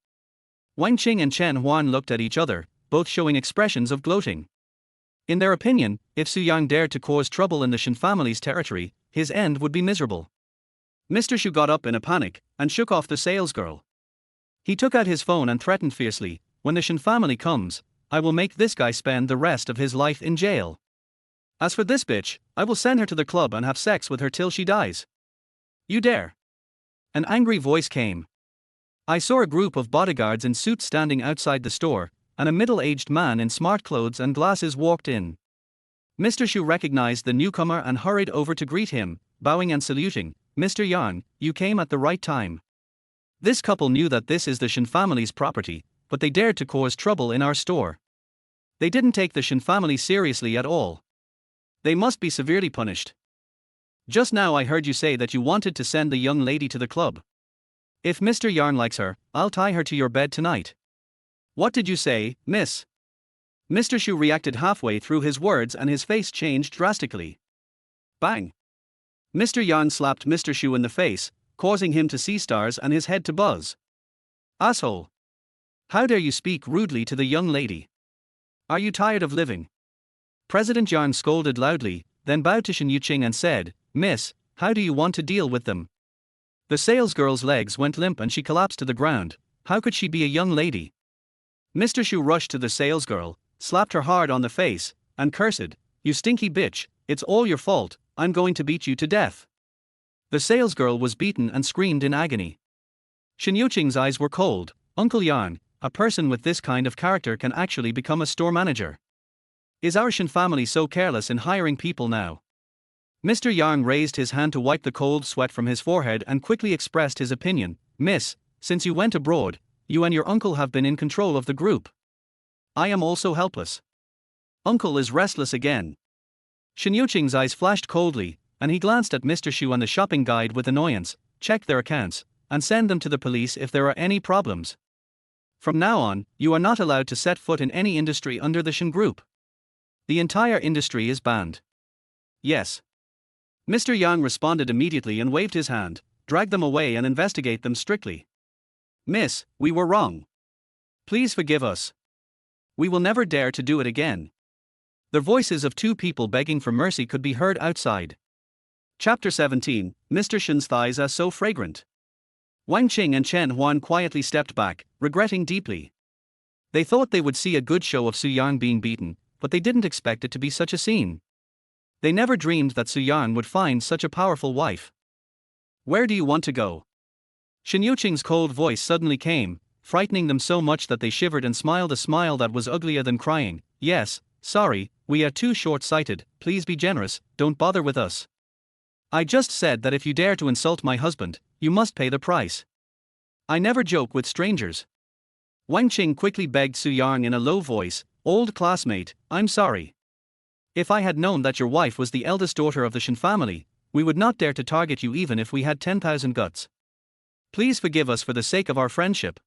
Wang Qing and Chen Huan looked at each other, both showing expressions of gloating. In their opinion, if Su Yang dared to cause trouble in the Shin family's territory, his end would be miserable. Mr. Shu got up in a panic and shook off the salesgirl. He took out his phone and threatened fiercely, "When the Shin family comes, I will make this guy spend the rest of his life in jail." As for this bitch, I will send her to the club and have sex with her till she dies. You dare? An angry voice came. I saw a group of bodyguards in suits standing outside the store, and a middle-aged man in smart clothes and glasses walked in. Mr. Shu recognized the newcomer and hurried over to greet him, bowing and saluting. Mr. Yang, you came at the right time. This couple knew that this is the Shen family's property, but they dared to cause trouble in our store. They didn't take the Shen family seriously at all. They must be severely punished. Just now I heard you say that you wanted to send the young lady to the club. If Mr. Yarn likes her, I'll tie her to your bed tonight. What did you say, miss? Mr. Shu reacted halfway through his words and his face changed drastically. Bang! Mr. Yarn slapped Mr. Shu in the face, causing him to see stars and his head to buzz. Asshole! How dare you speak rudely to the young lady? Are you tired of living? President Yarn scolded loudly, then bowed to Shen Yuqing and said, Miss, how do you want to deal with them? The salesgirl's legs went limp and she collapsed to the ground. How could she be a young lady? Mr. Shu rushed to the salesgirl, slapped her hard on the face, and cursed, You stinky bitch, it's all your fault, I'm going to beat you to death. The salesgirl was beaten and screamed in agony. Shen Yuqing's eyes were cold. Uncle Yarn, a person with this kind of character can actually become a store manager. Is our Shen family so careless in hiring people now? Mr. Yarn raised his hand to wipe the cold sweat from his forehead and quickly expressed his opinion. Miss, since you went abroad, you and your uncle have been in control of the group. I am also helpless. Uncle is restless again. Shen Yuqing's eyes flashed coldly, and he glanced at Mr. Shu and the shopping guide with annoyance. Check their accounts, and send them to the police if there are any problems. From now on, you are not allowed to set foot in any industry under the Shen Group. The entire industry is banned. Yes. Mr. Yang responded immediately and waved his hand. Drag them away and investigate them strictly. Miss, we were wrong. Please forgive us. We will never dare to do it again. The voices of two people begging for mercy could be heard outside. Chapter 17, Mr. Shen's thighs are so fragrant. Wang Qing and Chen Huan quietly stepped back, regretting deeply. They thought they would see a good show of Su Yang being beaten, but they didn't expect it to be such a scene. They never dreamed that Su Yang would find such a powerful wife. Where do you want to go? Shen Yuqing's cold voice suddenly came, frightening them so much that they shivered and smiled a smile that was uglier than crying. Yes, sorry, we are too short-sighted, please be generous, don't bother with us. I just said that if you dare to insult my husband, you must pay the price. I never joke with strangers. Wang Qing quickly begged Su Yang in a low voice, Old classmate, I'm sorry. If I had known that your wife was the eldest daughter of the Shen family, we would not dare to target you even if we had 10,000 guts. Please forgive us for the sake of our friendship.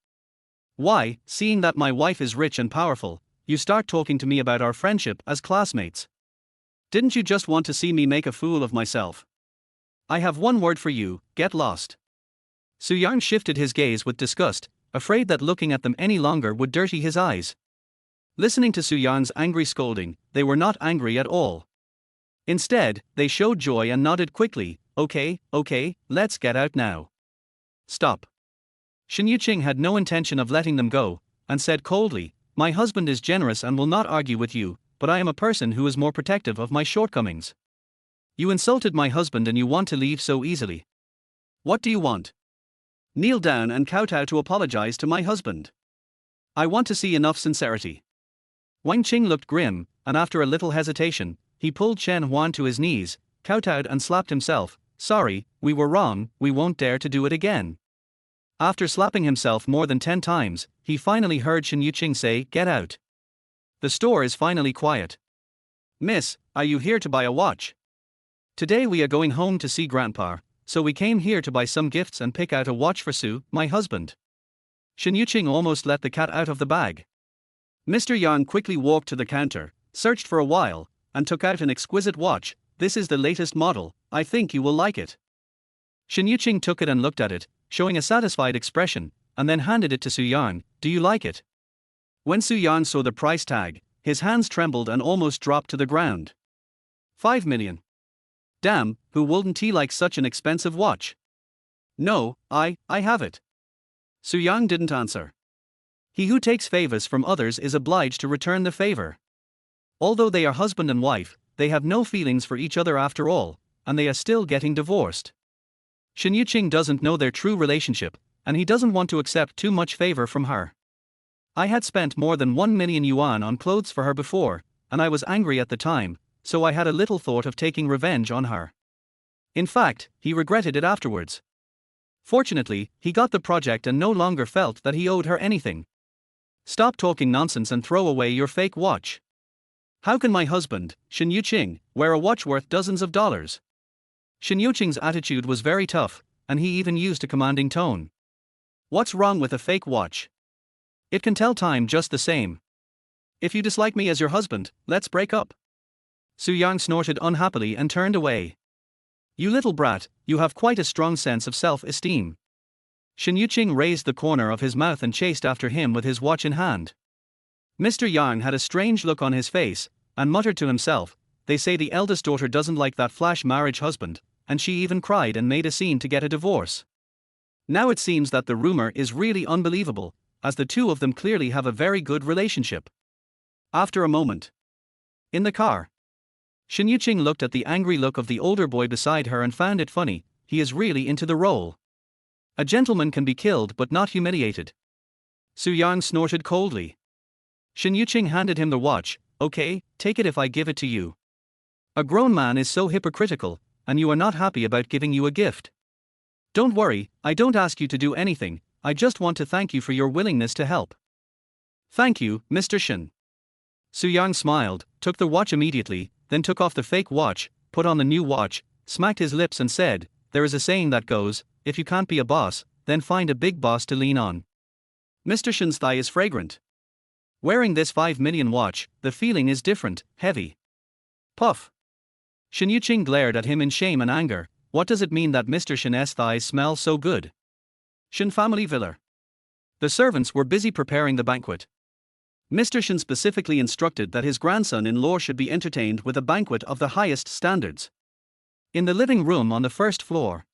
Why, seeing that my wife is rich and powerful, you start talking to me about our friendship as classmates? Didn't you just want to see me make a fool of myself? I have one word for you, get lost. Su Yang shifted his gaze with disgust, afraid that looking at them any longer would dirty his eyes. Listening to Su Yang's angry scolding, they were not angry at all. Instead, they showed joy and nodded quickly. Okay, let's get out now. Stop. Shen Yuqing had no intention of letting them go, and said coldly, My husband is generous and will not argue with you, but I am a person who is more protective of my shortcomings. You insulted my husband and you want to leave so easily. What do you want? Kneel down and kowtow to apologize to my husband. I want to see enough sincerity. Wang Qing looked grim, and after a little hesitation, he pulled Chen Huan to his knees, kowtowed and slapped himself. Sorry, we were wrong, we won't dare to do it again. After slapping himself more than 10 times, he finally heard Shen Yuqing say, Get out. The store is finally quiet. Miss, are you here to buy a watch? Today we are going home to see Grandpa, so we came here to buy some gifts and pick out a watch for Su, my husband. Shen Yuqing almost let the cat out of the bag. Mr. Yang quickly walked to the counter, searched for a while, and took out an exquisite watch. This is the latest model, I think you will like it. Shen Yuqing took it and looked at it, showing a satisfied expression, and then handed it to Su Yang. Do you like it? When Su Yang saw the price tag, his hands trembled and almost dropped to the ground. 5 million. Damn, who wouldn't he like such an expensive watch? No, I have it. Su Yang didn't answer. He who takes favors from others is obliged to return the favor. Although they are husband and wife, they have no feelings for each other after all, and they are still getting divorced. Shen Yuqing doesn't know their true relationship, and he doesn't want to accept too much favor from her. I had spent more than 1 million yuan on clothes for her before, and I was angry at the time, so I had a little thought of taking revenge on her. In fact, he regretted it afterwards. Fortunately, he got the project and no longer felt that he owed her anything. Stop talking nonsense and throw away your fake watch. How can my husband, Shen Yuqing, wear a watch worth dozens of dollars? Shen Yuqing's attitude was very tough, and he even used a commanding tone. What's wrong with a fake watch? It can tell time just the same. If you dislike me as your husband, let's break up. Su Yang snorted unhappily and turned away. You little brat, you have quite a strong sense of self-esteem. Shen Yuqing raised the corner of his mouth and chased after him with his watch in hand. Mr. Yang had a strange look on his face, and muttered to himself, they say the eldest daughter doesn't like that flash marriage husband, and she even cried and made a scene to get a divorce. Now it seems that the rumor is really unbelievable, as the two of them clearly have a very good relationship. After a moment, in the car, Shen Yuqing looked at the angry look of the older boy beside her and found it funny. He is really into the role. A gentleman can be killed but not humiliated. Su Yang snorted coldly. Shen Yuqing handed him the watch. Okay, take it if I give it to you. A grown man is so hypocritical, and you are not happy about giving you a gift. Don't worry, I don't ask you to do anything, I just want to thank you for your willingness to help. Thank you, Mr. Shen. Su Yang smiled, took the watch immediately, then took off the fake watch, put on the new watch, smacked his lips and said, there is a saying that goes, if you can't be a boss, then find a big boss to lean on. Mr. Shen's thigh is fragrant. Wearing this 5 million watch, the feeling is different, heavy. Puff. Shen Yuqing glared at him in shame and anger. What does it mean that Mr. Shen's thighs smell so good? Shen family villa. The servants were busy preparing the banquet. Mr. Shen specifically instructed that his grandson-in-law should be entertained with a banquet of the highest standards. In the living room on the first floor,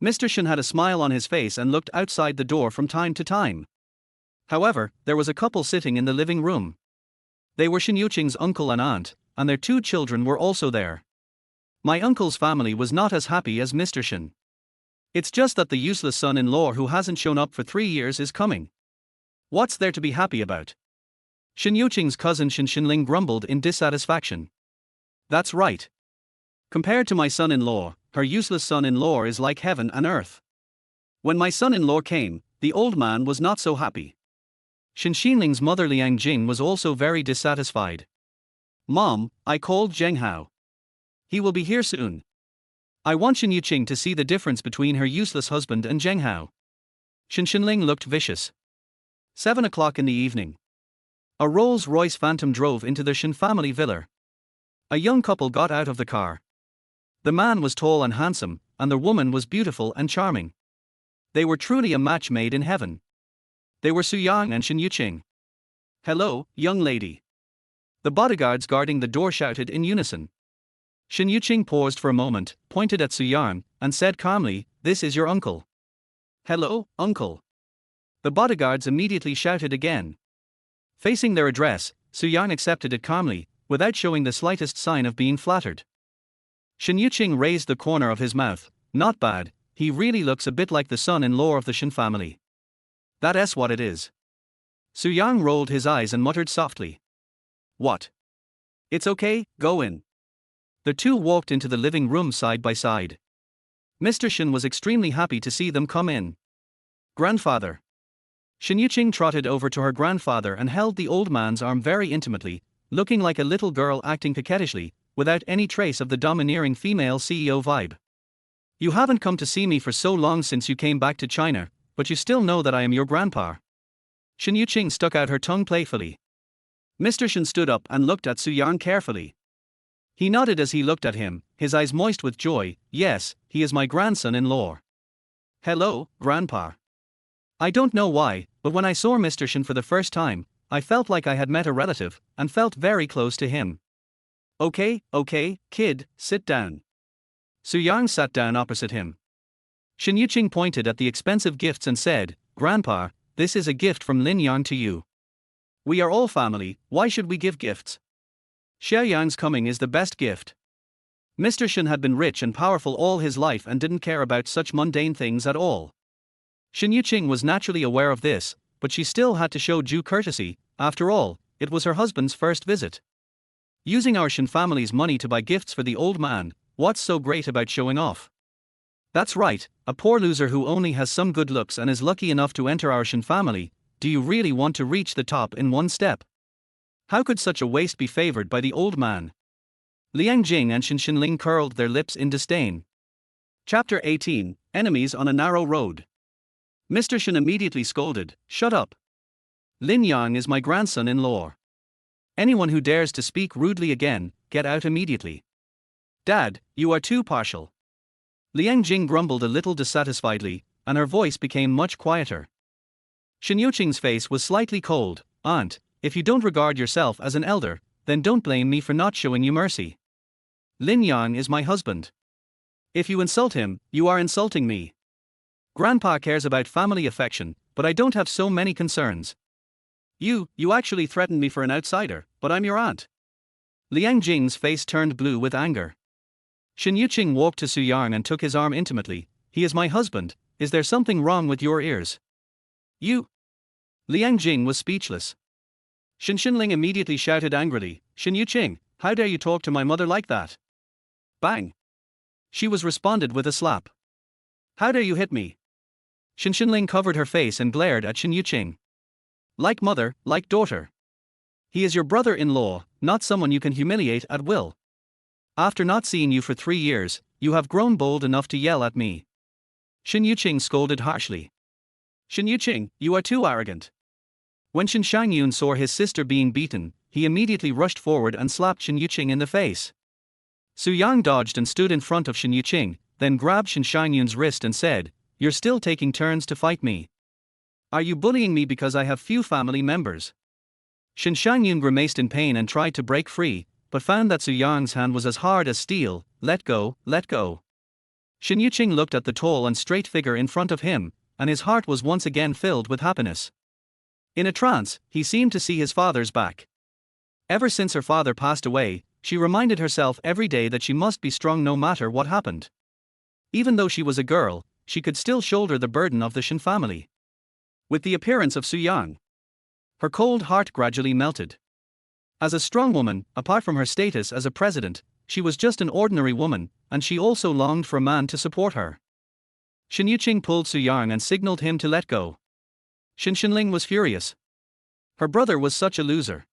Mr. Shen had a smile on his face and looked outside the door from time to time. However, there was a couple sitting in the living room. They were Shen Yuqing's uncle and aunt, and their 2 children were also there. My uncle's family was not as happy as Mr. Shen. It's just that the useless son-in-law who hasn't shown up for 3 years is coming. What's there to be happy about? Shen Yuqing's cousin Shen Xinling grumbled in dissatisfaction. That's right. Compared to my son-in-law, her useless son-in-law is like heaven and earth. When my son-in-law came, the old man was not so happy. Shen Xinling's mother Liang Jing was also very dissatisfied. Mom, I called Zheng Hao. He will be here soon. I want Shen Yuqing to see the difference between her useless husband and Zheng Hao. Shen Xinling looked vicious. 7 o'clock in the evening. A Rolls-Royce Phantom drove into the Shen family villa. A young couple got out of the car. The man was tall and handsome, and the woman was beautiful and charming. They were truly a match made in heaven. They were Su Yang and Shen Yuqing. Hello, young lady. The bodyguards guarding the door shouted in unison. Shen Yuqing paused for a moment, pointed at Su Yang, and said calmly, this is your uncle. Hello, uncle. The bodyguards immediately shouted again. Facing their address, Su Yang accepted it calmly, without showing the slightest sign of being flattered. Shen Yuqing raised the corner of his mouth. Not bad, he really looks a bit like the son-in-law of the Shen family. That's what it is. Su Yang rolled his eyes and muttered softly. What? It's okay, go in. The two walked into the living room side by side. Mr. Shen was extremely happy to see them come in. Grandfather. Shen Yuqing trotted over to her grandfather and held the old man's arm very intimately, looking like a little girl acting coquettishly, without any trace of the domineering female CEO vibe. You haven't come to see me for so long since you came back to China, but you still know that I am your grandpa. Shen Yuqing stuck out her tongue playfully. Mr. Shen stood up and looked at Su Yang carefully. He nodded as he looked at him, his eyes moist with joy. Yes, he is my grandson-in-law. Hello, grandpa. I don't know why, but when I saw Mr. Shen for the first time, I felt like I had met a relative, and felt very close to him. Okay, kid, sit down. Su Yang sat down opposite him. Shen Yuqing pointed at the expensive gifts and said, Grandpa, this is a gift from Lin Yang to you. We are all family, why should we give gifts? Xie Yang's coming is the best gift. Mr. Shen had been rich and powerful all his life and didn't care about such mundane things at all. Shen Yuqing was naturally aware of this, but she still had to show due courtesy. After all, it was her husband's first visit. Using our Shen family's money to buy gifts for the old man, what's so great about showing off? That's right, a poor loser who only has some good looks and is lucky enough to enter our Shen family. Do you really want to reach the top in one step? How could such a waste be favored by the old man? Liang Jing and Shen Xinling curled their lips in disdain. Chapter 18, Enemies on a Narrow Road. Mr. Shen immediately scolded, "Shut up. Lin Yang is my grandson-in-law. Anyone who dares to speak rudely again, get out immediately." "Dad, you are too partial." Liang Jing grumbled a little dissatisfiedly, and her voice became much quieter. Shen Yuqing's face was slightly cold. "Aunt, if you don't regard yourself as an elder, then don't blame me for not showing you mercy. Lin Yang is my husband. If you insult him, you are insulting me. Grandpa cares about family affection, but I don't have so many concerns. You actually threatened me for an outsider, but I'm your aunt." Liang Jing's face turned blue with anger. Shen Yuqing walked to Su Yang and took his arm intimately. "He is my husband, is there something wrong with your ears?" "You?" Liang Jing was speechless. Shen Xinling immediately shouted angrily, "Shen Yuqing, how dare you talk to my mother like that?" Bang! She was responded with a slap. "How dare you hit me?" Shen Xinling covered her face and glared at Shen Yuqing. "Like mother, like daughter. He is your brother-in-law, not someone you can humiliate at will. After not seeing you for 3 years, you have grown bold enough to yell at me." Shen Yuqing scolded harshly. "Shen Yuqing, you are too arrogant." When Shen Shangyun saw his sister being beaten, he immediately rushed forward and slapped Shen Yuqing in the face. Su Yang dodged and stood in front of Shen Yuqing, then grabbed Shen Shangyun's wrist and said, "You're still taking turns to fight me. Are you bullying me because I have few family members?" Shen Shangyun grimaced in pain and tried to break free, but found that Su Yang's hand was as hard as steel. Let go, let go." Shen Yuqing looked at the tall and straight figure in front of him, and his heart was once again filled with happiness. In a trance, he seemed to see his father's back. Ever since her father passed away, she reminded herself every day that she must be strong no matter what happened. Even though she was a girl, she could still shoulder the burden of the Shen family. With the appearance of Su Yang, her cold heart gradually melted. As a strong woman, apart from her status as a president, she was just an ordinary woman, and she also longed for a man to support her. Shen Yuqing pulled Su Yang and signaled him to let go. Shen Xinling was furious. Her brother was such a loser.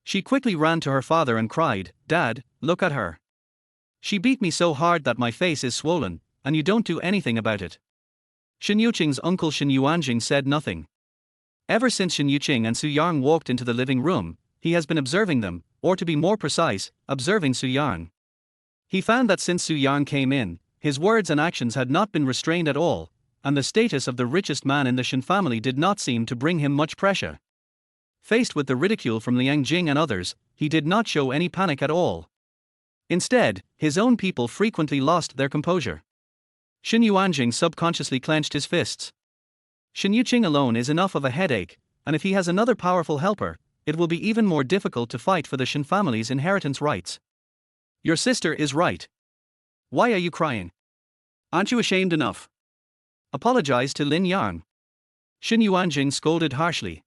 She quickly ran to her father and cried, "Dad, look at her. She beat me so hard that my face is swollen, and you don't do anything about it." Shen Yuqing's uncle Shen Yuanjing said nothing. Ever since Shen Yuqing and Su Yang walked into the living room, he has been observing them, or to be more precise, observing Su Yang. He found that since Su Yang came in, his words and actions had not been restrained at all, and the status of the richest man in the Shen family did not seem to bring him much pressure. Faced with the ridicule from Liang Jing and others, he did not show any panic at all. Instead, his own people frequently lost their composure. Shen Yuanjing subconsciously clenched his fists. Shen Yuqing alone is enough of a headache, and if he has another powerful helper, it will be even more difficult to fight for the Shen family's inheritance rights. Your sister is right. Why are you crying? Aren't you ashamed enough? Apologize to Lin Yang. Shen Yuanjing scolded harshly.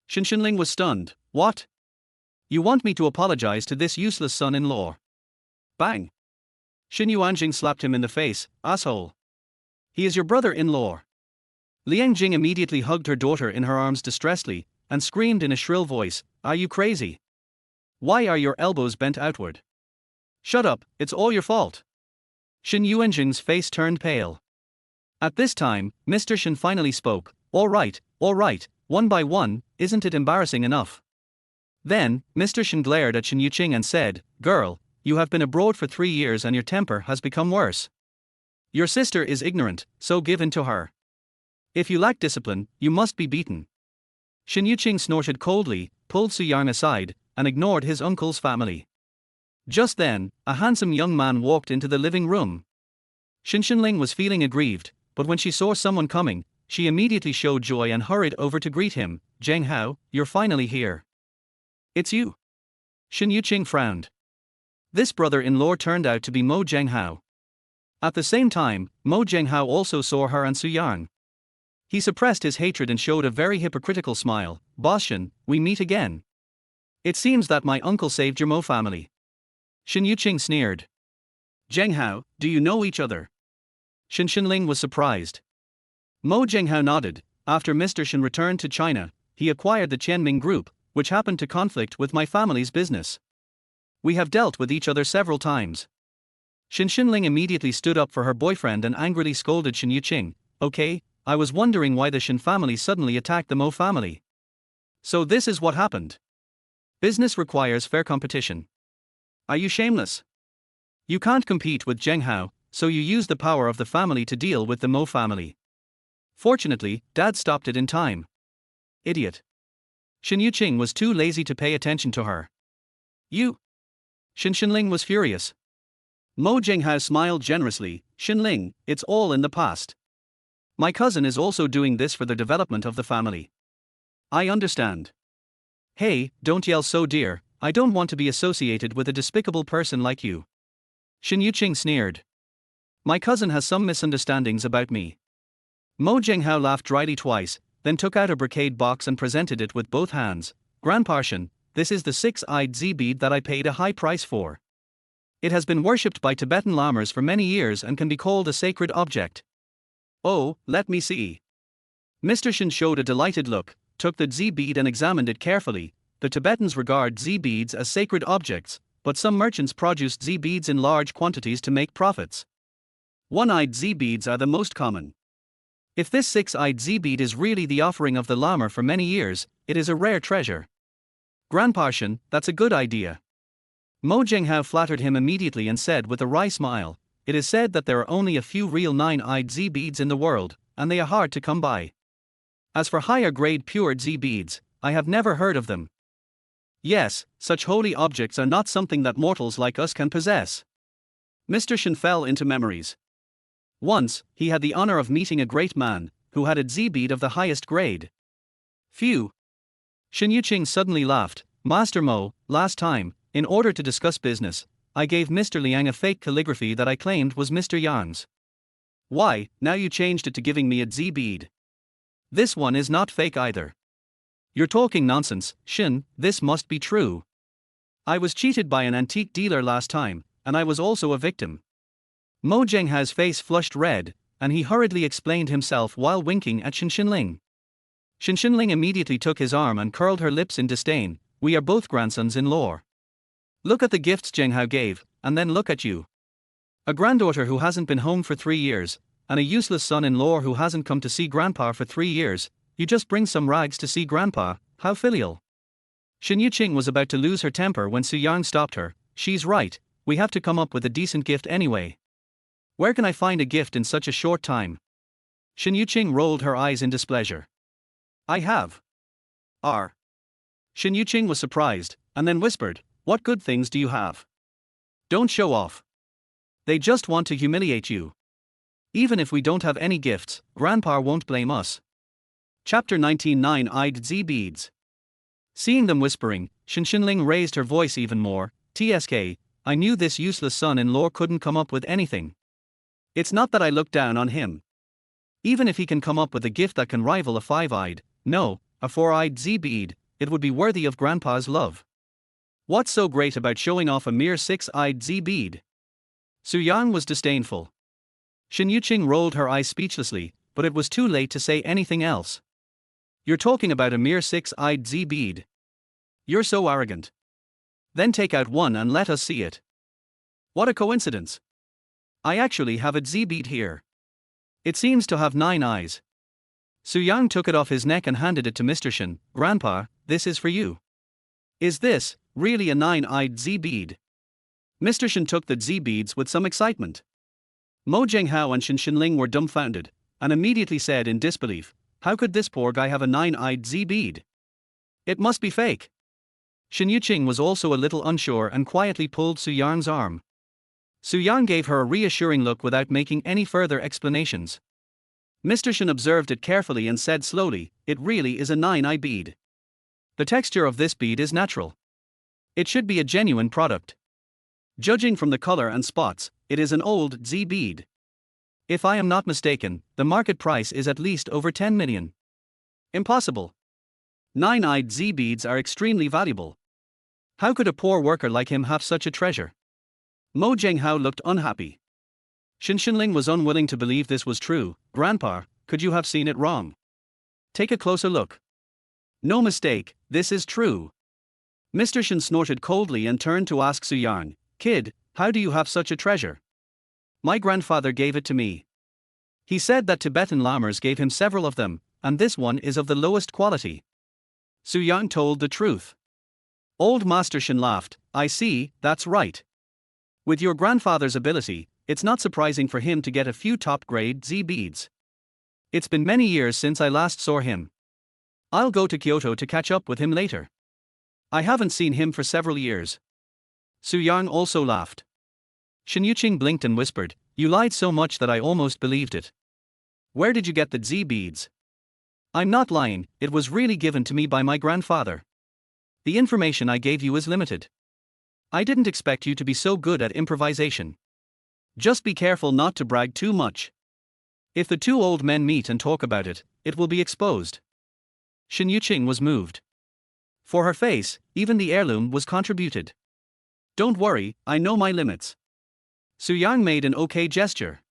Shen Xinling was stunned. What? You want me to apologize to this useless son-in-law? Bang! Shen Yuanjing slapped him in the face. Asshole! He is your brother-in-law. Liang Jing immediately hugged her daughter in her arms distressfully, and screamed in a shrill voice, "Are you crazy? Why are your elbows bent outward? Shut up, it's all your fault." Shen Yuanjing's face turned pale. At this time, Mr. Shen finally spoke. All right, one by one, isn't it embarrassing enough?" Then, Mr. Shen glared at Shen Yuqing and said, "Girl, you have been abroad for 3 years and your temper has become worse. Your sister is ignorant, so give in to her. If you lack discipline, you must be beaten." Shen Yuqing snorted coldly, pulled Su Yang aside, and ignored his uncle's family. Just then, a handsome young man walked into the living room. Shen Xinling was feeling aggrieved, but when she saw someone coming, she immediately showed joy and hurried over to greet him. "Zheng Hao, you're finally here." "It's you." Shin Yuqing frowned. This brother-in-law turned out to be Mo Zhenghao. At the same time, Mo Zhenghao also saw her and Su Yang. He suppressed his hatred and showed a very hypocritical smile. Boss Shin, we meet again. It seems that my uncle saved your Mo family. Shin Yuqing sneered. Zhenghao, do you know each other? Shin Shinling was surprised. Mo Zhenghao nodded. After Mr. Shin returned to China, he acquired the Qianming Group, which happened to conflict with my family's business. We have dealt with each other several times. Shin Shinling immediately stood up for her boyfriend and angrily scolded Shin Yuqing. Okay, I was wondering why the Shin family suddenly attacked the Mo family. So this is what happened. Business requires fair competition. Are you shameless? You can't compete with Zhenghao, so you use the power of the family to deal with the Mo family. Fortunately, Dad stopped it in time. Idiot. Shin Yuqing was too lazy to pay attention to her. You. Shin Shinling was furious. Mo Zhenghao smiled generously. Shinling, it's all in the past. My cousin is also doing this for the development of the family. I understand. Hey, don't yell so dear, I don't want to be associated with a despicable person like you. Shin Yuqing sneered. My cousin has some misunderstandings about me. Mo Zhenghao laughed dryly twice, then took out a brocade box and presented it with both hands. Grandpa Shin, this is the six-eyed Z-bead that I paid a high price for. It has been worshipped by Tibetan lamas for many years and can be called a sacred object. Oh, let me see. Mr. Shin showed a delighted look, took the Z-bead and examined it carefully. The Tibetans regard Z-beads as sacred objects, but some merchants produce Z-beads in large quantities to make profits. One-eyed Z-beads are the most common. If this six-eyed Z-bead is really the offering of the Lama for many years, it is a rare treasure. Grandpa Shin, that's a good idea. Mo Zhenghao flattered him immediately and said with a wry smile, it is said that there are only a few real nine-eyed Z-beads in the world, and they are hard to come by. As for higher-grade pure Z-beads, I have never heard of them. Yes, such holy objects are not something that mortals like us can possess. Mr. Shin fell into memories. Once, he had the honor of meeting a great man, who had a Z-bead of the highest grade. Phew. Shin Yuqing suddenly laughed. Master Mo, last time, in order to discuss business, I gave Mr. Liang a fake calligraphy that I claimed was Mr. Yang's. Why, now you changed it to giving me a Z-bead. This one is not fake either. You're talking nonsense, Shin, this must be true. I was cheated by an antique dealer last time, and I was also a victim. Mo Zhenghao's face flushed red, and he hurriedly explained himself while winking at Shin Shinling. Shin Shinling immediately took his arm and curled her lips in disdain. We are both grandsons-in-law. Look at the gifts Zhenghao gave, and then look at you. A granddaughter who hasn't been home for 3 years, and a useless son-in-law who hasn't come to see grandpa for 3 years, you just bring some rags to see grandpa, how filial. Shin Yuqing was about to lose her temper when Su Yang stopped her. She's right, we have to come up with a decent gift anyway. Where can I find a gift in such a short time? Shin Yuqing rolled her eyes in displeasure. I have. Shin Yuqing was surprised, and then whispered, what good things do you have? Don't show off. They just want to humiliate you. Even if we don't have any gifts, Grandpa won't blame us. Chapter 19 Nine-Eyed Z-Beads. Seeing them whispering, Shin Shinling raised her voice even more. TSK, I knew this useless son-in-law couldn't come up with anything. It's not that I look down on him. Even if he can come up with a gift that can rival a five-eyed, no, a four-eyed Z-bead, it would be worthy of Grandpa's love. What's so great about showing off a mere six-eyed Z-bead? Su Yang was disdainful. Shin Yuqing rolled her eyes speechlessly, but it was too late to say anything else. You're talking about a mere six-eyed Z-bead. You're so arrogant. Then take out one and let us see it. What a coincidence. I actually have a Z-bead here. It seems to have 9 eyes. Su Yang took it off his neck and handed it to Mr. Shin. Grandpa, this is for you. Is this really a 9-eyed Z-bead? Mr. Shin took the Z-beads with some excitement. Mo Zhenghao and Shin Shinling were dumbfounded, and immediately said in disbelief, how could this poor guy have a 9-eyed Z-bead? It must be fake. Shin Yuqing was also a little unsure and quietly pulled Su Yang's arm. Su Yang gave her a reassuring look without making any further explanations. Mr. Shin observed it carefully and said slowly, it really is a 9-eye bead. The texture of this bead is natural. It should be a genuine product. Judging from the color and spots, it is an old Z bead. If I am not mistaken, the market price is at least over 10 million. Impossible. Nine-eyed Z beads are extremely valuable. How could a poor worker like him have such a treasure? Mo Zhenghao looked unhappy. Xinxinling was unwilling to believe this was true. Grandpa, could you have seen it wrong? Take a closer look. No mistake, this is true. Mr. Shen snorted coldly and turned to ask Su Yang, "Kid, how do you have such a treasure?" "My grandfather gave it to me. He said that Tibetan lamas gave him several of them, and this one is of the lowest quality." Su Yang told the truth. Old Master Shen laughed. "I see, that's right. With your grandfather's ability, it's not surprising for him to get a few top-grade Z beads. It's been many years since I last saw him. I'll go to Kyoto to catch up with him later. I haven't seen him for several years." Su Yang also laughed. Shen Yuqing blinked and whispered, "You lied so much that I almost believed it. Where did you get the Z beads?" "I'm not lying, it was really given to me by my grandfather. The information I gave you is limited. I didn't expect you to be so good at improvisation. Just be careful not to brag too much. If the two old men meet and talk about it, it will be exposed." Shen Yuqing was moved. For her face, even the heirloom was contributed. "Don't worry, I know my limits." Su Yang made an okay gesture.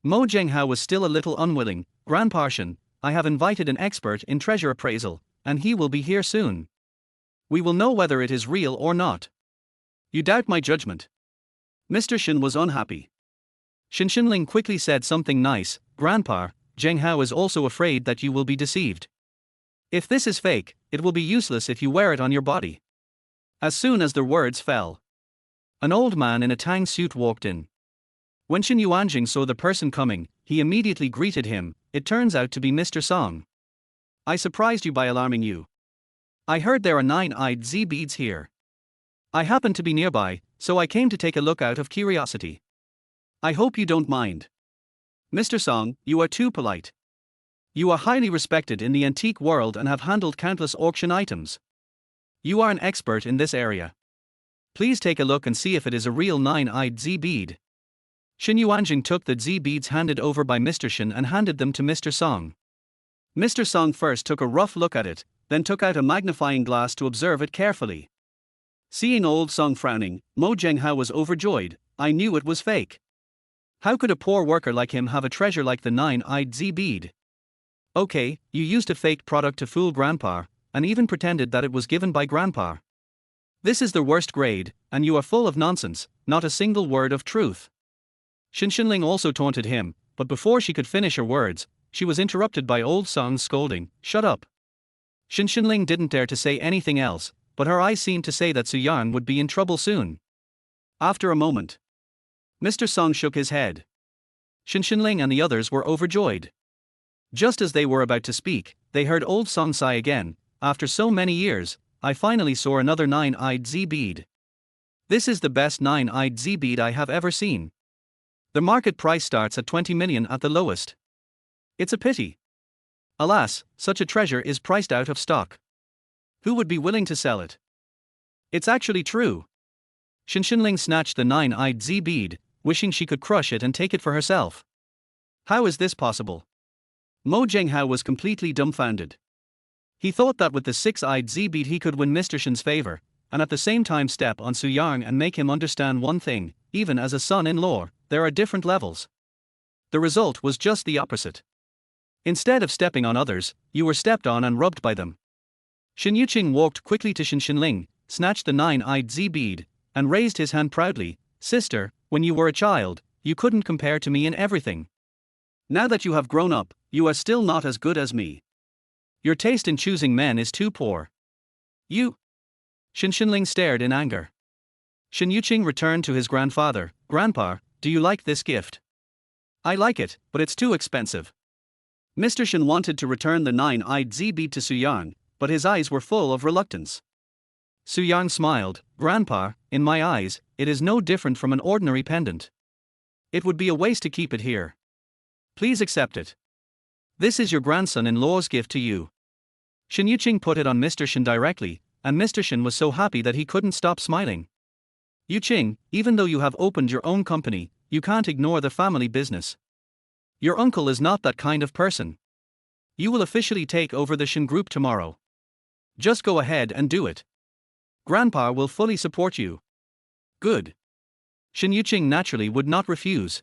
Mo Zhenghao was still a little unwilling. "Grandpa Shen, I have invited an expert in treasure appraisal, and he will be here soon. We will know whether it is real or not. You doubt my judgment." Mr. Shen was unhappy. Xinxinling quickly said something nice. "Grandpa, Zhenghao is also afraid that you will be deceived. If this is fake, it will be useless if you wear it on your body." As soon as the words fell, an old man in a tang suit walked in. When Shen Yuanjing saw the person coming, he immediately greeted him. "It turns out to be Mr. Song. I surprised you by alarming you. I heard there are 9-eyed Z beads here. I happened to be nearby, so I came to take a look out of curiosity. I hope you don't mind." "Mr. Song, you are too polite. You are highly respected in the antique world and have handled countless auction items. You are an expert in this area. Please take a look and see if it is a real 9-eyed Z bead." Shen Yuanjing took the Z beads handed over by Mr. Shen and handed them to Mr. Song. Mr. Song first took a rough look at it, then took out a magnifying glass to observe it carefully. Seeing old Song frowning, Mo Zhenghao was overjoyed. "I knew it was fake. How could a poor worker like him have a treasure like the 9-eyed Z bead?" "Okay, you used a faked product to fool Grandpa, and even pretended that it was given by Grandpa. This is the worst grade, and you are full of nonsense, not a single word of truth." Xinxinling also taunted him, but before she could finish her words, she was interrupted by old Song's scolding. "Shut up." Xinxinling didn't dare to say anything else, but her eyes seemed to say that Su Yang would be in trouble soon. After a moment, Mr. Song shook his head. Xinxinling and the others were overjoyed. Just as they were about to speak, they heard old Song sigh again. "After so many years, I finally saw another 9-eyed Z bead. This is the best 9-eyed Z bead I have ever seen. The market price starts at 20 million at the lowest. It's a pity. Alas, such a treasure is priced out of stock. Who would be willing to sell it?" "It's actually true." Xinxinling snatched the 9-eyed Z bead, wishing she could crush it and take it for herself. "How is this possible?" Mo Zhenghao was completely dumbfounded. He thought that with the 6-eyed Z bead he could win Mr. Shen's favor, and at the same time step on Su Yang and make him understand one thing: even as a son-in-law, there are different levels. The result was just the opposite. Instead of stepping on others, you were stepped on and rubbed by them. Shen Yuqing walked quickly to Xinxinling, snatched the 9-eyed Z bead, and raised his hand proudly. "Sister, when you were a child, you couldn't compare to me in everything. Now that you have grown up, you are still not as good as me. Your taste in choosing men is too poor. You." Xinxinling stared in anger. Shen Yuqing returned to his grandfather. "Grandpa, do you like this gift?" "I like it, but it's too expensive." Mr. Shen wanted to return the 9-eyed Z bead to Su Yang, but his eyes were full of reluctance. Su Yang smiled. "Grandpa, in my eyes, it is no different from an ordinary pendant. It would be a waste to keep it here. Please accept it. This is your grandson-in-law's gift to you." Shen Yuqing put it on Mr. Shen directly, and Mr. Shen was so happy that he couldn't stop smiling. Yu Qing, even though you have opened your own company, you can't ignore the family business. Your uncle is not that kind of person. You will officially take over the Shen Group tomorrow. Just go ahead and do it. Grandpa will fully support you. Good. Shen Yuqing naturally would not refuse.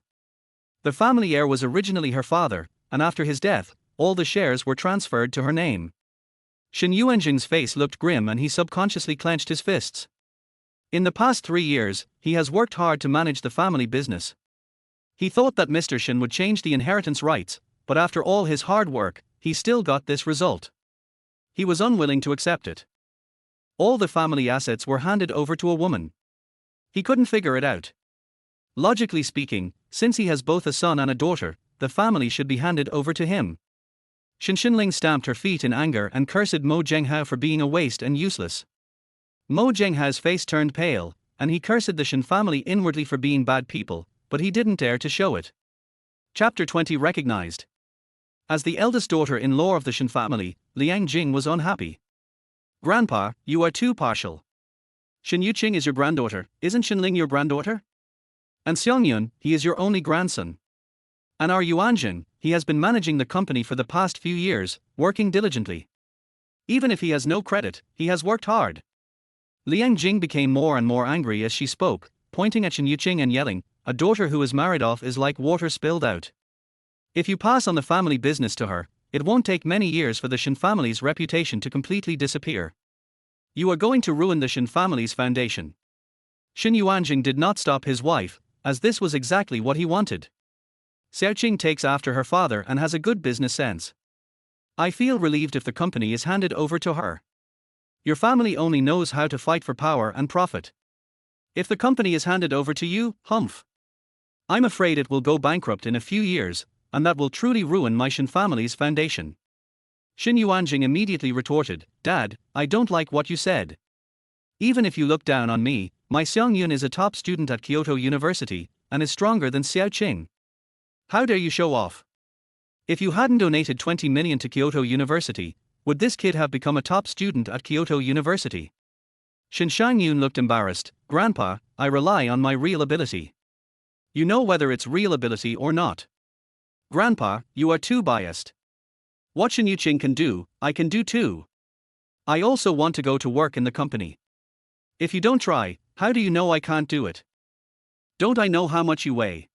The family heir was originally her father, and after his death, all the shares were transferred to her name. Shen Yuanjing's face looked grim and he subconsciously clenched his fists. In the past 3 years, he has worked hard to manage the family business. He thought that Mr. Shen would change the inheritance rights, but after all his hard work, he still got this result. He was unwilling to accept it. All the family assets were handed over to a woman. He couldn't figure it out. Logically speaking, since he has both a son and a daughter, the family should be handed over to him. Shen Xinling stamped her feet in anger and cursed Mo Zhenghao for being a waste and useless. Mo Zhenghao's face turned pale, and he cursed the Shen family inwardly for being bad people, but he didn't dare to show it. Chapter 20 Recognized. As the eldest daughter-in-law of the Shen family, Liang Jing was unhappy. Grandpa, you are too partial. Shen Yuqing is your granddaughter, isn't Xinling your granddaughter? And Xiangyun, he is your only grandson. And our Yuanjing, he has been managing the company for the past few years, working diligently. Even if he has no credit, he has worked hard. Liang Jing became more and more angry as she spoke, pointing at Shen Yuqing and yelling, "A daughter who is married off is like water spilled out. If you pass on the family business to her, it won't take many years for the Shen family's reputation to completely disappear. You are going to ruin the Shen family's foundation." Shen Yuanjing did not stop his wife, as this was exactly what he wanted. Xiaoqing takes after her father and has a good business sense. I feel relieved if the company is handed over to her. Your family only knows how to fight for power and profit. If the company is handed over to you, humph. I'm afraid it will go bankrupt in a few years, and that will truly ruin my Shen family's foundation. Shen Yuanjing immediately retorted, "Dad, I don't like what you said. Even if you look down on me, my Xiangyun is a top student at Kyoto University, and is stronger than Xiaoqing. How dare you show off? If you hadn't donated 20 million to Kyoto University, would this kid have become a top student at Kyoto University?" Shen Xiangyun looked embarrassed. "Grandpa, I rely on my real ability. You know whether it's real ability or not. Grandpa, you are too biased. What Shen Yuqing can do, I can do too. I also want to go to work in the company. If you don't try, how do you know I can't do it? Don't I know how much you weigh?"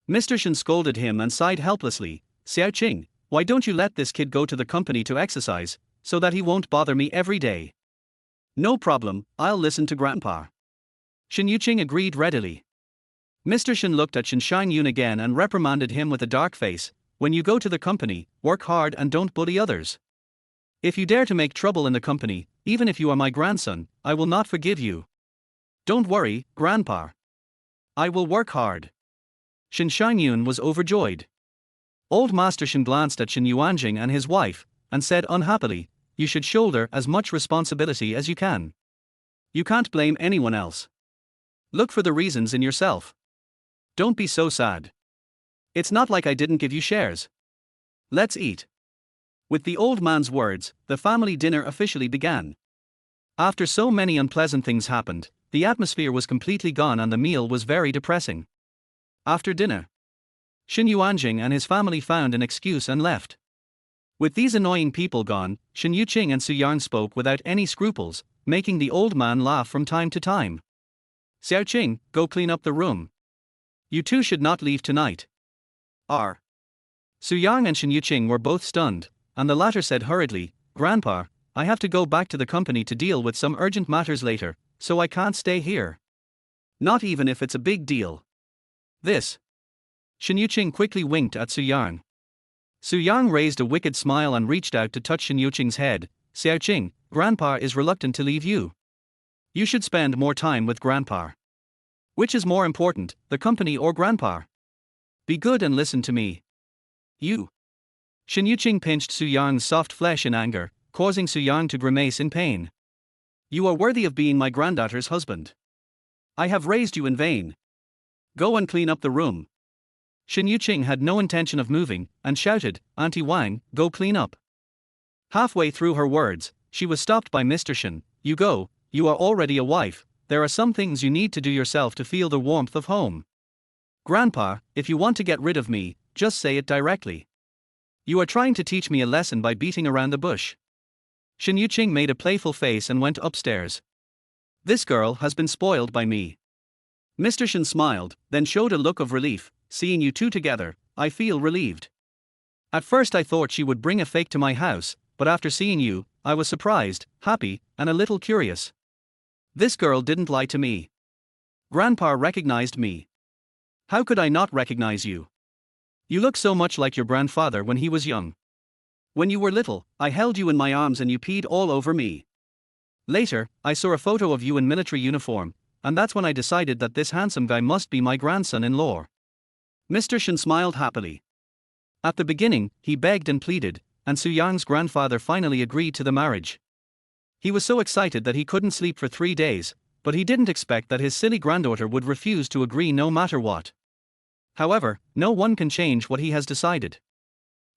Mr. Shen scolded him and sighed helplessly. "Xiaoqing, why don't you let this kid go to the company to exercise, so that he won't bother me every day?" "No problem, I'll listen to Grandpa." Shen Yuqing agreed readily. Mr. Shen looked at Shen Xiangyun again and reprimanded him with a dark face. "When you go to the company, work hard and don't bully others. If you dare to make trouble in the company, even if you are my grandson, I will not forgive you. Don't worry, Grandpa. I will work hard." Shen Xiangyun was overjoyed. Old Master Shen glanced at Shen Yuanjing and his wife, and said unhappily, "You should shoulder as much responsibility as you can. You can't blame anyone else. Look for the reasons in yourself. Don't be so sad. It's not like I didn't give you shares. Let's eat." With the old man's words, the family dinner officially began. After so many unpleasant things happened, the atmosphere was completely gone and the meal was very depressing. After dinner, Shen Yuanjing and his family found an excuse and left. With these annoying people gone, Shen Yuqing and Su Yarn spoke without any scruples, making the old man laugh from time to time. "Xiaoqing, go clean up the room. You two should not leave tonight." Su Yang and Shen Yuqing were both stunned, and the latter said hurriedly, "Grandpa, I have to go back to the company to deal with some urgent matters later, so I can't stay here. Not even if it's a big deal." This. Shen Yuqing quickly winked at Su Yang. Su Yang raised a wicked smile and reached out to touch Shen Yuqing's head. "Xiaoqing, Grandpa is reluctant to leave you. You should spend more time with Grandpa. Which is more important, the company or Grandpa? Be good and listen to me. You." Shen Yuqing pinched Su Yang's soft flesh in anger, causing Su Yang to grimace in pain. "You are worthy of being my granddaughter's husband. I have raised you in vain. Go and clean up the room." Shen Yuqing had no intention of moving, and shouted, "Auntie Wang, go clean up." Halfway through her words, she was stopped by Mr. Shen, you go, you are already a wife, there are some things you need to do yourself to feel the warmth of home. Grandpa, if you want to get rid of me, just say it directly. You are trying to teach me a lesson by beating around the bush. Shin Yuqing made a playful face and went upstairs. This girl has been spoiled by me. Mr. Shin smiled, then showed a look of relief. Seeing you two together, I feel relieved. At first I thought she would bring a fake to my house, but after seeing you, I was surprised, happy, and a little curious. This girl didn't lie to me. Grandpa recognized me. How could I not recognize you? You look so much like your grandfather when he was young. When you were little, I held you in my arms and you peed all over me. Later, I saw a photo of you in military uniform, and that's when I decided that this handsome guy must be my grandson-in-law. Mr. Shin smiled happily. At the beginning, he begged and pleaded, and Su Yang's grandfather finally agreed to the marriage. He was so excited that he couldn't sleep for 3 days, but he didn't expect that his silly granddaughter would refuse to agree no matter what. However, no one can change what he has decided.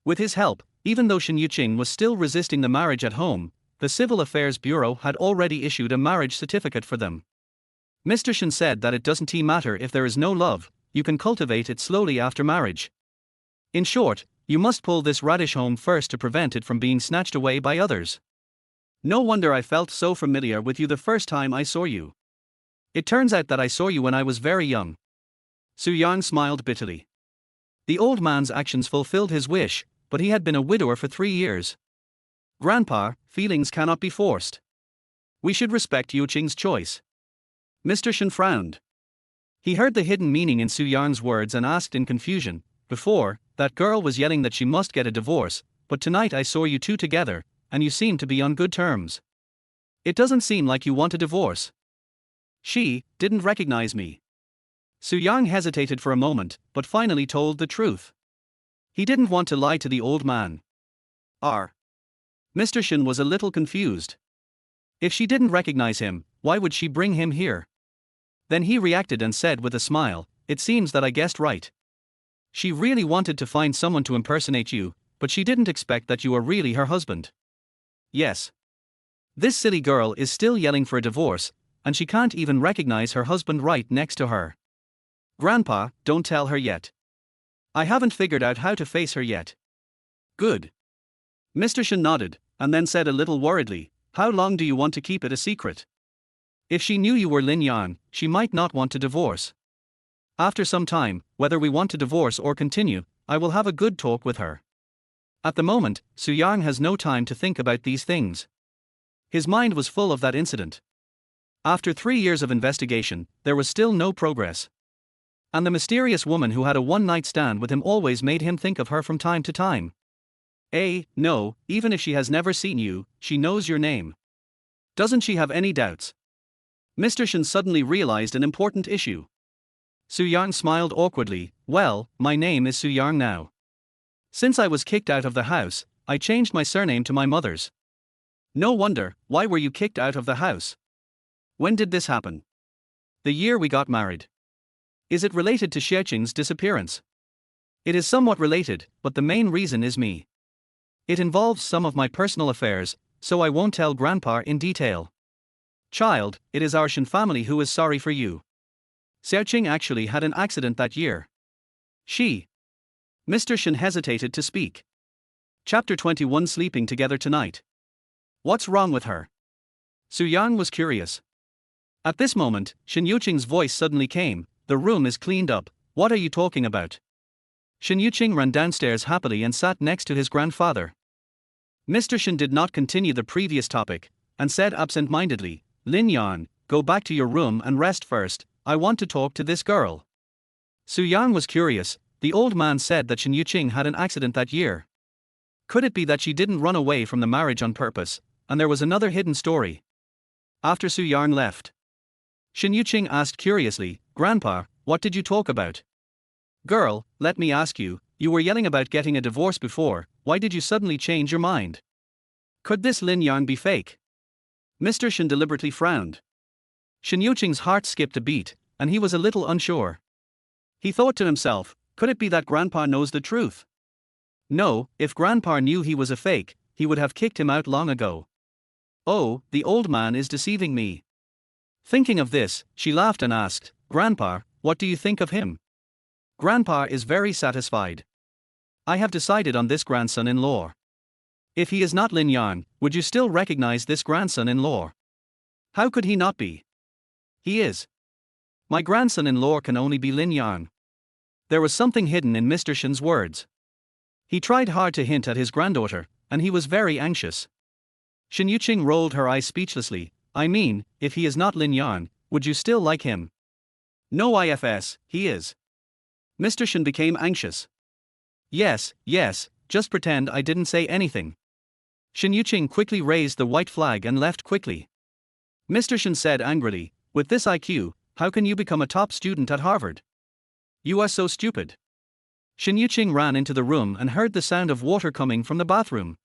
With his help, even though Shin Yuqing was still resisting the marriage at home, the Civil Affairs Bureau had already issued a marriage certificate for them. Mr. Shin said that it doesn't matter if there is no love, you can cultivate it slowly after marriage. In short, you must pull this radish home first to prevent it from being snatched away by others. No wonder I felt so familiar with you the first time I saw you. It turns out that I saw you when I was very young. Su Yang smiled bitterly. The old man's actions fulfilled his wish, but he had been a widower for 3 years. Grandpa, feelings cannot be forced. We should respect Yuqing's choice. Mr. Shin frowned. He heard the hidden meaning in Su Yang's words and asked in confusion, before, that girl was yelling that she must get a divorce, but tonight I saw you two together, and you seem to be on good terms. It doesn't seem like you want a divorce. She didn't recognize me. Su Yang hesitated for a moment, but finally told the truth. He didn't want to lie to the old man. Mr. Shin was a little confused. If she didn't recognize him, why would she bring him here? Then he reacted and said with a smile, it seems that I guessed right. She really wanted to find someone to impersonate you, but she didn't expect that you are really her husband. Yes. This silly girl is still yelling for a divorce, and she can't even recognize her husband right next to her. Grandpa, don't tell her yet. I haven't figured out how to face her yet. Good. Mr. Shin nodded, and then said a little worriedly, how long do you want to keep it a secret? If she knew you were Lin Yan, she might not want to divorce. After some time, whether we want to divorce or continue, I will have a good talk with her. At the moment, Su Yang has no time to think about these things. His mind was full of that incident. After 3 years of investigation, there was still no progress. And the mysterious woman who had a one-night stand with him always made him think of her from time to time. No, even if she has never seen you, she knows your name. Doesn't she have any doubts? Mr. Shin suddenly realized an important issue. Su Yang smiled awkwardly, well, my name is Su Yang now. Since I was kicked out of the house, I changed my surname to my mother's. No wonder, why were you kicked out of the house? When did this happen? The year we got married. Is it related to Xiaoqing's disappearance? It is somewhat related, but the main reason is me. It involves some of my personal affairs, so I won't tell Grandpa in detail. Child, it is our Shin family who is sorry for you. Xiaoqing actually had an accident that year. Mr. Shin hesitated to speak. Chapter 21 Sleeping Together Tonight. What's wrong with her? Su Yang was curious. At this moment, Shin Yuqing's voice suddenly came, the room is cleaned up, what are you talking about? Shin Yuqing ran downstairs happily and sat next to his grandfather. Mr. Shin did not continue the previous topic, and said absent-mindedly, Lin Yan, go back to your room and rest first, I want to talk to this girl. Su Yang was curious, the old man said that Shin Yuqing had an accident that year. Could it be that she didn't run away from the marriage on purpose, and there was another hidden story? After Su Yang left, Shin Yuqing asked curiously, Grandpa, what did you talk about? Girl, let me ask you, you were yelling about getting a divorce before, why did you suddenly change your mind? Could this Lin Yang be fake? Mr. Shin deliberately frowned. Shin Yuqing's heart skipped a beat, and he was a little unsure. He thought to himself, could it be that Grandpa knows the truth? No, if Grandpa knew he was a fake, he would have kicked him out long ago. Oh, the old man is deceiving me. Thinking of this, she laughed and asked, Grandpa, what do you think of him? Grandpa is very satisfied. I have decided on this grandson-in-law. If he is not Lin Yan, would you still recognize this grandson-in-law? How could he not be? He is. My grandson-in-law can only be Lin Yan. There was something hidden in Mr. Shen's words. He tried hard to hint at his granddaughter, and he was very anxious. Shen Yuqing rolled her eyes speechlessly. I mean, if he is not Lin Yan, would you still like him? No ifs, he is. Mr. Shen became anxious. Yes, just pretend I didn't say anything. Shen Yuqing quickly raised the white flag and left quickly. Mr. Shen said angrily, with this IQ, how can you become a top student at Harvard? You are so stupid. Shen Yuqing ran into the room and heard the sound of water coming from the bathroom.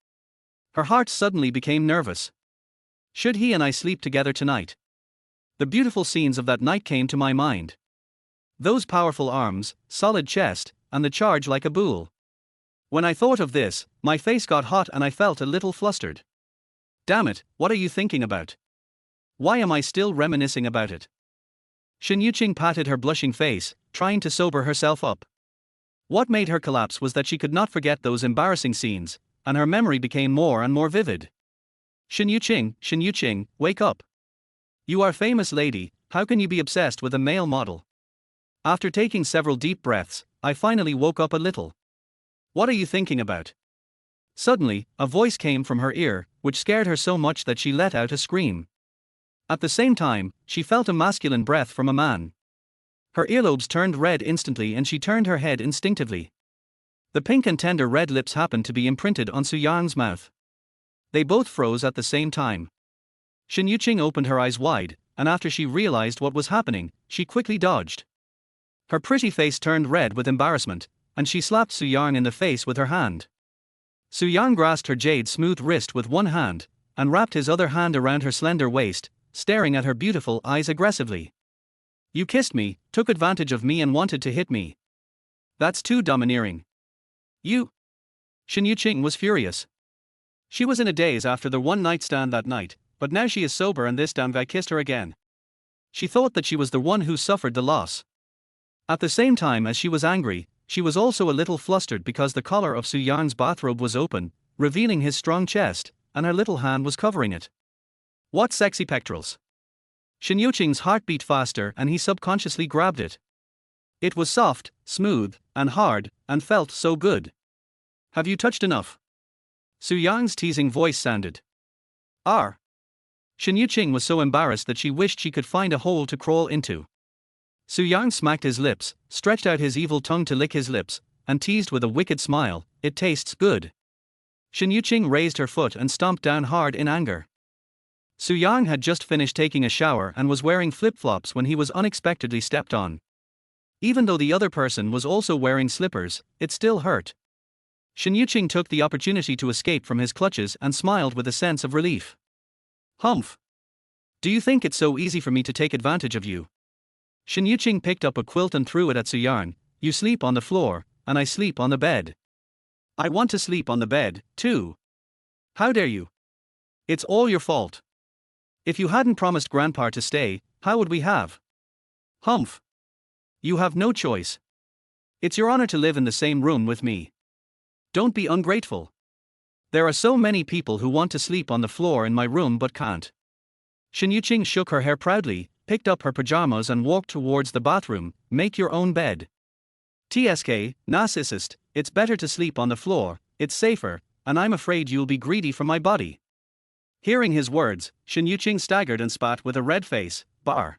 Her heart suddenly became nervous. Should he and I sleep together tonight? The beautiful scenes of that night came to my mind. Those powerful arms, solid chest, and the charge like a bull. When I thought of this, my face got hot and I felt a little flustered. Damn it, what are you thinking about? Why am I still reminiscing about it? Shen Yuqing patted her blushing face, trying to sober herself up. What made her collapse was that she could not forget those embarrassing scenes, and her memory became more and more vivid. Shen Yuqing, wake up. You are a famous lady, how can you be obsessed with a male model? After taking several deep breaths, I finally woke up a little. What are you thinking about? Suddenly, a voice came from her ear, which scared her so much that she let out a scream. At the same time, she felt a masculine breath from a man. Her earlobes turned red instantly and she turned her head instinctively. The pink and tender red lips happened to be imprinted on Su Yang's mouth. They both froze at the same time. Shen Yuqing opened her eyes wide, and after she realized what was happening, she quickly dodged. Her pretty face turned red with embarrassment, and she slapped Su Yang in the face with her hand. Su Yang grasped her jade-smooth wrist with one hand, and wrapped his other hand around her slender waist, staring at her beautiful eyes aggressively. You kissed me, took advantage of me and wanted to hit me. That's too domineering. You. Shen Yuqing was furious. She was in a daze after the one-night stand that night, but now she is sober and this damn guy kissed her again. She thought that she was the one who suffered the loss. At the same time as she was angry, she was also a little flustered because the collar of Su Yang's bathrobe was open, revealing his strong chest, and her little hand was covering it. What sexy pectorals! Shen Yuqing's heart beat faster and he subconsciously grabbed it. It was soft, smooth, and hard, and felt so good. Have you touched enough? Su Yang's teasing voice sounded. Shen Yuqing was so embarrassed that she wished she could find a hole to crawl into. Su Yang smacked his lips, stretched out his evil tongue to lick his lips, and teased with a wicked smile, it tastes good. Shen Yuqing raised her foot and stomped down hard in anger. Su Yang had just finished taking a shower and was wearing flip-flops when he was unexpectedly stepped on. Even though the other person was also wearing slippers, it still hurt. Shen Yuqing took the opportunity to escape from his clutches and smiled with a sense of relief. Humph! Do you think it's so easy for me to take advantage of you? Shen Yuqing picked up a quilt and threw it at Su Yang. You sleep on the floor, and I sleep on the bed. I want to sleep on the bed, too. How dare you? It's all your fault. If you hadn't promised Grandpa to stay, how would we have? Humph! You have no choice. It's your honor to live in the same room with me. Don't be ungrateful. There are so many people who want to sleep on the floor in my room but can't. Shen Yuqing shook her hair proudly, picked up her pajamas and walked towards the bathroom. Make your own bed. TSK, narcissist, it's better to sleep on the floor, it's safer, and I'm afraid you'll be greedy for my body. Hearing his words, Shen Yuqing staggered and spat with a red face. Bar.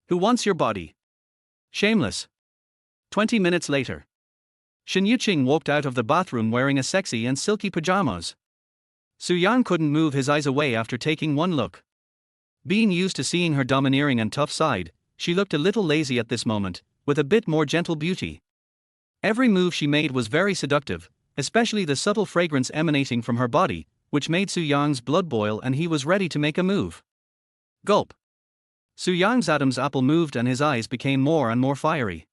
Who wants your body? Shameless. 20 minutes later. Shen Yuqing walked out of the bathroom wearing a sexy and silky pajamas. Su Yang couldn't move his eyes away after taking one look. Being used to seeing her domineering and tough side, she looked a little lazy at this moment, with a bit more gentle beauty. Every move she made was very seductive, especially the subtle fragrance emanating from her body, which made Su Yang's blood boil and he was ready to make a move. Gulp. Su Yang's Adam's apple moved and his eyes became more and more fiery.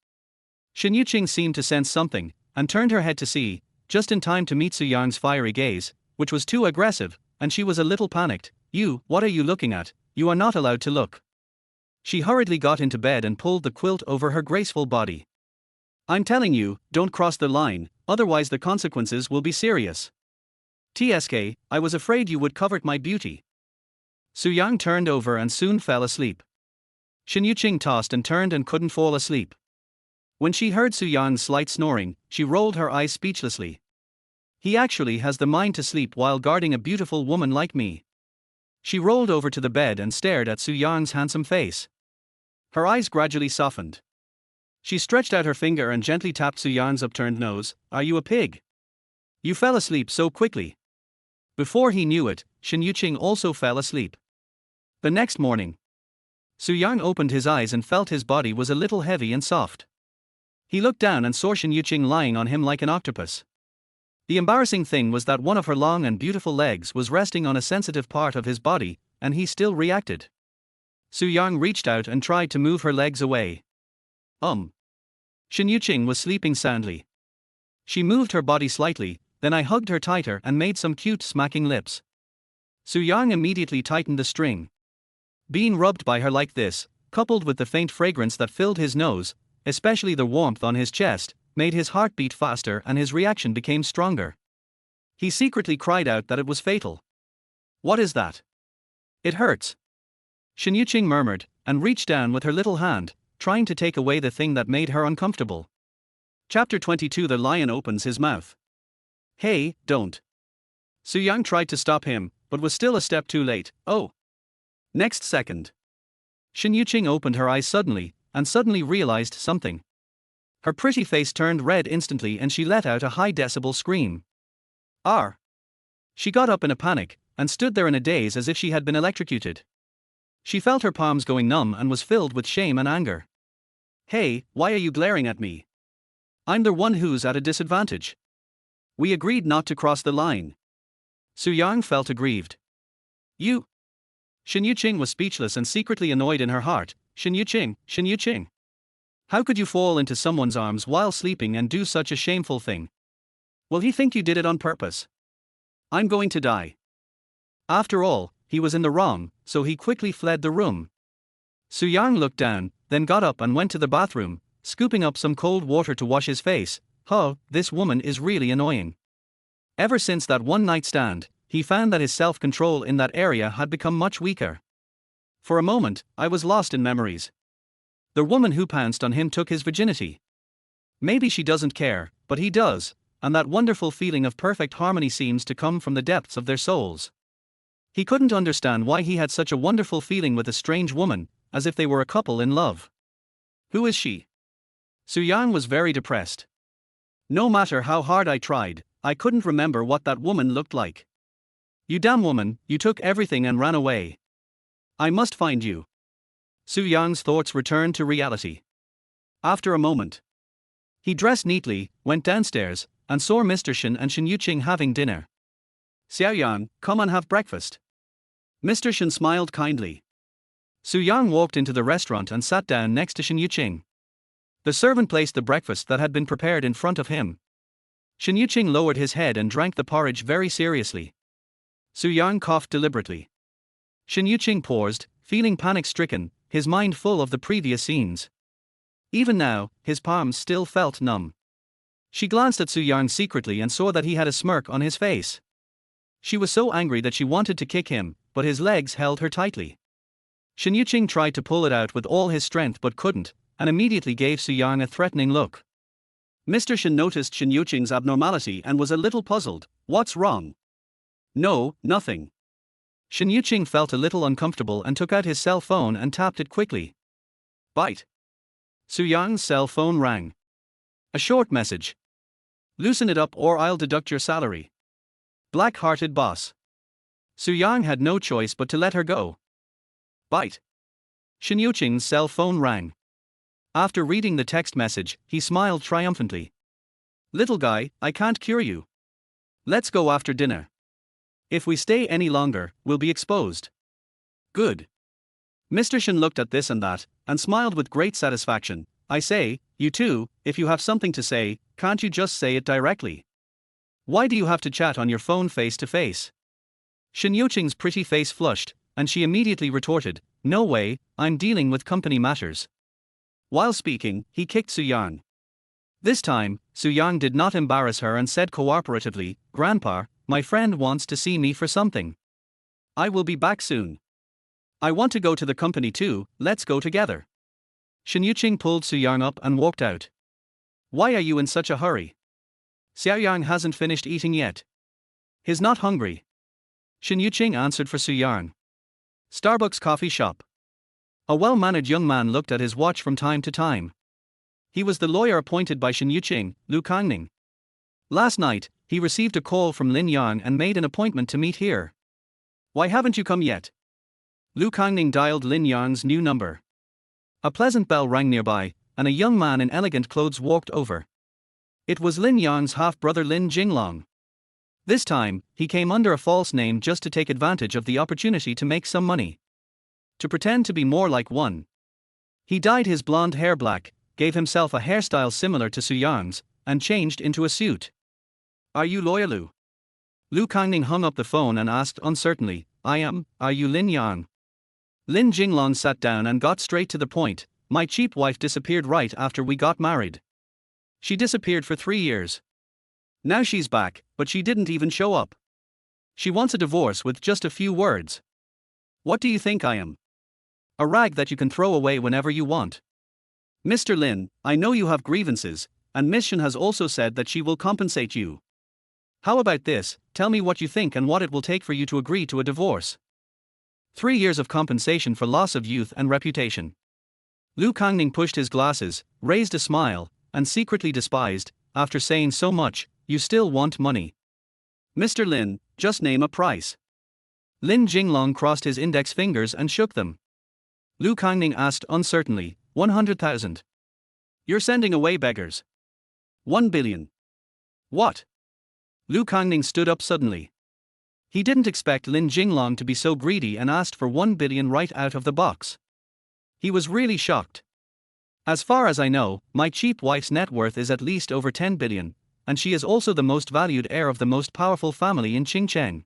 Shen Yuqing seemed to sense something, and turned her head to see, just in time to meet Su Yang's fiery gaze, which was too aggressive, and she was a little panicked. What are you looking at? You are not allowed to look. She hurriedly got into bed and pulled the quilt over her graceful body. I'm telling you, don't cross the line, otherwise the consequences will be serious. TSK, I was afraid you would covet my beauty. Su-yang turned over and soon fell asleep. Shin Yu-ching tossed and turned and couldn't fall asleep. When she heard Su-yang's slight snoring, she rolled her eyes speechlessly. He actually has the mind to sleep while guarding a beautiful woman like me. She rolled over to the bed and stared at Su-yang's handsome face. Her eyes gradually softened. She stretched out her finger and gently tapped Su-yang's upturned nose. Are you a pig? You fell asleep so quickly. Before he knew it, Shin Yu-ching also fell asleep. The next morning, Su-yang opened his eyes and felt his body was a little heavy and soft. He looked down and saw Shin Yu-ching lying on him like an octopus. The embarrassing thing was that one of her long and beautiful legs was resting on a sensitive part of his body, and he still reacted. Su-yang reached out and tried to move her legs away. Shin Yu-ching was sleeping soundly. She moved her body slightly, then I hugged her tighter and made some cute smacking lips. Su-yang immediately tightened the string. Being rubbed by her like this, coupled with the faint fragrance that filled his nose, especially the warmth on his chest, made his heart beat faster and his reaction became stronger. He secretly cried out that it was fatal. What is that? It hurts. Shin Yu-ching murmured, and reached down with her little hand, trying to take away the thing that made her uncomfortable. Chapter 22. The lion opens his mouth. Hey, don't. Su-yang tried to stop him, but was still a step too late. Oh. Next second, Shin Yu-ching opened her eyes suddenly, and suddenly realized something. Her pretty face turned red instantly and she let out a high decibel scream. Arr! She got up in a panic, and stood there in a daze as if she had been electrocuted. She felt her palms going numb and was filled with shame and anger. Hey, why are you glaring at me? I'm the one who's at a disadvantage. We agreed not to cross the line. Su-yang felt aggrieved. You? Shin Yu-ching was speechless and secretly annoyed in her heart. Shin Yu-ching, Shin Yu-ching. How could you fall into someone's arms while sleeping and do such a shameful thing? Will he think you did it on purpose? I'm going to die. After all, he was in the wrong, so he quickly fled the room. Su-yang looked down, then got up and went to the bathroom, scooping up some cold water to wash his face. This woman is really annoying. Ever since that one night stand, he found that his self-control in that area had become much weaker. For a moment, I was lost in memories. The woman who pounced on him took his virginity. Maybe she doesn't care, but he does, and that wonderful feeling of perfect harmony seems to come from the depths of their souls. He couldn't understand why he had such a wonderful feeling with a strange woman, as if they were a couple in love. Who is she? Su-yang was very depressed. No matter how hard I tried, I couldn't remember what that woman looked like. You damn woman, you took everything and ran away. I must find you. Su-yang's thoughts returned to reality. After a moment, he dressed neatly, went downstairs, and saw Mr. Shin and Shin Yu-ching having dinner. Xiaoyan, come and have breakfast. Mr. Shin smiled kindly. Su-yang walked into the restaurant and sat down next to Shin Yu-ching. The servant placed the breakfast that had been prepared in front of him. Shin Yu-ching lowered his head and drank the porridge very seriously. Su-yang coughed deliberately. Shin Yu-ching paused, feeling panic-stricken, his mind full of the previous scenes. Even now, his palms still felt numb. She glanced at Su-yang secretly and saw that he had a smirk on his face. She was so angry that she wanted to kick him, but his legs held her tightly. Shin Yu-ching tried to pull it out with all his strength but couldn't, and immediately gave Su-yang a threatening look. Mr. Shin noticed Shin Yu-ching's abnormality and was a little puzzled. What's wrong? No, nothing. Shin Yu-ching felt a little uncomfortable and took out his cell phone and tapped it quickly. Bite. Su-yang's cell phone rang. A short message. Loosen it up or I'll deduct your salary. Black-hearted boss. Su-yang had no choice but to let her go. Bite. Shin Yu-ching's cell phone rang. After reading the text message, he smiled triumphantly. Little guy, I can't cure you. Let's go after dinner. If we stay any longer, we'll be exposed. Good. Mr. Shin looked at this and that, and smiled with great satisfaction. I say, you two, if you have something to say, can't you just say it directly? Why do you have to chat on your phone face to face? Shen Yuqing's pretty face flushed, and she immediately retorted, "No way, I'm dealing with company matters." While speaking, he kicked Su Yang. This time, Su Yang did not embarrass her and said cooperatively, "Grandpa, my friend wants to see me for something. I will be back soon. I want to go to the company too, let's go together." Shen Yuqing pulled Su Yang up and walked out. "Why are you in such a hurry? Xiao Yang hasn't finished eating yet. He's not hungry." Shen Yuqing answered for Su Yang. Starbucks coffee shop. A well-mannered young man looked at his watch from time to time. He was the lawyer appointed by Shen Yuqing, Lu Kangning. Last night, he received a call from Lin Yang and made an appointment to meet here. "Why haven't you come yet?" Lu Kangning dialed Lin Yang's new number. A pleasant bell rang nearby, and a young man in elegant clothes walked over. It was Lin Yang's half-brother Lin Jinglong. This time, he came under a false name just to take advantage of the opportunity to make some money. To pretend to be more like one. He dyed his blonde hair black, gave himself a hairstyle similar to Su Yang's, and changed into a suit. "Are you Lawyer Lu?" Lu Kangning hung up the phone and asked uncertainly, "I am, are you Lin Yang?" Lin Jinglong sat down and got straight to the point, "My cheap wife disappeared right after we got married. She disappeared for 3 years. Now she's back, but she didn't even show up. She wants a divorce with just a few words. What do you think I am? A rag that you can throw away whenever you want? Mr. Lin, I know you have grievances, and Miss Shen has also said that she will compensate you. How about this, tell me what you think and what it will take for you to agree to a divorce." 3 years of compensation for loss of youth and reputation. Lu Kangning pushed his glasses, raised a smile, and secretly despised, after saying so much, "You still want money. Mr. Lin, just name a price." Lin Jinglong crossed his index fingers and shook them. Lu Kangning asked uncertainly, 100,000. "You're sending away beggars. 1 billion. What?" Lu Kangning stood up suddenly. He didn't expect Lin Jinglong to be so greedy and asked for 1 billion right out of the box. He was really shocked. "As far as I know, my cheap wife's net worth is at least over 10 billion, and she is also the most valued heir of the most powerful family in Qingcheng.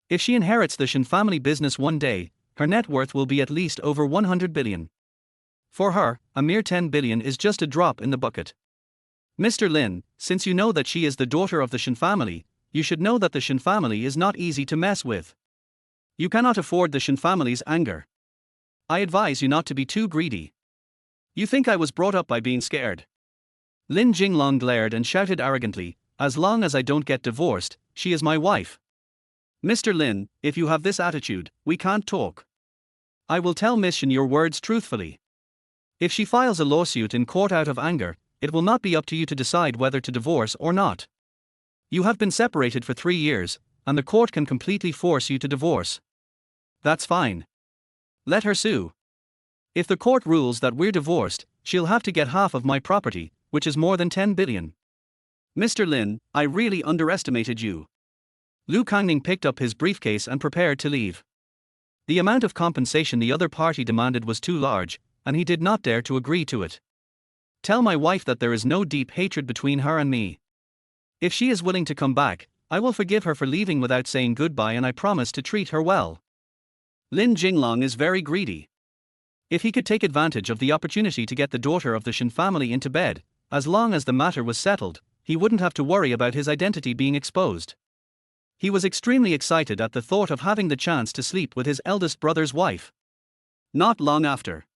If she inherits the Shen family business one day, her net worth will be at least over 100 billion. For her, a mere 10 billion is just a drop in the bucket. Mr. Lin, since you know that she is the daughter of the Shen family, you should know that the Shen family is not easy to mess with. You cannot afford the Shen family's anger. I advise you not to be too greedy. You think I was brought up by being scared?" Lin Jinglong glared and shouted arrogantly, "As long as I don't get divorced, she is my wife. Mr. Lin, if you have this attitude, we can't talk. I will tell Miss Shen your words truthfully. If she files a lawsuit in court out of anger, it will not be up to you to decide whether to divorce or not. You have been separated for 3 years, and the court can completely force you to divorce. That's fine. Let her sue. If the court rules that we're divorced, she'll have to get half of my property, which is more than 10 billion. Mr. Lin, I really underestimated you." Lu Kangning picked up his briefcase and prepared to leave. The amount of compensation the other party demanded was too large, and he did not dare to agree to it. "Tell my wife that there is no deep hatred between her and me. If she is willing to come back, I will forgive her for leaving without saying goodbye, and I promise to treat her well." Lin Jinglong is very greedy. If he could take advantage of the opportunity to get the daughter of the Shen family into bed, as long as the matter was settled, he wouldn't have to worry about his identity being exposed. He was extremely excited at the thought of having the chance to sleep with his eldest brother's wife. Not long after,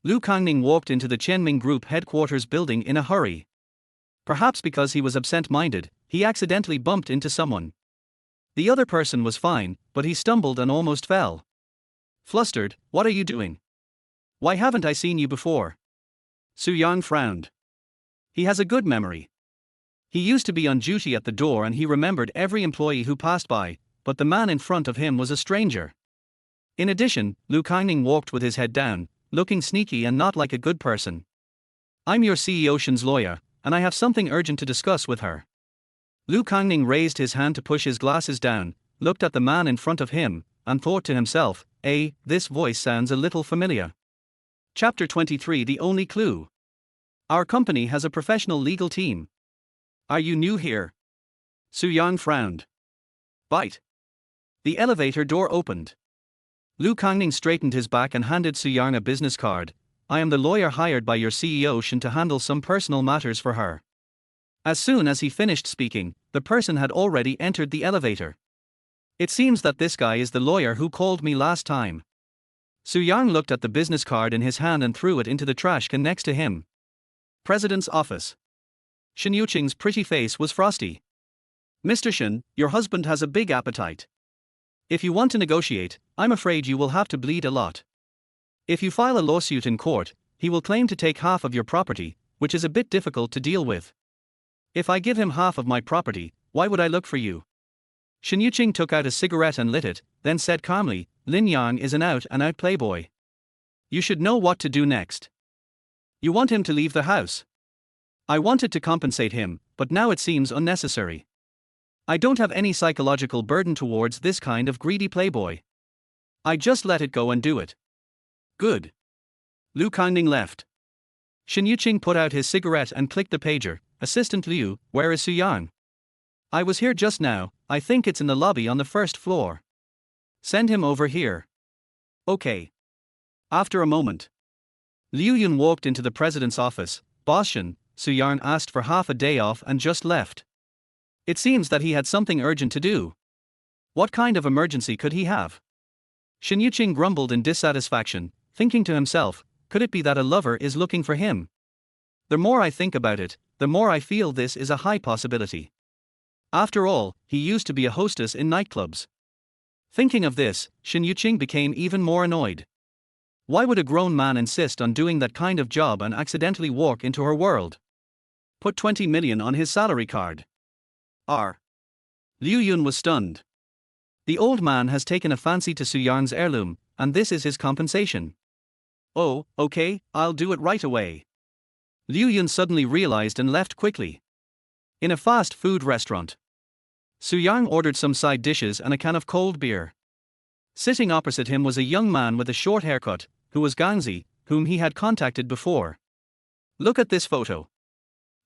Lu Kangning walked into the Qianming Group headquarters building in a hurry. Perhaps because he was absent-minded, he accidentally bumped into someone. The other person was fine, but he stumbled and almost fell. Flustered, "What are you doing? Why haven't I seen you before?" Su Yang frowned. He has a good memory. He used to be on duty at the door and he remembered every employee who passed by, but the man in front of him was a stranger. In addition, Lu Kangning walked with his head down, looking sneaky and not like a good person. "I'm your CEO Shen's lawyer, and I have something urgent to discuss with her." Lu Kangning raised his hand to push his glasses down, looked at the man in front of him, and thought to himself, this voice sounds a little familiar. Chapter 23 The Only Clue. Our company has a professional legal team. Are you new here? Su Yang frowned. Bite. The elevator door opened. Liu Kangning straightened his back and handed Su Yang a business card. I am the lawyer hired by your CEO Shen to handle some personal matters for her. As soon as he finished speaking, the person had already entered the elevator. It seems that this guy is the lawyer who called me last time. Su Yang looked at the business card in his hand and threw it into the trash can next to him. President's office. Shen Yuqing's pretty face was frosty. Mr. Shen, your husband has a big appetite. If you want to negotiate, I'm afraid you will have to bleed a lot. If you file a lawsuit in court, he will claim to take half of your property, which is a bit difficult to deal with. If I give him half of my property, why would I look for you? Shen Yuqing took out a cigarette and lit it, then said calmly, Lin Yang is an out-and-out playboy. You should know what to do next. You want him to leave the house. I wanted to compensate him, but now it seems unnecessary. I don't have any psychological burden towards this kind of greedy playboy. I just let it go and do it. Good. Liu Kangning left. Shen Yuqing put out his cigarette and clicked the pager. Assistant Liu, where is Su Yang? I was here just now, I think it's in the lobby on the first floor. Send him over here. Okay. After a moment, Liu Yun walked into the president's office. Boss Shen, Su Yang asked for half a day off and just left. It seems that he had something urgent to do. What kind of emergency could he have? Shen Yuqing grumbled in dissatisfaction, thinking to himself, could it be that a lover is looking for him? The more I think about it, the more I feel this is a high possibility. After all, he used to be a hostess in nightclubs. Thinking of this, Shen Yuqing became even more annoyed. Why would a grown man insist on doing that kind of job and accidentally walk into her world? Put 20 million on his salary card. Liu Yun was stunned. The old man has taken a fancy to Su Yang's heirloom, and this is his compensation. Oh, okay, I'll do it right away. Liu Yun suddenly realized and left quickly. In a fast food restaurant, Su Yang ordered some side dishes and a can of cold beer. Sitting opposite him was a young man with a short haircut, who was Gangzi, whom he had contacted before. Look at this photo.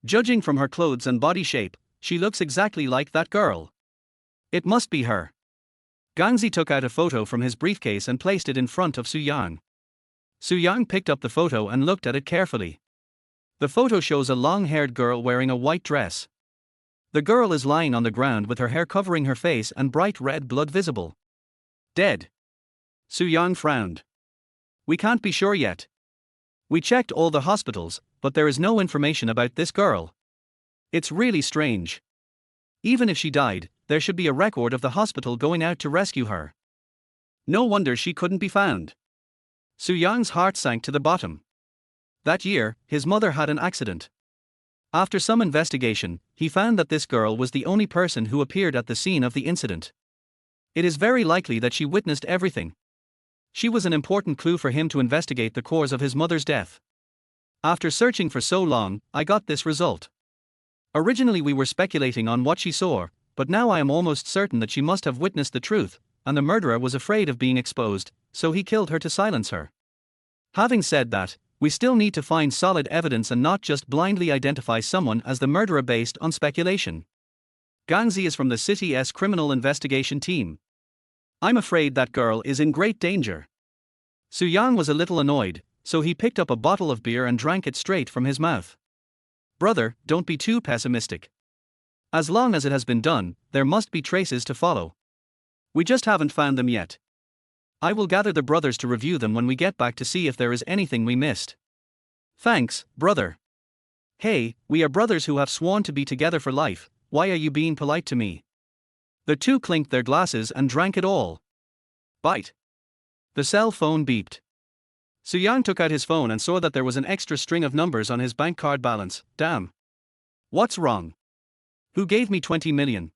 Judging from her clothes and body shape, she looks exactly like that girl. It must be her. Gangzi took out a photo from his briefcase and placed it in front of Su Yang. Su Yang picked up the photo and looked at it carefully. The photo shows a long-haired girl wearing a white dress. The girl is lying on the ground with her hair covering her face and bright red blood visible. Dead. Su Yang frowned. We can't be sure yet. We checked all the hospitals, but there is no information about this girl. It's really strange. Even if she died, there should be a record of the hospital going out to rescue her. No wonder she couldn't be found. Su Yang's heart sank to the bottom. That year, his mother had an accident. After some investigation, he found that this girl was the only person who appeared at the scene of the incident. It is very likely that she witnessed everything. She was an important clue for him to investigate the cause of his mother's death. After searching for so long, I got this result. Originally we were speculating on what she saw, but now I am almost certain that she must have witnessed the truth, and the murderer was afraid of being exposed, so he killed her to silence her. Having said that, we still need to find solid evidence and not just blindly identify someone as the murderer based on speculation. Gangzi is from the city's criminal investigation team. I'm afraid that girl is in great danger. Su Yang was a little annoyed, so he picked up a bottle of beer and drank it straight from his mouth. Brother, don't be too pessimistic. As long as it has been done, there must be traces to follow. We just haven't found them yet. I will gather the brothers to review them when we get back to see if there is anything we missed. Thanks, brother. Hey, we are brothers who have sworn to be together for life, why are you being polite to me? The two clinked their glasses and drank it all. Bite. The cell phone beeped. Su Yang took out his phone and saw that there was an extra string of numbers on his bank card balance. Damn. What's wrong? Who gave me 20 million?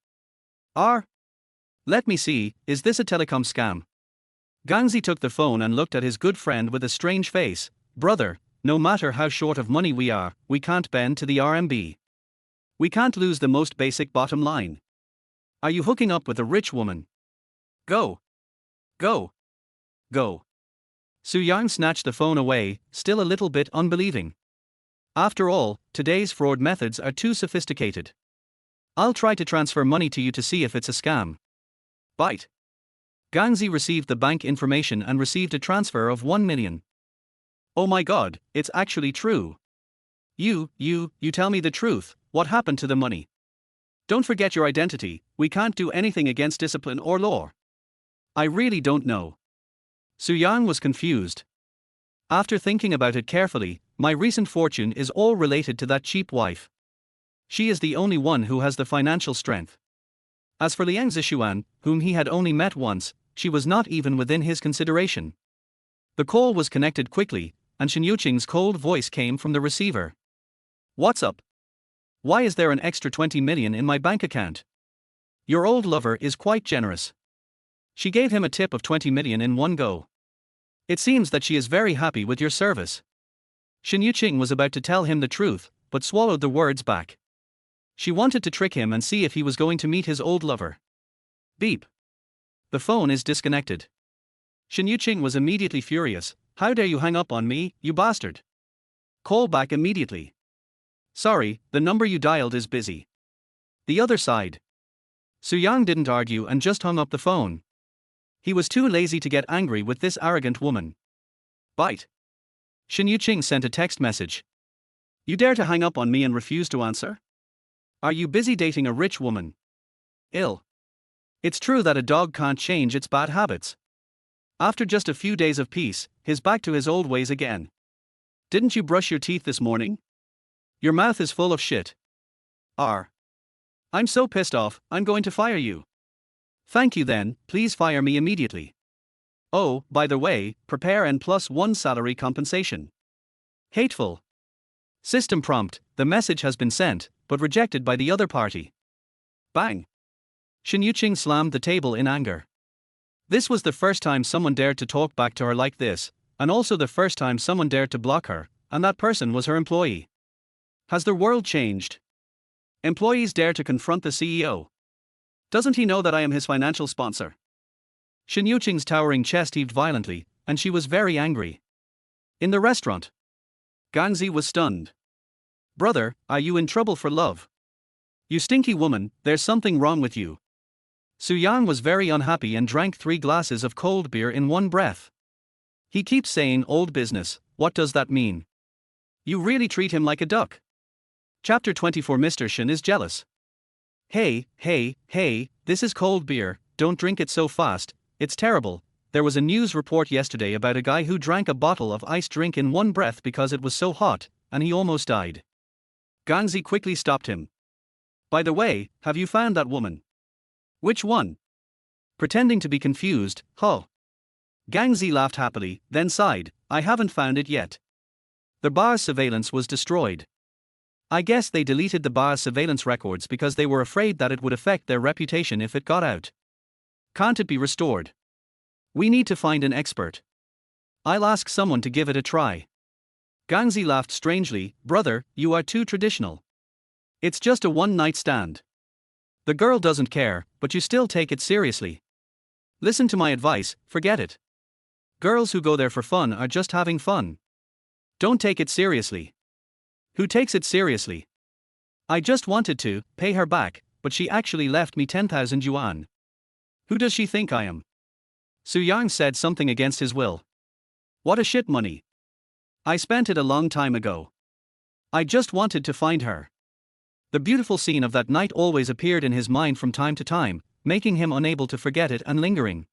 Let me see, is this a telecom scam? Gangzi took the phone and looked at his good friend with a strange face. Brother, no matter how short of money we are, we can't bend to the RMB. We can't lose the most basic bottom line. Are you hooking up with a rich woman? Go. Go. Go. Su Yang snatched the phone away, still a little bit unbelieving. After all, today's fraud methods are too sophisticated. I'll try to transfer money to you to see if it's a scam. Bite. Gangzi received the bank information and received a transfer of 1 million. Oh my god, it's actually true. You tell me the truth, what happened to the money? Don't forget your identity, we can't do anything against discipline or law. I really don't know. Su Yang was confused. After thinking about it carefully, my recent fortune is all related to that cheap wife. She is the only one who has the financial strength. As for Liang Zishuan, whom he had only met once, she was not even within his consideration. The call was connected quickly, and Shen Yuqing's cold voice came from the receiver. What's up? Why is there an extra 20 million in my bank account? Your old lover is quite generous. She gave him a tip of 20 million in one go. It seems that she is very happy with your service. Shen Yuqing was about to tell him the truth, but swallowed the words back. She wanted to trick him and see if he was going to meet his old lover. Beep. The phone is disconnected. Shen Yuqing was immediately furious. How dare you hang up on me, you bastard? Call back immediately. Sorry, the number you dialed is busy. The other side. Su Yang didn't argue and just hung up the phone. He was too lazy to get angry with this arrogant woman. Bite. Shen Yuqing sent a text message. You dare to hang up on me and refuse to answer? Are you busy dating a rich woman? Ill. It's true that a dog can't change its bad habits. After just a few days of peace, he's back to his old ways again. Didn't you brush your teeth this morning? Your mouth is full of shit. I'm so pissed off, I'm going to fire you. Thank you then, please fire me immediately. Oh, by the way, prepare and +1 salary compensation. Hateful. System prompt, the message has been sent, but rejected by the other party. Bang. Shen Yuqing slammed the table in anger. This was the first time someone dared to talk back to her like this, and also the first time someone dared to block her, and that person was her employee. Has the world changed? Employees dare to confront the CEO. Doesn't he know that I am his financial sponsor? Shen Yuqing's towering chest heaved violently, and she was very angry. In the restaurant, Gangzi was stunned. Brother, are you in trouble for love? You stinky woman, there's something wrong with you. Su Yang was very unhappy and drank 3 glasses of cold beer in one breath. He keeps saying old business, what does that mean? You really treat him like a duck. Chapter 24. Mr. Shen is jealous. Hey, this is cold beer, don't drink it so fast, it's terrible. There was a news report yesterday about a guy who drank a bottle of iced drink in one breath because it was so hot, and he almost died. Gangzi quickly stopped him. By the way, have you found that woman? Which one? Pretending to be confused, huh? Gangzi laughed happily, then sighed, I haven't found it yet. The bar's surveillance was destroyed. I guess they deleted the bar's surveillance records because they were afraid that it would affect their reputation if it got out. Can't it be restored? We need to find an expert. I'll ask someone to give it a try. Gangzi laughed strangely, brother, you are too traditional. It's just a one-night stand. The girl doesn't care, but you still take it seriously. Listen to my advice, forget it. Girls who go there for fun are just having fun. Don't take it seriously. Who takes it seriously? I just wanted to pay her back, but she actually left me 10,000 yuan. Who does she think I am? Su Yang said something against his will. What a shit money. I spent it a long time ago. I just wanted to find her. The beautiful scene of that night always appeared in his mind from time to time, making him unable to forget it and lingering.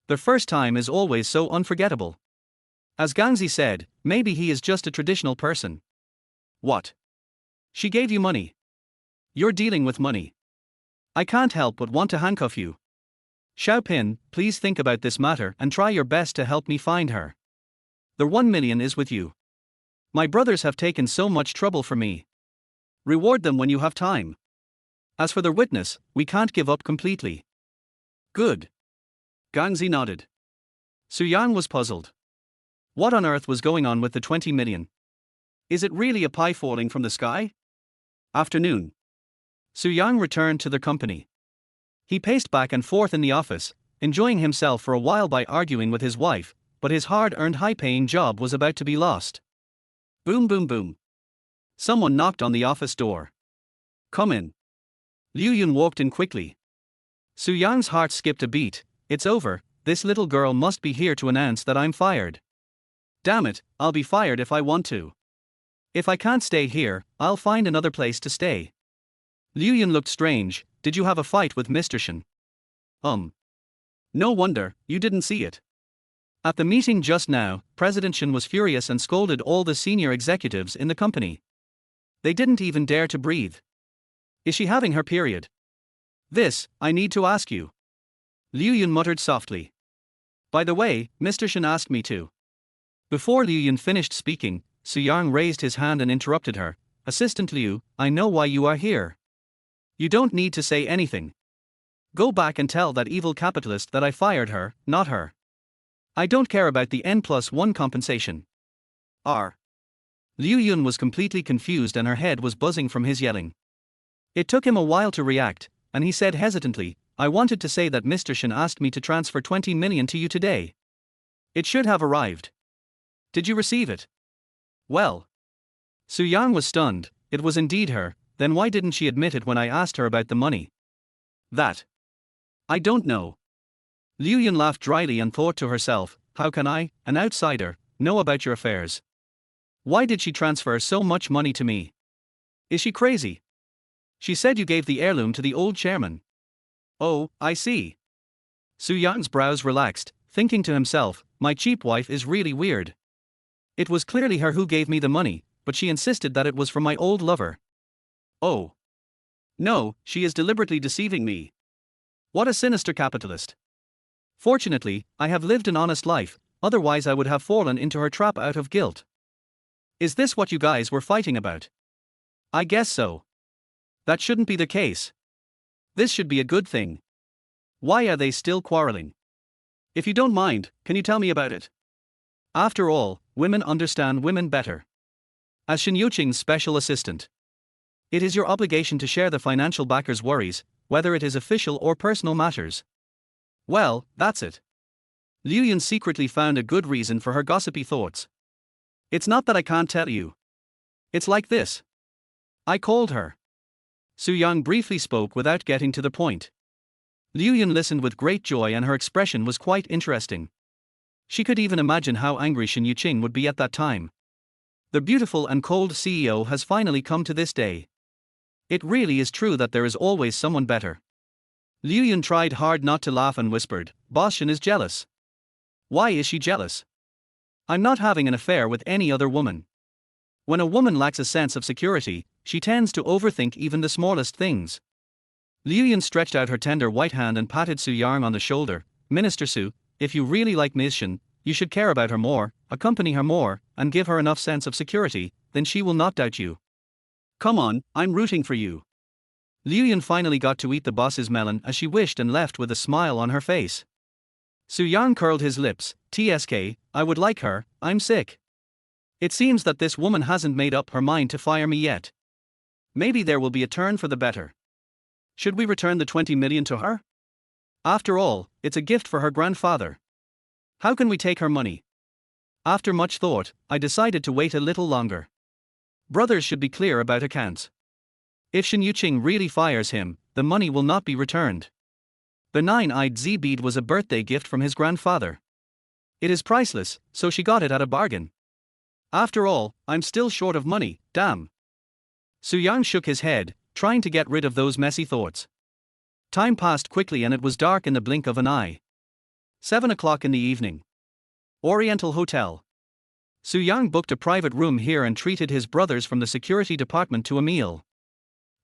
The first time is always so unforgettable. As Gangzi said, maybe he is just a traditional person. What? She gave you money. You're dealing with money. I can't help but want to handcuff you. Xiaopin, please think about this matter and try your best to help me find her. The 1 million is with you. My brothers have taken so much trouble for me. Reward them when you have time. As for the witness, we can't give up completely. Good. Gangzi nodded. Su Yang was puzzled. What on earth was going on with the 20 million? Is it really a pie falling from the sky? Afternoon. Su Yang returned to the company. He paced back and forth in the office, enjoying himself for a while by arguing with his wife, but his hard-earned high-paying job was about to be lost. Boom boom boom. Someone knocked on the office door. Come in. Liu Yun walked in quickly. Su Yang's heart skipped a beat. It's over, this little girl must be here to announce that I'm fired. Damn it, I'll be fired if I want to. If I can't stay here, I'll find another place to stay. Liu Yun looked strange. Did you have a fight with Mr. Shen? No wonder, you didn't see it. At the meeting just now, President Shen was furious and scolded all the senior executives in the company. They didn't even dare to breathe. Is she having her period? This, I need to ask you. Liu Yun muttered softly. By the way, Mr. Shen asked me to. Before Liu Yun finished speaking, Su Yang raised his hand and interrupted her. Assistant Liu, I know why you are here. You don't need to say anything. Go back and tell that evil capitalist that I fired her, not her. I don't care about the N+1 compensation. Liu Yun was completely confused and her head was buzzing from his yelling. It took him a while to react, and he said hesitantly, I wanted to say that Mr. Shen asked me to transfer 20 million to you today. It should have arrived. Did you receive it? Well. Su Yang was stunned. It was indeed her. Then why didn't she admit it when I asked her about the money? That. I don't know. Liu Yun laughed dryly and thought to herself, how can I, an outsider, know about your affairs? Why did she transfer so much money to me? Is she crazy? She said you gave the heirloom to the old chairman. Oh, I see. Su Yang's brows relaxed, thinking to himself, my cheap wife is really weird. It was clearly her who gave me the money, but she insisted that it was from my old lover. Oh. No, she is deliberately deceiving me. What a sinister capitalist. Fortunately, I have lived an honest life, otherwise I would have fallen into her trap out of guilt. Is this what you guys were fighting about? I guess so. That shouldn't be the case. This should be a good thing. Why are they still quarreling? If you don't mind, can you tell me about it? After all, women understand women better. As Shen Yuqing's special assistant, it is your obligation to share the financial backer's worries, whether it is official or personal matters. Well, that's it. Liu Yun secretly found a good reason for her gossipy thoughts. It's not that I can't tell you. It's like this. I called her. Su Yang briefly spoke without getting to the point. Liu Yun listened with great joy and her expression was quite interesting. She could even imagine how angry Shen Yuqing would be at that time. The beautiful and cold CEO has finally come to this day. It really is true that there is always someone better. Liu Yun tried hard not to laugh and whispered, Boss Shen is jealous. Why is she jealous? I'm not having an affair with any other woman. When a woman lacks a sense of security, she tends to overthink even the smallest things. Liu Yun stretched out her tender white hand and patted Su Yang on the shoulder. Minister Su, if you really like Ms. Shen, you should care about her more, accompany her more, and give her enough sense of security, then she will not doubt you. Come on, I'm rooting for you. Liu Yun finally got to eat the boss's melon as she wished and left with a smile on her face. Su Yang curled his lips. TSK, I would like her, I'm sick. It seems that this woman hasn't made up her mind to fire me yet. Maybe there will be a turn for the better. Should we return the 20 million to her? After all, it's a gift for her grandfather. How can we take her money? After much thought, I decided to wait a little longer. Brothers should be clear about accounts. If Shen Yuqing really fires him, the money will not be returned. The 9-eyed Z bead was a birthday gift from his grandfather. It is priceless, so she got it at a bargain. After all, I'm still short of money, damn. Su Yang shook his head, trying to get rid of those messy thoughts. Time passed quickly and it was dark in the blink of an eye. 7 o'clock in the evening. Oriental Hotel. Su Yang booked a private room here and treated his brothers from the security department to a meal.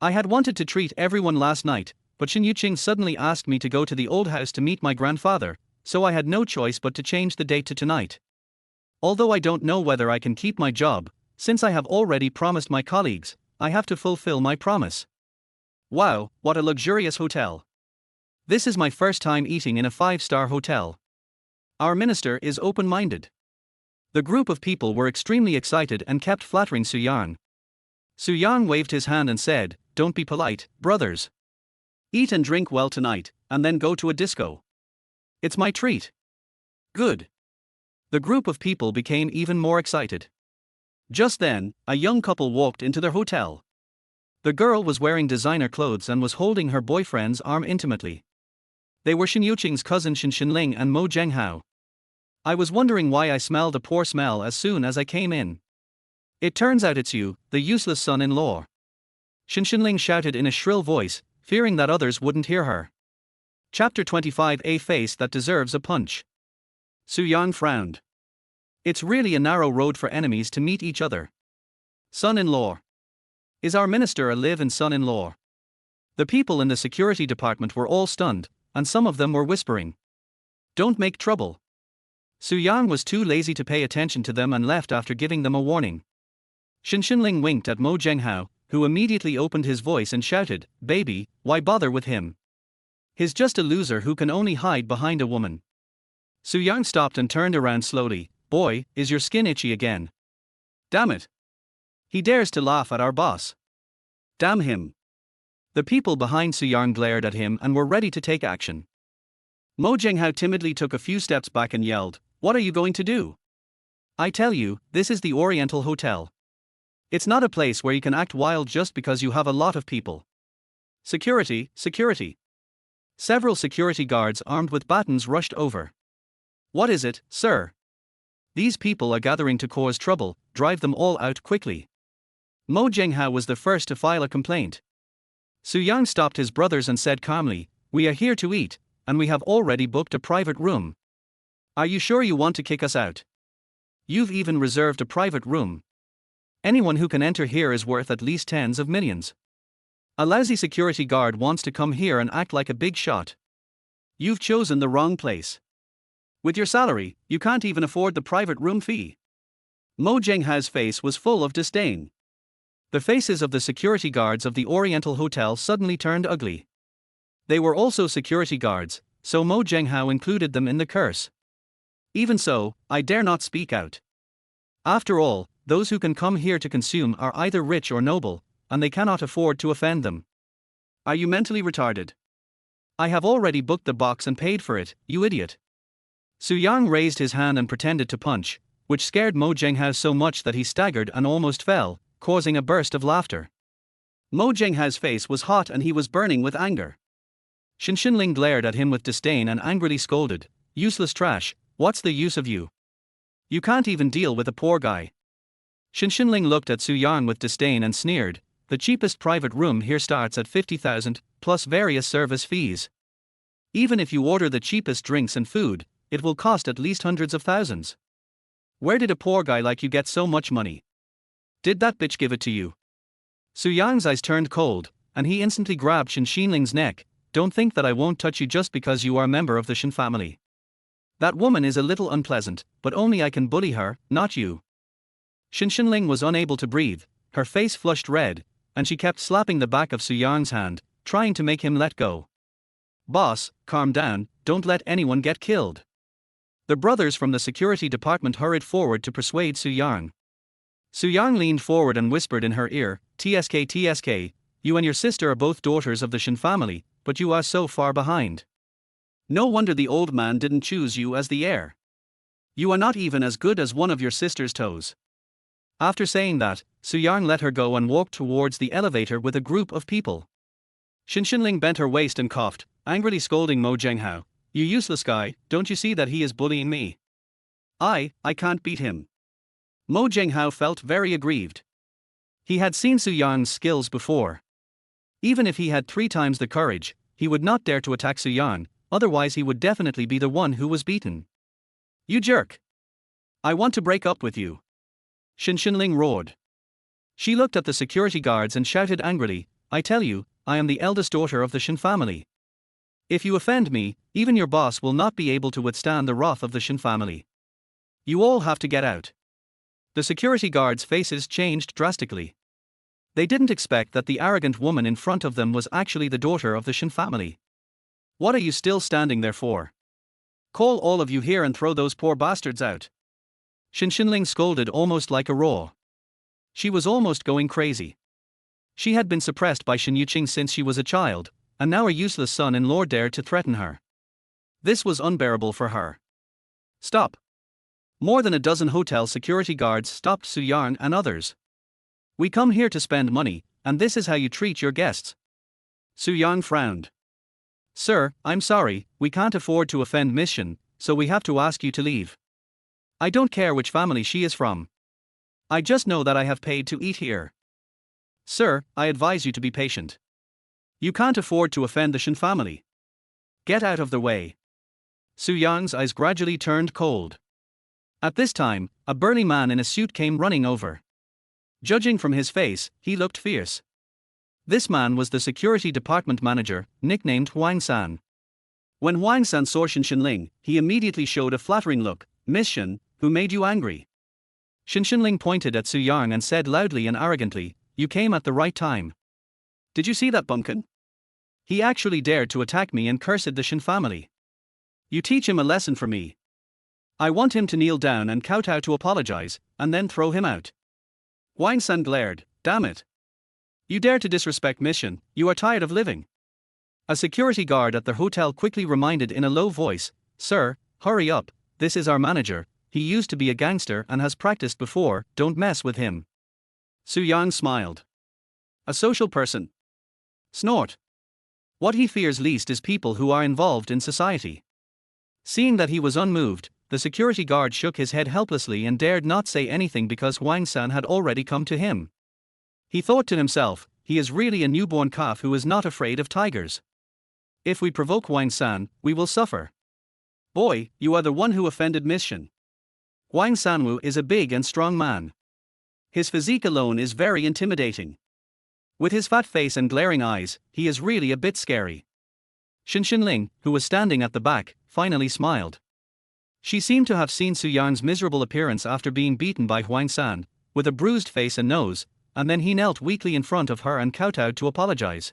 I had wanted to treat everyone last night, but Shen Yuqing suddenly asked me to go to the old house to meet my grandfather, so I had no choice but to change the date to tonight. Although I don't know whether I can keep my job, since I have already promised my colleagues, I have to fulfill my promise. Wow, what a luxurious hotel. This is my first time eating in a 5-star hotel. Our minister is open-minded. The group of people were extremely excited and kept flattering Su Yang. Su Yang waved his hand and said, "Don't be polite, brothers. Eat and drink well tonight, and then go to a disco. It's my treat." Good. The group of people became even more excited. Just then, a young couple walked into their hotel. The girl was wearing designer clothes and was holding her boyfriend's arm intimately. They were Shen Yuqing's cousin Shen Xinling and Mo Zhenghao. I was wondering why I smelled a poor smell as soon as I came in. It turns out it's you, the useless son-in-law. Shen Xinling shouted in a shrill voice, fearing that others wouldn't hear her. Chapter 25: A Face That Deserves a Punch. Su Yang frowned. It's really a narrow road for enemies to meet each other. Son-in-law. Is our minister a live-in son-in-law? The people in the security department were all stunned, and some of them were whispering. Don't make trouble. Su Yang was too lazy to pay attention to them and left after giving them a warning. Shen Xinling winked at Mo Zhenghao, who immediately opened his voice and shouted, "Baby, why bother with him? He's just a loser who can only hide behind a woman." Su Yang stopped and turned around slowly. "Boy, is your skin itchy again? Damn it. He dares to laugh at our boss. Damn him." The people behind Su Yang glared at him and were ready to take action. Mo Zhenghao timidly took a few steps back and yelled, "What are you going to do? I tell you, this is the Oriental Hotel. It's not a place where you can act wild just because you have a lot of people. Security, security." Several security guards armed with batons rushed over. "What is it, sir? These people are gathering to cause trouble, drive them all out quickly." Mo Zhenghao was the first to file a complaint. Su Yang stopped his brothers and said calmly, "We are here to eat, and we have already booked a private room. Are you sure you want to kick us out? You've even reserved a private room. Anyone who can enter here is worth at least tens of millions. A lousy security guard wants to come here and act like a big shot. You've chosen the wrong place. With your salary, you can't even afford the private room fee." Mo Zhenghao's face was full of disdain. The faces of the security guards of the Oriental Hotel suddenly turned ugly. They were also security guards, so Mo Zhenghao included them in the curse. "Even so, I dare not speak out. After all, those who can come here to consume are either rich or noble, and they cannot afford to offend them. Are you mentally retarded? I have already booked the box and paid for it, you idiot." Su Yang raised his hand and pretended to punch, which scared Mo Zhenghao so much that he staggered and almost fell, causing a burst of laughter. Mo Zhenghao's face was hot and he was burning with anger. Shen Xinling glared at him with disdain and angrily scolded, "Useless trash, what's the use of you? You can't even deal with a poor guy." Shen Xinling looked at Su Yang with disdain and sneered, "The cheapest private room here starts at 50,000, plus various service fees. Even if you order the cheapest drinks and food, it will cost at least hundreds of thousands. Where did a poor guy like you get so much money? Did that bitch give it to you?" Su Yang's eyes turned cold, and he instantly grabbed Shen Xinling's neck. "Don't think that I won't touch you just because you are a member of the Shen family. That woman is a little unpleasant, but only I can bully her, not you." Shen Xinling was unable to breathe, her face flushed red, and she kept slapping the back of Su Yang's hand, trying to make him let go. "Boss, calm down, don't let anyone get killed." The brothers from the security department hurried forward to persuade Su Yang. Su Yang leaned forward and whispered in her ear, "TSK TSK, you and your sister are both daughters of the Shen family, but you are so far behind. No wonder the old man didn't choose you as the heir. You are not even as good as one of your sister's toes." After saying that, Su Yang let her go and walked towards the elevator with a group of people. Shen Xinling bent her waist and coughed, angrily scolding Mo Zhenghao, "You useless guy, don't you see that he is bullying me? I can't beat him." Mo Zhenghao felt very aggrieved. He had seen Su Yang's skills before. Even if he had 3 times the courage, he would not dare to attack Su Yang, otherwise he would definitely be the one who was beaten. "You jerk! I want to break up with you!" Shen Xinling roared. She looked at the security guards and shouted angrily, "I tell you, I am the eldest daughter of the Shen family. If you offend me, even your boss will not be able to withstand the wrath of the Shen family. You all have to get out." The security guards' faces changed drastically. They didn't expect that the arrogant woman in front of them was actually the daughter of the Shen family. "What are you still standing there for? Call all of you here and throw those poor bastards out." Shen Xinling scolded almost like a roar. She was almost going crazy. She had been suppressed by Shen Yuqing since she was a child, and now a useless son-in-law dared to threaten her. This was unbearable for her. "Stop!" More than a dozen hotel security guards stopped Su Yang and others. "We come here to spend money, and this is how you treat your guests." Su Yang frowned. Sir, I'm sorry, we can't afford to offend Miss Shin, so we have to ask you to leave. I don't care which family she is from. I just know that I have paid to eat here. Sir, I advise you to be patient. You can't afford to offend the Shin family. Get out of the way. Su Yang's eyes gradually turned cold. At this time, a burly man in a suit came running over. Judging from his face, he looked fierce. This man was the security department manager, nicknamed Huang San. When Huang San saw Shin Shinling, he immediately showed a flattering look. Miss Shin, who made you angry? Shin Shinling pointed at Su Yang and said loudly and arrogantly, you came at the right time. Did you see that bumpkin? He actually dared to attack me and cursed the Shin family. You teach him a lesson for me. I want him to kneel down and kowtow to apologize, and then throw him out. Huang San glared, damn it. You dare to disrespect Miss Shin, you are tired of living. A security guard at the hotel quickly reminded in a low voice, sir, hurry up, this is our manager, he used to be a gangster and has practiced before, don't mess with him. Su Yang smiled. A social person. Snort. What he fears least is people who are involved in society. Seeing that he was unmoved, the security guard shook his head helplessly and dared not say anything because Huang San had already come to him. He thought to himself, he is really a newborn calf who is not afraid of tigers. If we provoke Huang San, we will suffer. Boy, you are the one who offended Miss Shin. Huang Sanwu is a big and strong man. His physique alone is very intimidating. With his fat face and glaring eyes, he is really a bit scary. Shin Shinling, who was standing at the back, finally smiled. She seemed to have seen Su Yang's miserable appearance after being beaten by Huang San, with a bruised face and nose, and then he knelt weakly in front of her and kowtowed to apologize.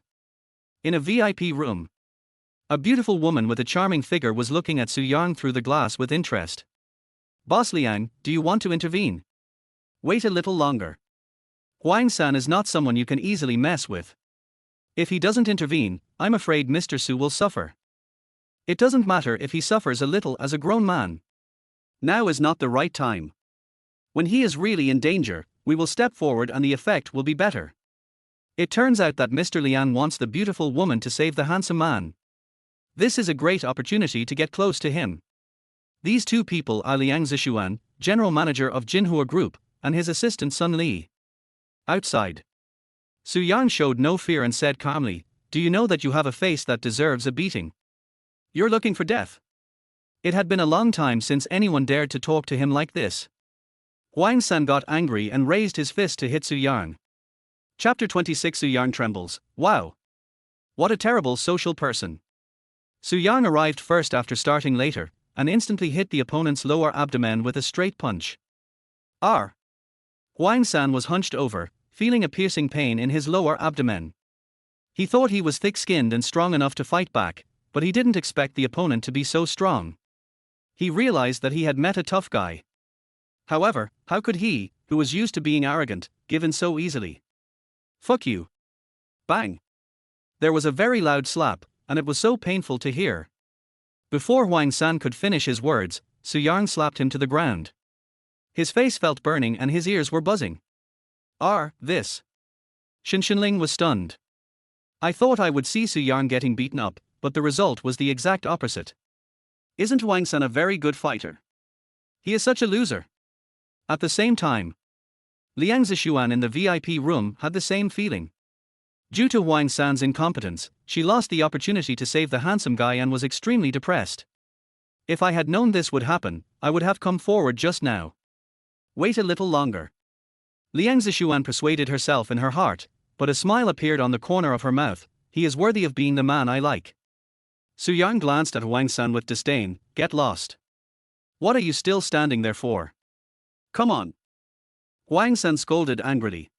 In a VIP room, a beautiful woman with a charming figure was looking at Su Yang through the glass with interest. Boss Liang, do you want to intervene? Wait a little longer. Huang San is not someone you can easily mess with. If he doesn't intervene, I'm afraid Mr. Su will suffer. It doesn't matter if he suffers a little as a grown man. Now is not the right time. When he is really in danger, we will step forward and the effect will be better. It turns out that Mr. Liang wants the beautiful woman to save the handsome man. This is a great opportunity to get close to him. These two people are Liang Zishuan, general manager of Jinhua Group, and his assistant Sun Li. Outside, Su Yang showed no fear and said calmly, do you know that you have a face that deserves a beating? You're looking for death. It had been a long time since anyone dared to talk to him like this. Huang San got angry and raised his fist to hit Su Yang. Chapter 26. Su Yang trembles. Wow. What a terrible social person. Su Yang arrived first after starting later, and instantly hit the opponent's lower abdomen with a straight punch. Huang San was hunched over, feeling a piercing pain in his lower abdomen. He thought he was thick-skinned and strong enough to fight back, but he didn't expect the opponent to be so strong. He realized that he had met a tough guy. However, how could he, who was used to being arrogant, give in so easily? Fuck you. Bang. There was a very loud slap, and it was so painful to hear. Before Huang San could finish his words, Su Yang slapped him to the ground. His face felt burning and his ears were buzzing. This. Shin Shinling was stunned. I thought I would see Su Yang getting beaten up, but the result was the exact opposite. Isn't Huang San a very good fighter? He is such a loser. At the same time, Liang Zishuan in the VIP room had the same feeling. Due to Huang San's incompetence, she lost the opportunity to save the handsome guy and was extremely depressed. If I had known this would happen, I would have come forward just now. Wait a little longer. Liang Zishuan persuaded herself in her heart, but a smile appeared on the corner of her mouth. He is worthy of being the man I like. Su Yang glanced at Huang San with disdain. Get lost. What are you still standing there for? Come on. Huang San scolded angrily.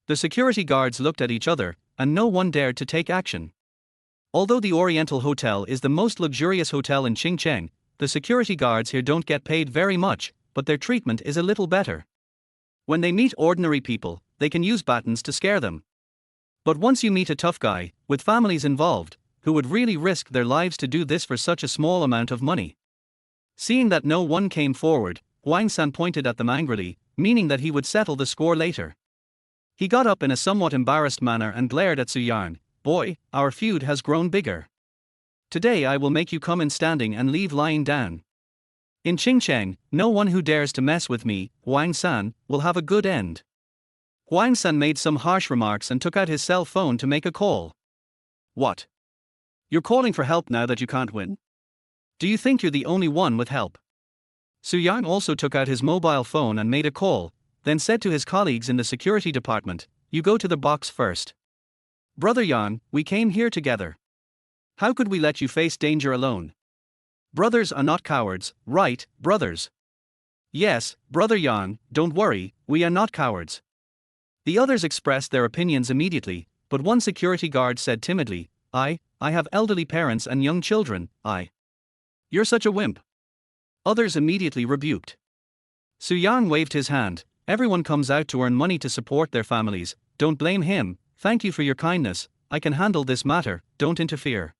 The security guards looked at each other, and no one dared to take action. Although the Oriental Hotel is the most luxurious hotel in Qingcheng, the security guards here don't get paid very much, but their treatment is a little better. When they meet ordinary people, they can use batons to scare them. But once you meet a tough guy, with families involved, who would really risk their lives to do this for such a small amount of money. Seeing that no one came forward, Huang San pointed at them angrily, meaning that he would settle the score later. He got up in a somewhat embarrassed manner and glared at Su Yang. Boy, our feud has grown bigger. Today I will make you come in standing and leave lying down. In Qingcheng, no one who dares to mess with me, Huang San, will have a good end. Huang San made some harsh remarks and took out his cell phone to make a call. What? You're calling for help now that you can't win? Do you think you're the only one with help? Su Yang also took out his mobile phone and made a call, then said to his colleagues in the security department, "You go to the box first. Brother Yang, we came here together. How could we let you face danger alone? Brothers are not cowards, right, brothers?" "Yes, Brother Yang, don't worry, we are not cowards." The others expressed their opinions immediately, but one security guard said timidly, I have elderly parents and young children, You're such a wimp." Others immediately rebuked. Su Yang waved his hand, "Everyone comes out to earn money to support their families, don't blame him, thank you for your kindness, I can handle this matter, don't interfere."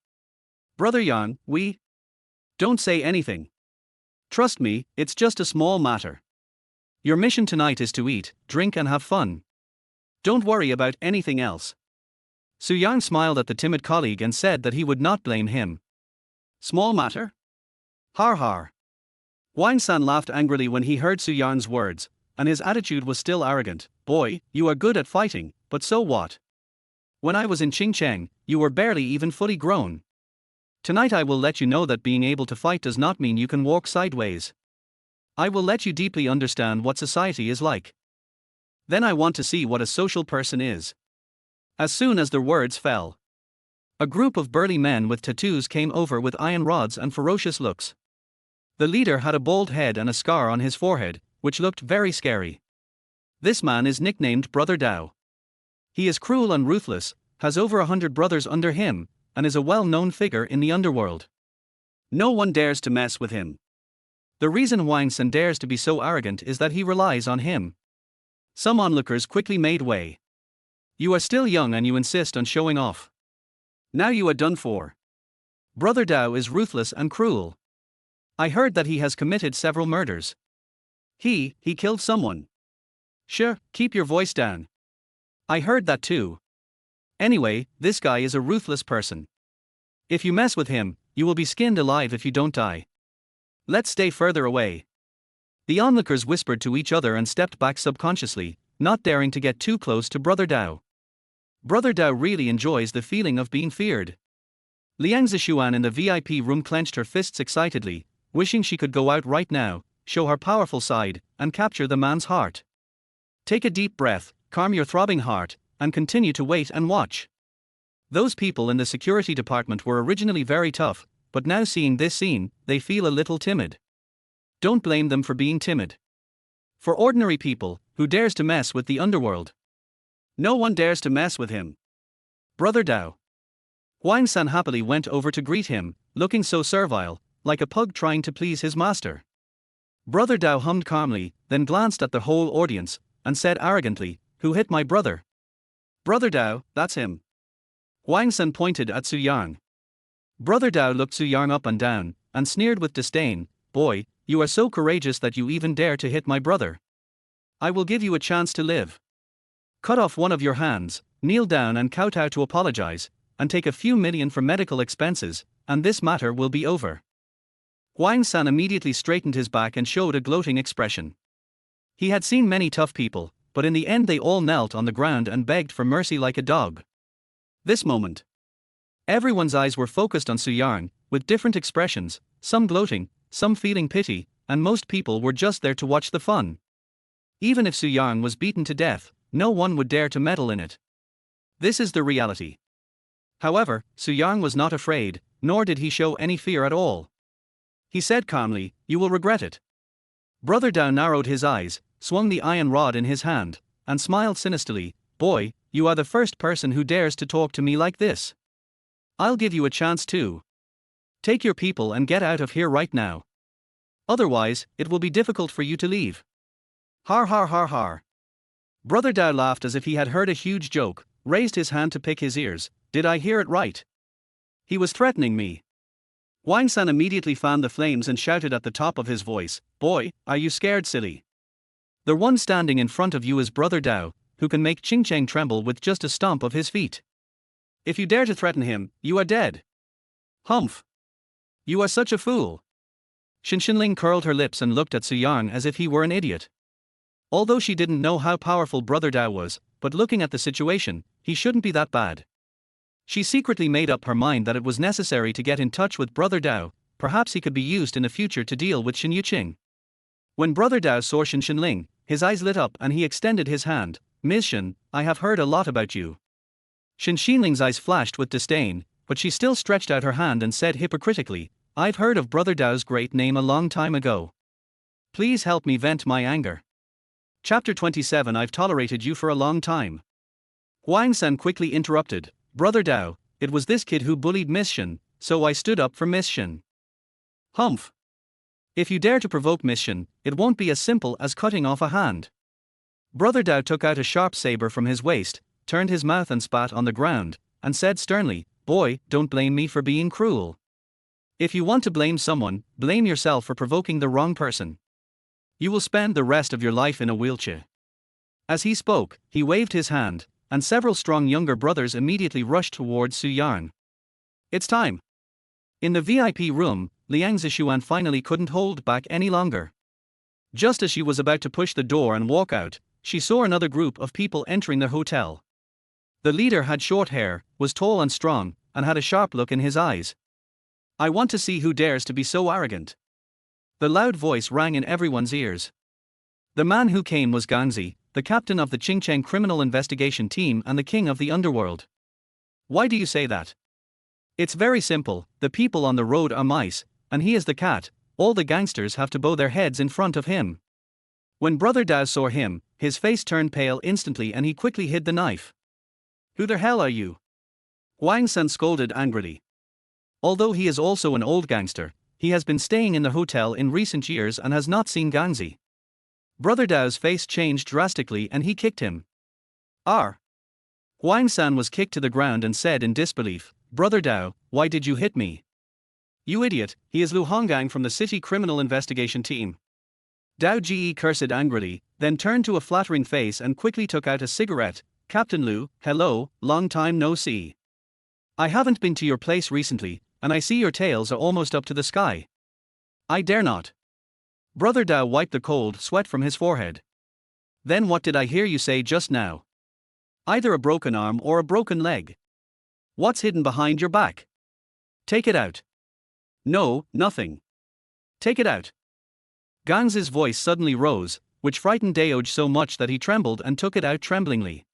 "Brother Yang, we don't say anything. Trust me, it's just a small matter. Your mission tonight is to eat, drink and have fun. Don't worry about anything else." Su Yang smiled at the timid colleague and said that he would not blame him. "Small matter? Har har." Wang San laughed angrily when he heard Su Yang's words, and his attitude was still arrogant. "Boy, you are good at fighting, but so what? When I was in Qingcheng, you were barely even fully grown. Tonight I will let you know that being able to fight does not mean you can walk sideways. I will let you deeply understand what society is like. Then I want to see what a social person is." As soon as the words fell, a group of burly men with tattoos came over with iron rods and ferocious looks. The leader had a bald head and a scar on his forehead, which looked very scary. This man is nicknamed Brother Dao. He is cruel and ruthless, has over 100 brothers under him, and is a well-known figure in the underworld. No one dares to mess with him. The reason Wang San dares to be so arrogant is that he relies on him. Some onlookers quickly made way. "You are still young and you insist on showing off. Now you are done for. Brother Dao is ruthless and cruel. I heard that he has committed several murders. He killed someone." "Sure, keep your voice down. I heard that too. Anyway, this guy is a ruthless person. If you mess with him, you will be skinned alive if you don't die. Let's stay further away." The onlookers whispered to each other and stepped back subconsciously, not daring to get too close to Brother Dao. Brother Dao really enjoys the feeling of being feared. Liang Zishuan in the VIP room clenched her fists excitedly, wishing she could go out right now, show her powerful side, and capture the man's heart. Take a deep breath, calm your throbbing heart, and continue to wait and watch. Those people in the security department were originally very tough, but now seeing this scene, they feel a little timid. Don't blame them for being timid. For ordinary people, who dares to mess with the underworld? No one dares to mess with him. Brother Dao. Wang San happily went over to greet him, looking so servile, like a pug trying to please his master. Brother Dao hummed calmly, then glanced at the whole audience, and said arrogantly, "Who hit my brother?" "Brother Dao, that's him." Wang San pointed at Su Yang. Brother Dao looked Su Yang up and down, and sneered with disdain, "Boy, you are so courageous that you even dare to hit my brother. I will give you a chance to live. Cut off one of your hands, kneel down and kowtow to apologize, and take a few million for medical expenses, and this matter will be over." Wang San immediately straightened his back and showed a gloating expression. He had seen many tough people, but in the end they all knelt on the ground and begged for mercy like a dog. This moment, everyone's eyes were focused on Su Yang, with different expressions, some gloating, some feeling pity, and most people were just there to watch the fun. Even if Su Yang was beaten to death, no one would dare to meddle in it. This is the reality. However, Su Yang was not afraid, nor did he show any fear at all. He said calmly, "You will regret it." Brother Dao narrowed his eyes, swung the iron rod in his hand, and smiled sinisterly, "Boy, you are the first person who dares to talk to me like this. I'll give you a chance too. Take your people and get out of here right now. Otherwise, it will be difficult for you to leave." Har har har har. Brother Dao laughed as if he had heard a huge joke, raised his hand to pick his ears. "Did I hear it right? He was threatening me." Wang San immediately fanned the flames and shouted at the top of his voice, "Boy, are you scared, silly? The one standing in front of you is Brother Dao, who can make Qingcheng tremble with just a stomp of his feet. If you dare to threaten him, you are dead." Humph! You are such a fool. Xinxinling curled her lips and looked at Su Yan as if he were an idiot. Although she didn't know how powerful Brother Dao was, but looking at the situation, he shouldn't be that bad. She secretly made up her mind that it was necessary to get in touch with Brother Dao, perhaps he could be used in the future to deal with Xin Yuqing. When Brother Dao saw Xinxinling, his eyes lit up and he extended his hand. Ms. Xin, I have heard a lot about you. Xinxinling's eyes flashed with disdain, but she still stretched out her hand and said hypocritically, I've heard of Brother Dao's great name a long time ago. Please help me vent my anger. Chapter 27 I've tolerated you for a long time. Huang San quickly interrupted, Brother Dao, it was this kid who bullied Miss Xin, so I stood up for Miss Xin. Humph. If you dare to provoke Miss Xin, it won't be as simple as cutting off a hand. Brother Dao took out a sharp saber from his waist, turned his mouth and spat on the ground, and said sternly, Boy, don't blame me for being cruel. If you want to blame someone, blame yourself for provoking the wrong person. You will spend the rest of your life in a wheelchair. As he spoke, he waved his hand, and several strong younger brothers immediately rushed towards Su Yan. It's time. In the VIP room, Liang Zishuan finally couldn't hold back any longer. Just as she was about to push the door and walk out, she saw another group of people entering the hotel. The leader had short hair, was tall and strong, and had a sharp look in his eyes. I want to see who dares to be so arrogant. The loud voice rang in everyone's ears. The man who came was Gangzi, the captain of the Qingcheng criminal investigation team and the king of the underworld. Why do you say that? It's very simple, the people on the road are mice, and he is the cat, all the gangsters have to bow their heads in front of him. When Brother Dao saw him, his face turned pale instantly and he quickly hid the knife. Who the hell are you? Huang San scolded angrily. Although he is also an old gangster, he has been staying in the hotel in recent years and has not seen Gangzi. Brother Dao's face changed drastically and he kicked him. R. Huang San was kicked to the ground and said in disbelief, Brother Dao, why did you hit me? You idiot, he is Lu Honggang from the city criminal investigation team. Dao Ji cursed angrily, then turned to a flattering face and quickly took out a cigarette. Captain Lu, hello, long time no see. I haven't been to your place recently, and I see your tails are almost up to the sky. I dare not. Brother Dao wiped the cold sweat from his forehead. Then what did I hear you say just now? Either a broken arm or a broken leg. What's hidden behind your back? Take it out. No, nothing. Take it out. Gangzi's voice suddenly rose, which frightened Daoj so much that he trembled and took it out tremblingly.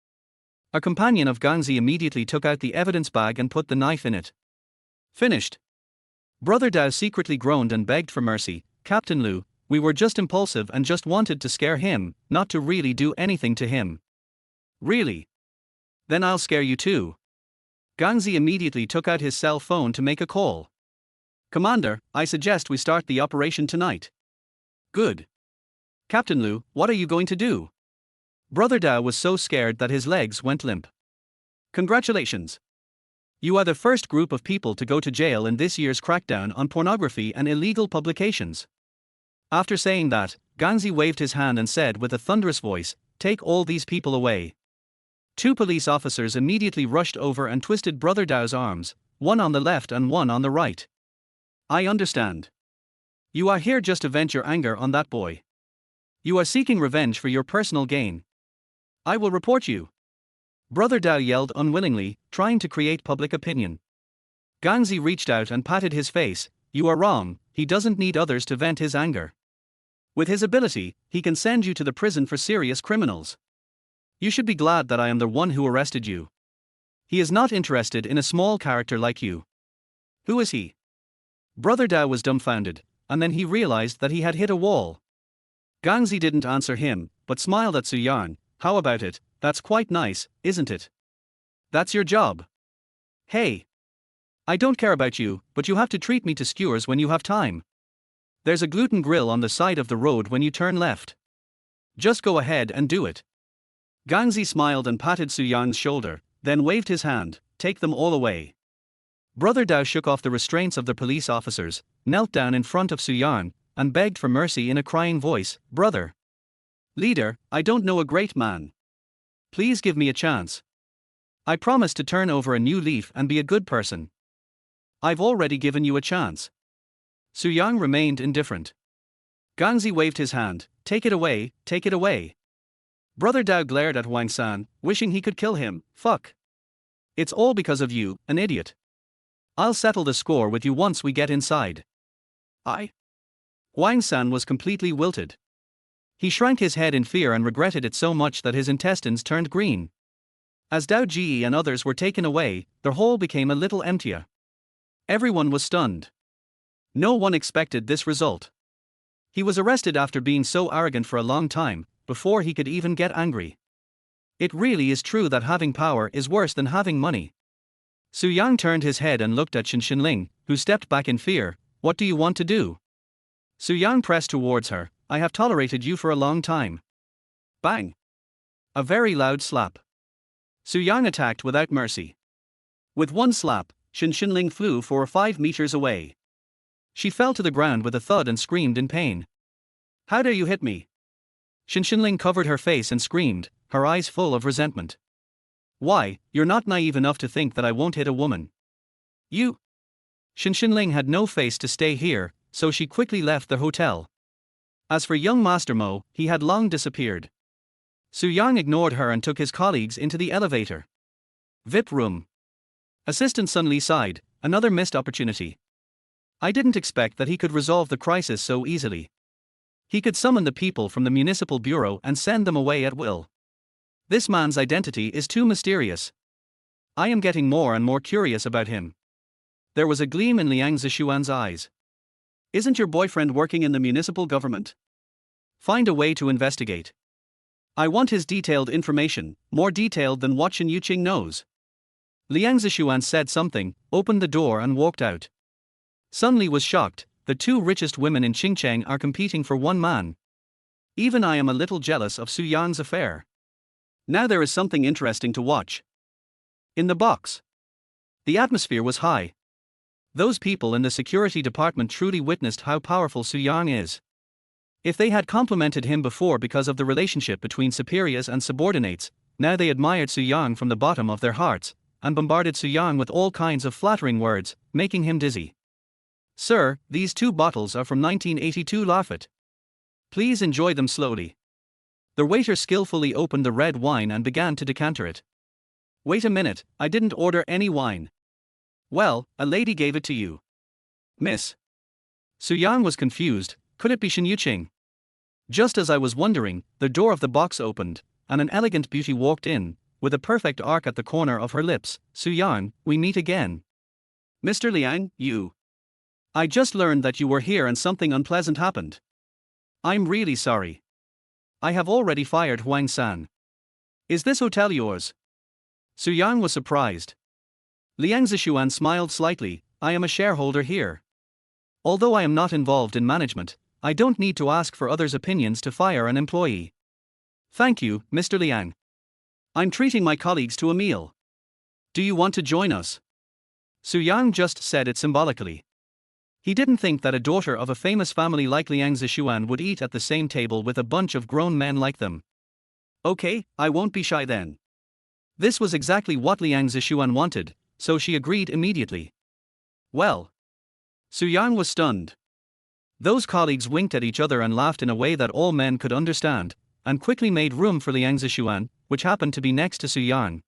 A companion of Gangzi immediately took out the evidence bag and put the knife in it. Finished. Brother Dao secretly groaned and begged for mercy. Captain Lu, we were just impulsive and just wanted to scare him, not to really do anything to him. Really? Then I'll scare you too. Gangzi immediately took out his cell phone to make a call. Commander, I suggest we start the operation tonight. Good. Captain Lu, what are you going to do? Brother Dao was so scared that his legs went limp. Congratulations. You are the first group of people to go to jail in this year's crackdown on pornography and illegal publications. After saying that, Gangzi waved his hand and said with a thunderous voice, take all these people away. Two police officers immediately rushed over and twisted Brother Dao's arms, one on the left and one on the right. I understand. You are here just to vent your anger on that boy. You are seeking revenge for your personal gain. I will report you. Brother Dao yelled unwillingly, trying to create public opinion. Gangzi reached out and patted his face. You are wrong, he doesn't need others to vent his anger. With his ability, he can send you to the prison for serious criminals. You should be glad that I am the one who arrested you. He is not interested in a small character like you. Who is he? Brother Dao was dumbfounded, and then he realized that he had hit a wall. Gangzi didn't answer him, but smiled at Su Yan. How about it? That's quite nice, isn't it? That's your job. Hey. I don't care about you, but you have to treat me to skewers when you have time. There's a gluten grill on the side of the road when you turn left. Just go ahead and do it. Gangzi smiled and patted Su Yan's shoulder, then waved his hand, take them all away. Brother Dao shook off the restraints of the police officers, knelt down in front of Su Yan, and begged for mercy in a crying voice, Brother. Leader, I don't know a great man. Please give me a chance. I promise to turn over a new leaf and be a good person. I've already given you a chance. Su Yang remained indifferent. Gangzi waved his hand. Take it away, take it away. Brother Dao glared at Huang San, wishing he could kill him. Fuck. It's all because of you, an idiot. I'll settle the score with you once we get inside. Huang San was completely wilted. He shrank his head in fear and regretted it so much that his intestines turned green. As Dao Ji and others were taken away, their hall became a little emptier. Everyone was stunned. No one expected this result. He was arrested after being so arrogant for a long time, before he could even get angry. It really is true that having power is worse than having money. Su Yang turned his head and looked at Shen Xinling, who stepped back in fear. What do you want to do? Su Yang pressed towards her. I have tolerated you for a long time. Bang! A very loud slap. Su Yang attacked without mercy. With one slap, Shen Xinling flew 4 or 5 meters away. She fell to the ground with a thud and screamed in pain. How dare you hit me? Shen Xinling covered her face and screamed, her eyes full of resentment. Why, you're not naive enough to think that I won't hit a woman. You. Shen Xinling had no face to stay here, so she quickly left the hotel. As for young Master Mo, he had long disappeared. Su Yang ignored her and took his colleagues into the elevator. VIP room. Assistant Sun Li sighed, another missed opportunity. I didn't expect that he could resolve the crisis so easily. He could summon the people from the municipal bureau and send them away at will. This man's identity is too mysterious. I am getting more and more curious about him. There was a gleam in Liang Zishuan's eyes. Isn't your boyfriend working in the municipal government? Find a way to investigate. I want his detailed information, more detailed than what Shen Yuqing knows. Liang Zishuan said something, opened the door and walked out. Sun Li was shocked. The 2 richest women in Qingcheng are competing for one man. Even I am a little jealous of Su Yang's affair. Now there is something interesting to watch. In the box. The atmosphere was high. Those people in the security department truly witnessed how powerful Su Yang is. If they had complimented him before because of the relationship between superiors and subordinates, now they admired Su Yang from the bottom of their hearts, and bombarded Su Yang with all kinds of flattering words, making him dizzy. Sir, these 2 bottles are from 1982 Lafite. Please enjoy them slowly. The waiter skillfully opened the red wine and began to decanter it. Wait a minute, I didn't order any wine. Well, a lady gave it to you. Miss. Su Yang was confused. Could it be Shen Yuqing? Just as I was wondering, the door of the box opened, and an elegant beauty walked in, with a perfect arc at the corner of her lips. Su Yang, we meet again. Mr. Liang, you. I just learned that you were here and something unpleasant happened. I'm really sorry. I have already fired Huang San. Is this hotel yours? Su Yang was surprised. Liang Zishuan smiled slightly. I am a shareholder here. Although I am not involved in management, I don't need to ask for others' opinions to fire an employee. Thank you, Mr. Liang. I'm treating my colleagues to a meal. Do you want to join us? Su Yang just said it symbolically. He didn't think that a daughter of a famous family like Liang Zishuan would eat at the same table with a bunch of grown men like them. Okay, I won't be shy then. This was exactly what Liang Zishuan wanted, so she agreed immediately. Well. Su Yang was stunned. Those colleagues winked at each other and laughed in a way that all men could understand, and quickly made room for Liang Zishuan, which happened to be next to Su Yang.